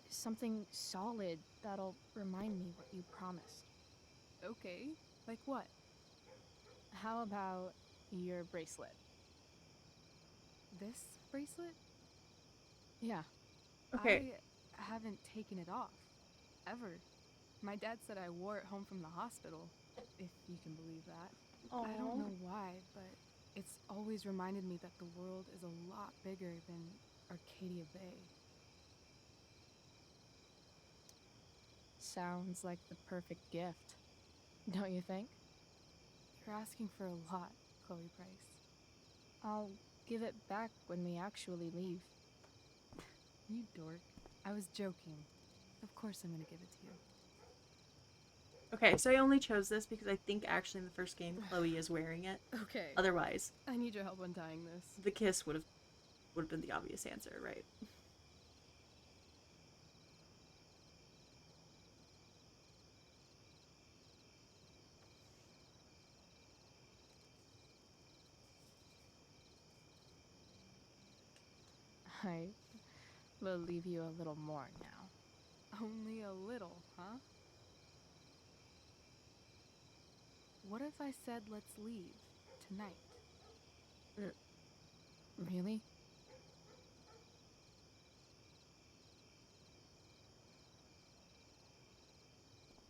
Something solid that'll remind me what you promised. Okay, like what? How about your bracelet? This bracelet? Yeah. Okay. I haven't taken it off. Ever. My dad said I wore it home from the hospital, if you can believe that. I don't Aw. know why, but it's always reminded me that the world is a lot bigger than Arcadia Bay. Sounds like the perfect gift. Don't you think? You're asking for a lot, Chloe Price. I'll give it back when we actually leave. You dork. I was joking. Of course I'm gonna give it to you. Okay, so I only chose this because I think actually in the first game Chloe is wearing it. Okay. Otherwise, I need your help untying this. the kiss would have been the obvious answer, right? I will leave you a little more now. Only a little, huh? What if I said let's leave tonight? Really?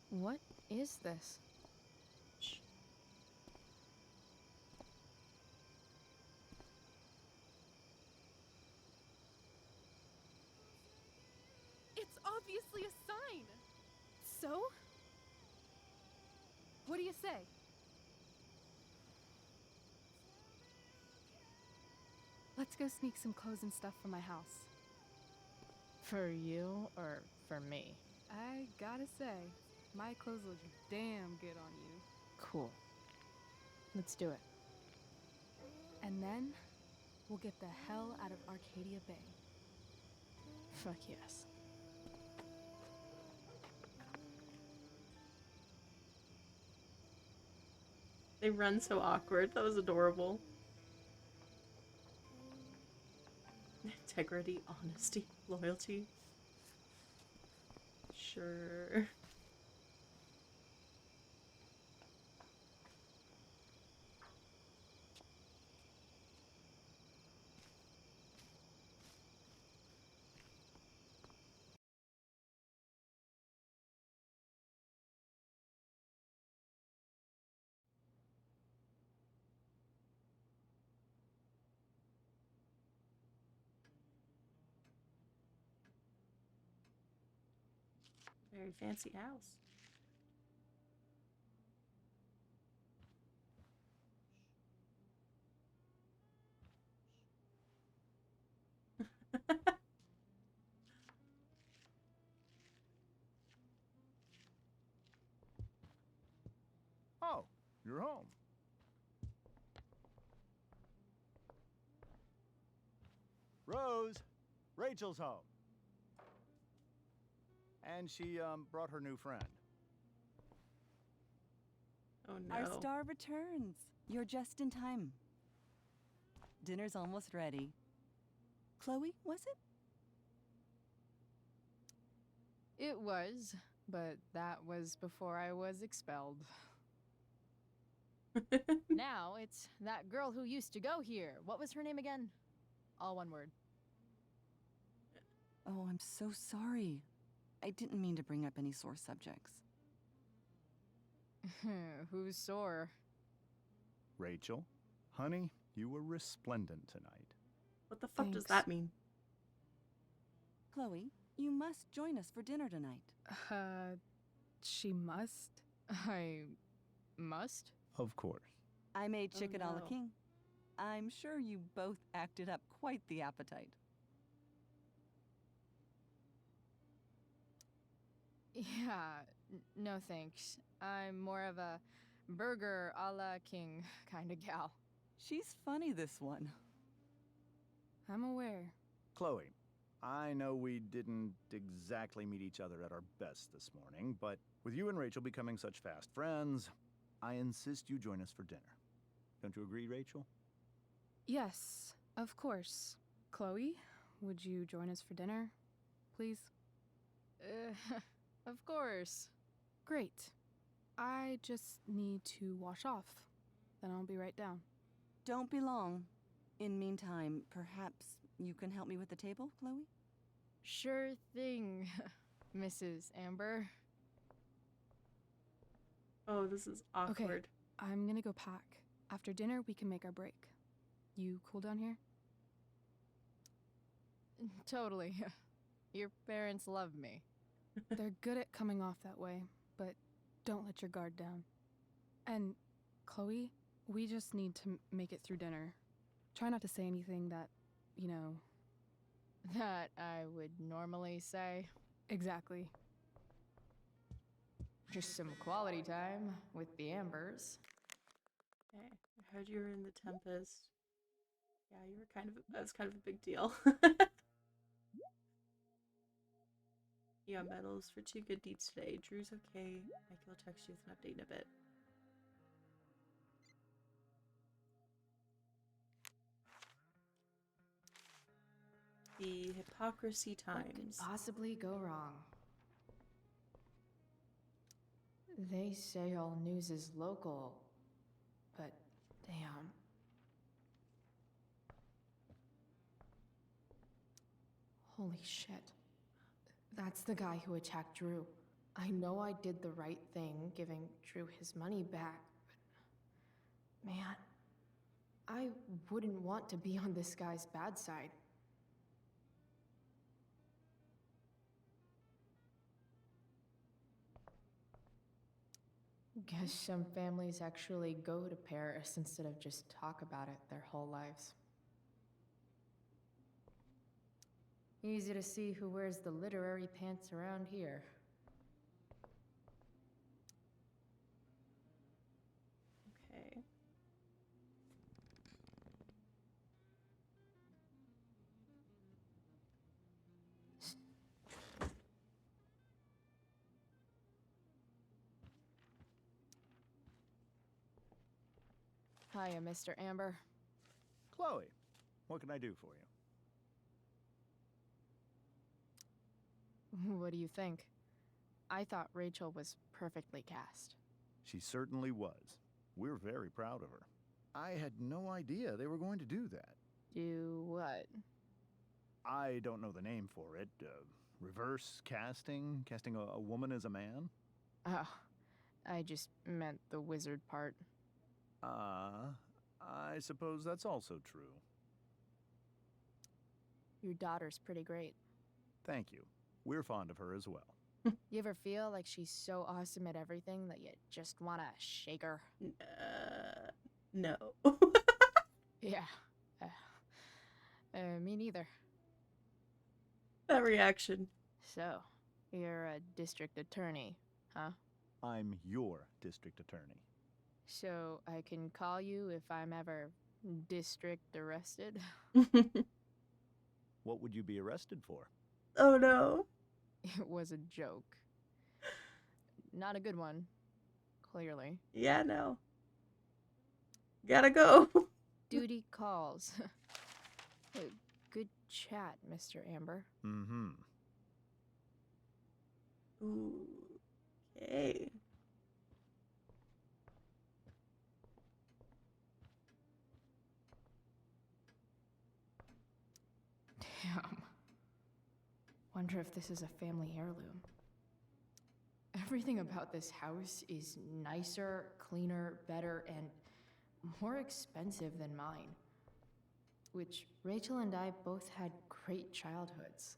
What is this? It's obviously a sign! So? What do you say? Let's go sneak some clothes and stuff from my house. For you or for me? I gotta say, my clothes look damn good on you. Cool. Let's do it. And then, we'll get the hell out of Arcadia Bay. Fuck yes. They run so awkward. That was adorable. Integrity, honesty, loyalty. Sure. Very fancy house. Oh, you're home. Rose, Rachel's home. And she brought her new friend. Oh no. Our star returns. You're just in time. Dinner's almost ready. Chloe, was it? It was, but that was before I was expelled. Now it's that girl who used to go here. What was her name again? All one word. Oh, I'm so sorry. I didn't mean to bring up any sore subjects. Who's sore? Rachel, honey, you were resplendent tonight. What the fuck does that mean? Chloe, you must join us for dinner tonight. She must? I must? Of course. I made Oh, chicken a la no. king. I'm sure you both acted up quite the appetite. Yeah, no thanks. I'm more of a burger a la king kind of gal. She's funny, this one. I'm aware. Chloe, I know we didn't exactly meet each other at our best this morning, but with you and Rachel becoming such fast friends, I insist you join us for dinner. Don't you agree, Rachel? Yes, of course. Chloe, would you join us for dinner, please? Of course. Great. I just need to wash off. Then I'll be right down. Don't be long. In meantime, perhaps you can help me with the table, Chloe? Sure thing, Mrs. Amber. Oh, this is awkward. Okay, I'm gonna go pack. After dinner, we can make our break. You cool down here? Totally. Your parents love me. They're good at coming off that way, but don't let your guard down. And, Chloe, we just need to make it through dinner. Try not to say anything that, you know... That I would normally say. Exactly. Just some quality time with the Ambers. Okay, I heard you were in the Tempest. Yeah, you were that was kind of a big deal. You got medals for 2 good deeds today. Drew's okay. Mikey will text you with an update in a bit. The hypocrisy times. What could possibly go wrong? They say all news is local, but damn. Holy shit. That's the guy who attacked Drew. I know I did the right thing giving Drew his money back, but man, I wouldn't want to be on this guy's bad side. Guess some families actually go to Paris instead of just talk about it their whole lives. Easy to see who wears the literary pants around here. Okay. Hiya, Mr. Amber. Chloe, what can I do for you? What do you think? I thought Rachel was perfectly cast. She certainly was. We're very proud of her. I had no idea they were going to do that. Do what? I don't know the name for it. Reverse casting? Casting a woman as a man? Oh, I just meant the wizard part. I suppose that's also true. Your daughter's pretty great. Thank you. We're fond of her as well. You ever feel like she's so awesome at everything that you just want to shake her? No. Yeah. Me neither. That reaction. So, you're a district attorney, huh? I'm your district attorney. So, I can call you if I'm ever district arrested? What would you be arrested for? Oh no. It was a joke. Not a good one, clearly. Yeah, no. Gotta go. Duty calls. Good chat, Mr. Amber. Mm-hmm. Ooh. Okay. Damn. Wonder if this is a family heirloom. Everything about this house is nicer, cleaner, better, and more expensive than mine. Which Rachel and I both had great childhoods.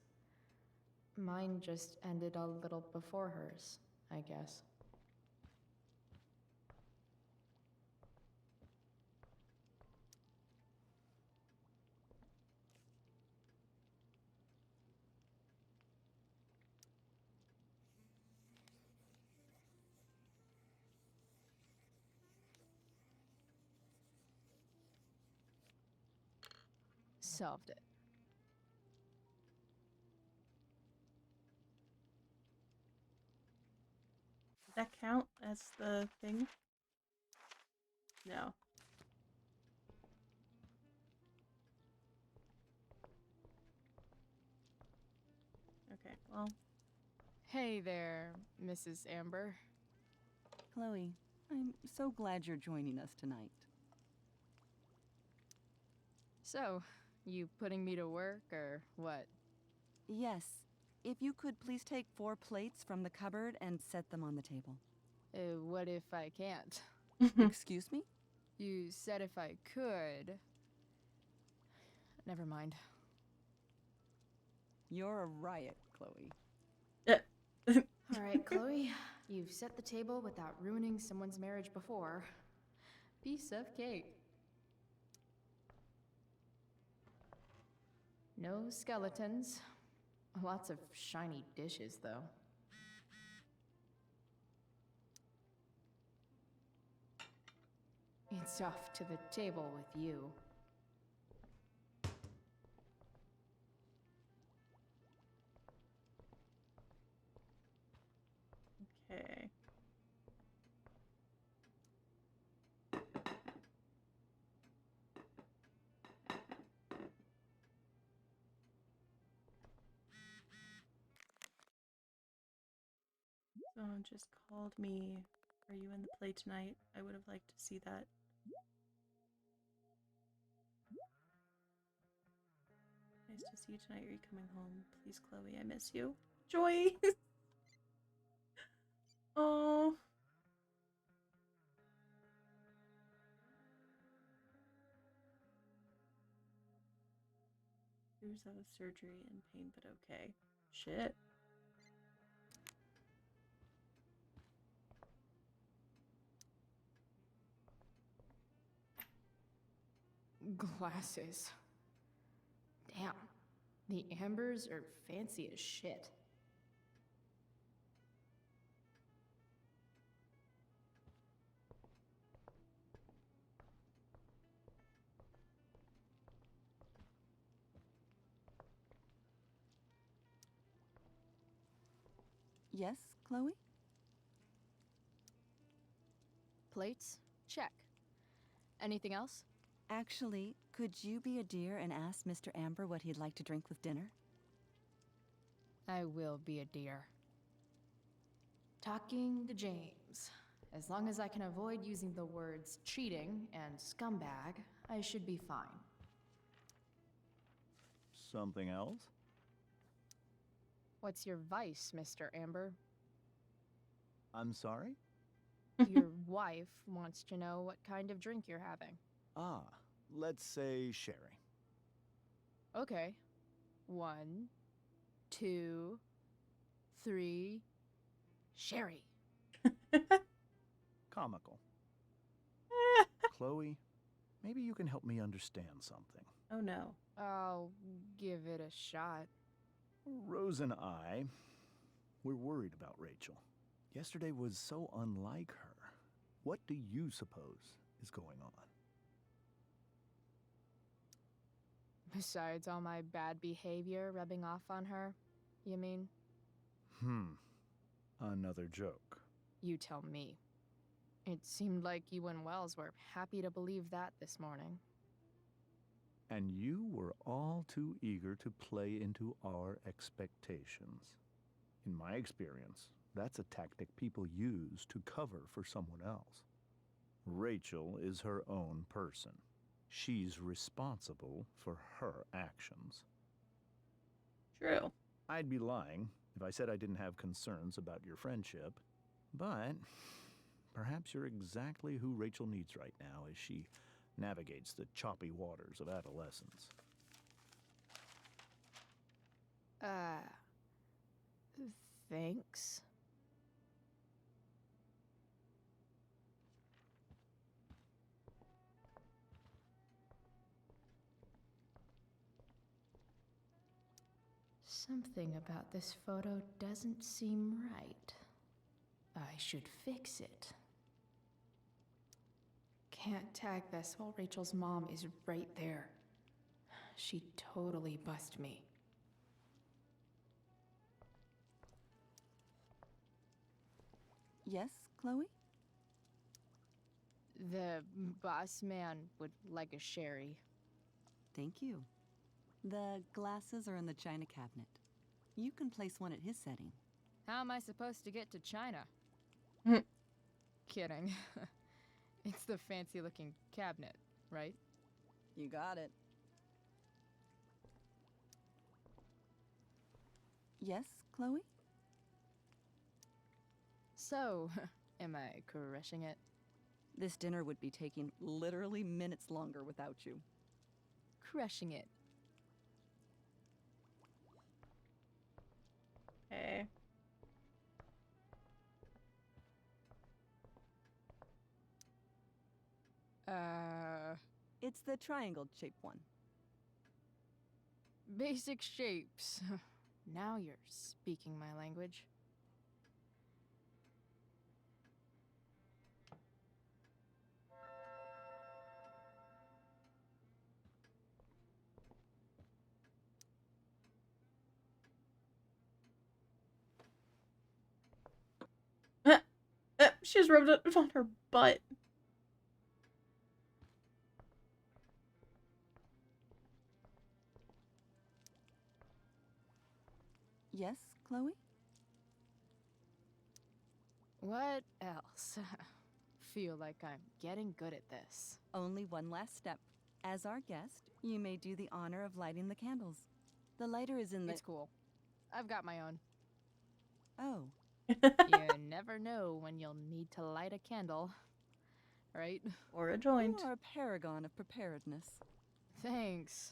Mine just ended a little before hers, I guess. Solved it. Does that count as the thing? No. Okay, well. Hey there, Mrs. Amber. Chloe, I'm so glad you're joining us tonight. So, you putting me to work or what? Yes. If you could please take 4 plates from the cupboard and set them on the table. What if I can't? Excuse me? You said if I could. Never mind. You're a riot, Chloe. All right, Chloe, you've set the table without ruining someone's marriage before. Piece of cake. No skeletons. Lots of shiny dishes, though. It's off to the table with you. Okay. Someone just called me. Are you in the play tonight? I would have liked to see that. Nice to see you tonight. Are you coming home? Please, Chloe, I miss you. Joy! Oh. Years out of surgery and pain, but okay. Shit. Glasses. Damn. The Ambers are fancy as shit. Yes, Chloe? Plates? Check. Anything else? Actually, could you be a dear and ask Mr. Amber what he'd like to drink with dinner? I will be a dear. Talking to James. As long as I can avoid using the words cheating and scumbag, I should be fine. Something else? What's your vice, Mr. Amber? I'm sorry? Your wife wants to know what kind of drink you're having. Ah, let's say sherry. Okay. 1, 2, 3. Sherry. Comical. Chloe, maybe you can help me understand something. Oh no. I'll give it a shot. Rose and I, we're worried about Rachel. Yesterday was so unlike her. What do you suppose is going on? Besides all my bad behavior rubbing off on her, you mean? Another joke. You tell me. It seemed like you and Wells were happy to believe that this morning. And you were all too eager to play into our expectations. In my experience, that's a tactic people use to cover for someone else. Rachel is her own person. She's responsible for her actions. True. I'd be lying if I said I didn't have concerns about your friendship, but perhaps you're exactly who Rachel needs right now as she navigates the choppy waters of adolescence. Thanks. Something about this photo doesn't seem right. I should fix it. Can't tag this while Rachel's mom is right there. She'd totally bust me. Yes, Chloe? The boss man would like a sherry. Thank you. The glasses are in the china cabinet. You can place one at his setting. How am I supposed to get to China? Kidding. It's the fancy looking cabinet, right? You got it. Yes, Chloe? So, am I crushing it? This dinner would be taking literally minutes longer without you. Crushing it. Okay. It's the triangle-shaped one. Basic shapes. Now you're speaking my language. She just rubbed it on her butt. Yes, Chloe? What else? Feel like I'm getting good at this. Only one last step. As our guest, you may do the honor of lighting the candles. The lighter is in the... It's cool. I've got my own. Oh. You never know when you'll need to light a candle, right? Or a joint. You are a paragon of preparedness. Thanks.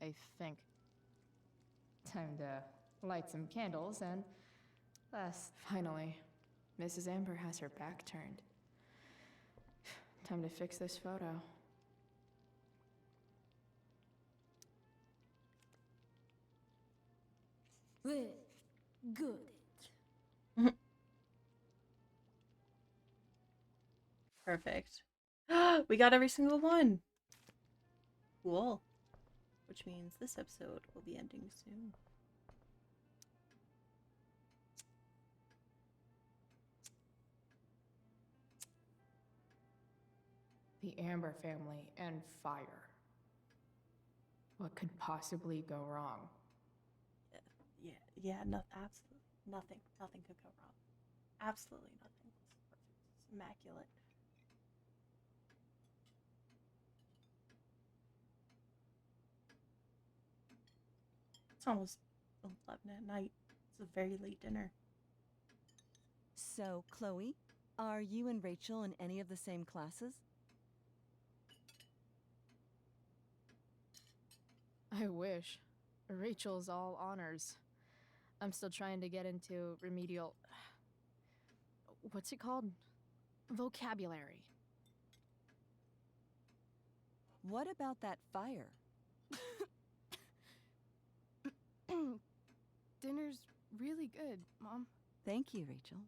I think. Time to light some candles and... Finally, Mrs. Amber has her back turned. Time to fix this photo. Good. Perfect. We got every single one. Cool. Which means this episode will be ending soon. The Amber family and fire. What could possibly go wrong? Yeah, no, absolutely nothing could go wrong. Absolutely nothing. It's perfect. It's immaculate. It's almost 11 at night. It's a very late dinner. So, Chloe, are you and Rachel in any of the same classes? I wish. Rachel's all honors. I'm still trying to get into remedial... What's it called? Vocabulary. What about that fire? Dinner's really good, Mom. Thank you, Rachel.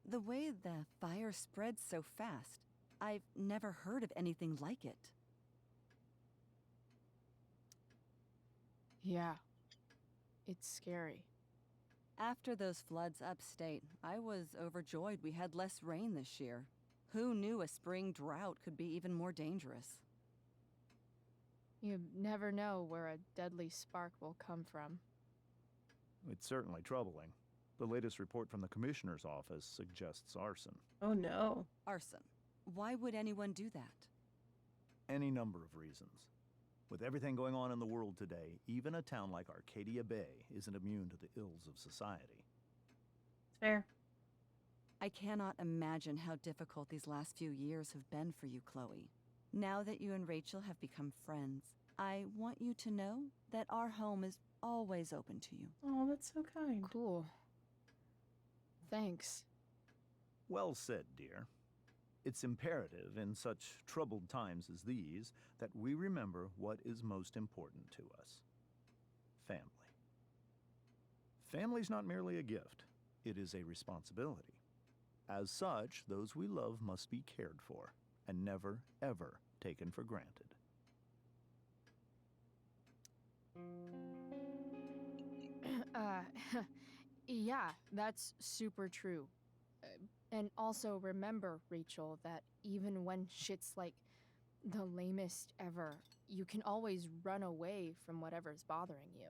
The way the fire spreads so fast, I've never heard of anything like it. Yeah. It's scary. After those floods upstate, I was overjoyed we had less rain this year. Who knew a spring drought could be even more dangerous? You never know where a deadly spark will come from. It's certainly troubling. The latest report from the commissioner's office suggests arson. Oh no. Arson. Why would anyone do that? Any number of reasons. With everything going on in the world today, even a town like Arcadia Bay isn't immune to the ills of society. Fair. I cannot imagine how difficult these last few years have been for you, Chloe. Now that you and Rachel have become friends, I want you to know that our home is always open to you. Oh, that's so kind. Cool. Thanks. Well said, dear. It's imperative in such troubled times as these that we remember what is most important to us. Family. Family's not merely a gift, it is a responsibility. As such, those we love must be cared for and never, ever taken for granted. Yeah, that's super true. And also remember, Rachel, that even when shit's like the lamest ever, you can always run away from whatever's bothering you.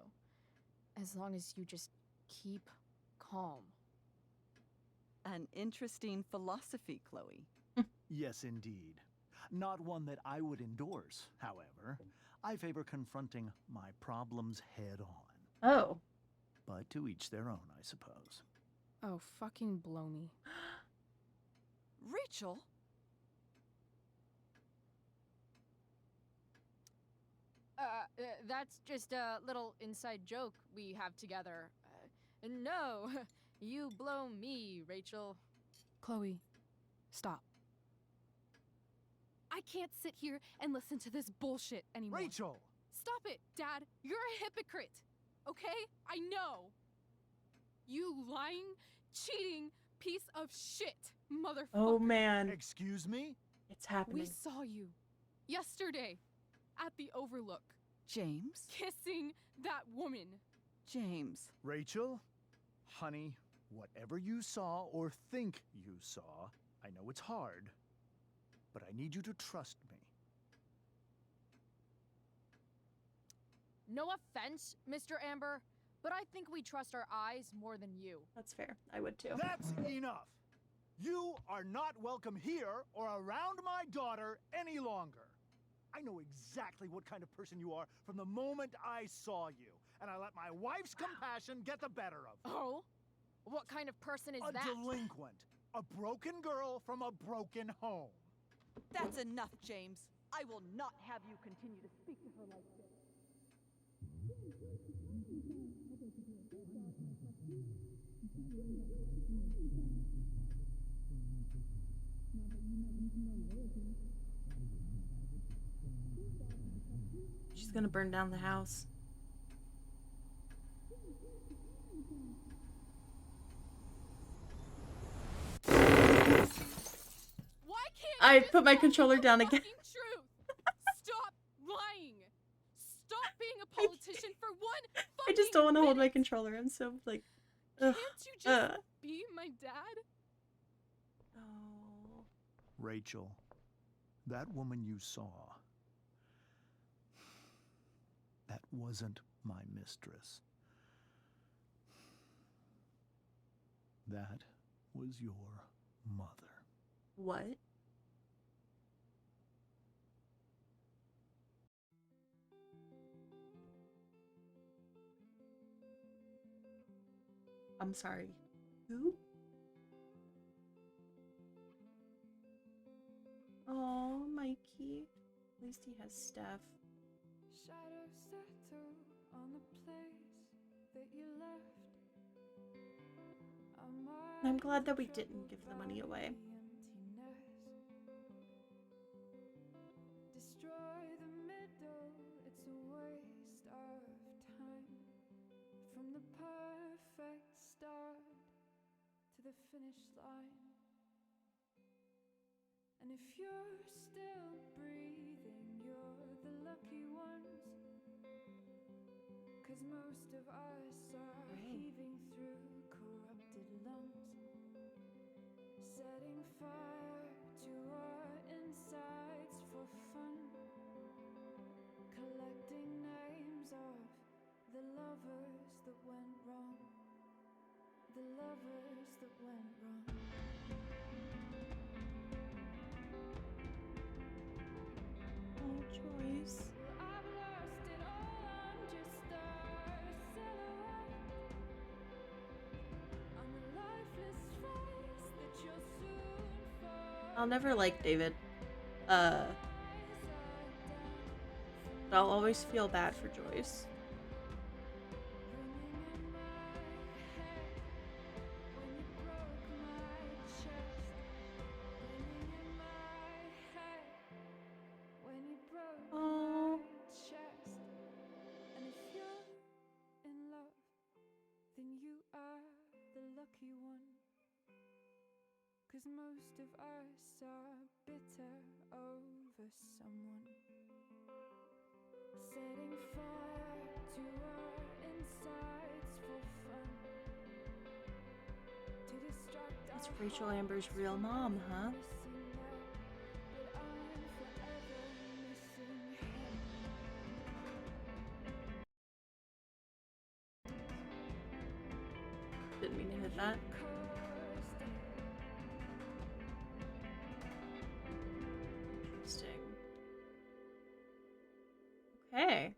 As long as you just keep calm. An interesting philosophy, Chloe. Yes, indeed. Not one that I would endorse, however. I favor confronting my problems head on. Oh. But to each their own, I suppose. Oh, fucking blow me. Rachel? That's just a little inside joke we have together. No, you blow me, Rachel. Chloe, stop. I can't sit here and listen to this bullshit anymore. Rachel! Stop it, Dad. You're a hypocrite. Okay? I know. You lying, cheating piece of shit, motherfucker. Oh man. Excuse me? It's happening. We saw you yesterday at the Overlook. James? Kissing that woman. James. Rachel? Honey, whatever you saw or think you saw, I know it's hard, but I need you to trust me. No offense, Mr. Amber, but I think we trust our eyes more than you. That's fair. I would too. That's enough! You are not welcome here or around my daughter any longer. I know exactly what kind of person you are from the moment I saw you, and I let my wife's compassion get the better of me. Oh? What kind of person is A that? delinquent. A broken girl from a broken home. That's enough, James. I will not have you continue to speak to her like this. She's gonna burn down the house. Why can't I you just put my tell me controller the down again. fucking truth? Stop lying. Stop being a politician for one fucking I just don't want to hold my minute. controller. I'm so like, Can't ugh. you just be my dad? Oh. Rachel, that woman you saw, that wasn't my mistress. That was your mother. What? I'm sorry. Who? Oh, Mikey. At least he has Steph. Shadows settle on the place that you left. I'm glad that we didn't give the money away. Destroy the middle, it's a waste of time. From the perfect start to the finish line. And if you're still breathing, you're the lucky ones. 'Cause most of us are heaving through corrupted lungs, setting fire to our insides for fun, collecting names of the lovers that went wrong, the lovers that went wrong. Oh, Joyce. I've lost it all, I'm just a silhouette on the lifeless face that you'll soon forget. I'll never like David. But I'll always feel bad for Joyce. Oh. And if you're in love, then you are the lucky one. 'Cause most of us are bitter over someone. Setting fire to our insides for fun. To distract That's our Rachel Amber's real mom, huh? missing that. But I'm forever missing him. Didn't mean to hit that. Interesting. Okay.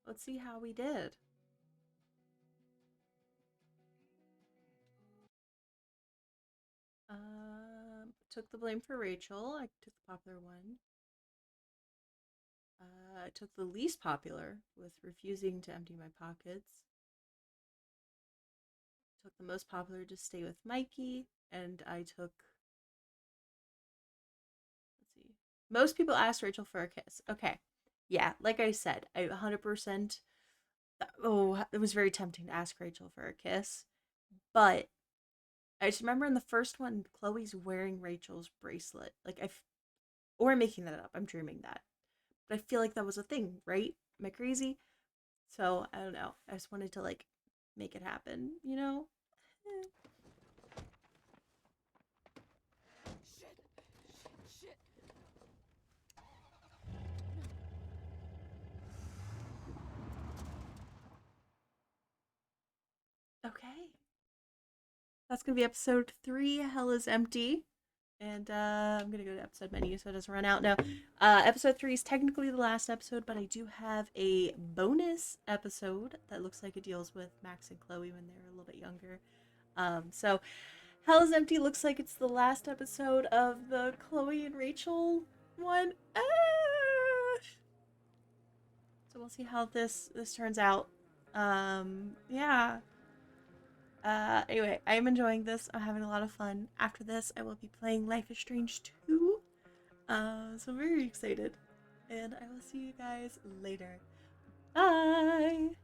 Let's see how we did. Took the blame for Rachel. I took the popular one. I took the least popular with refusing to empty my pockets. Took the most popular to stay with Mikey, and I took, let's see, most people asked Rachel for a kiss. Okay, yeah, like I said, I 100%, oh, it was very tempting to ask Rachel for a kiss, but I just remember in the first one, Chloe's wearing Rachel's bracelet, like or I'm making that up, I'm dreaming that, but I feel like that was a thing, right? Am I crazy? So, I don't know, I just wanted to, like, make it happen, you know? Shit. Okay. That's gonna be episode 3, Hell is Empty. And I'm gonna go to episode menu so it doesn't run out. Now, episode 3 is technically the last episode, but I do have a bonus episode that looks like it deals with Max and Chloe when they were a little bit younger. So Hell is Empty looks like it's the last episode of the Chloe and Rachel one. So we'll see how this turns out. Yeah. Anyway, I am enjoying this. I'm having a lot of fun. After this, I will be playing Life is Strange 2. So I'm very excited. And I will see you guys later. Bye!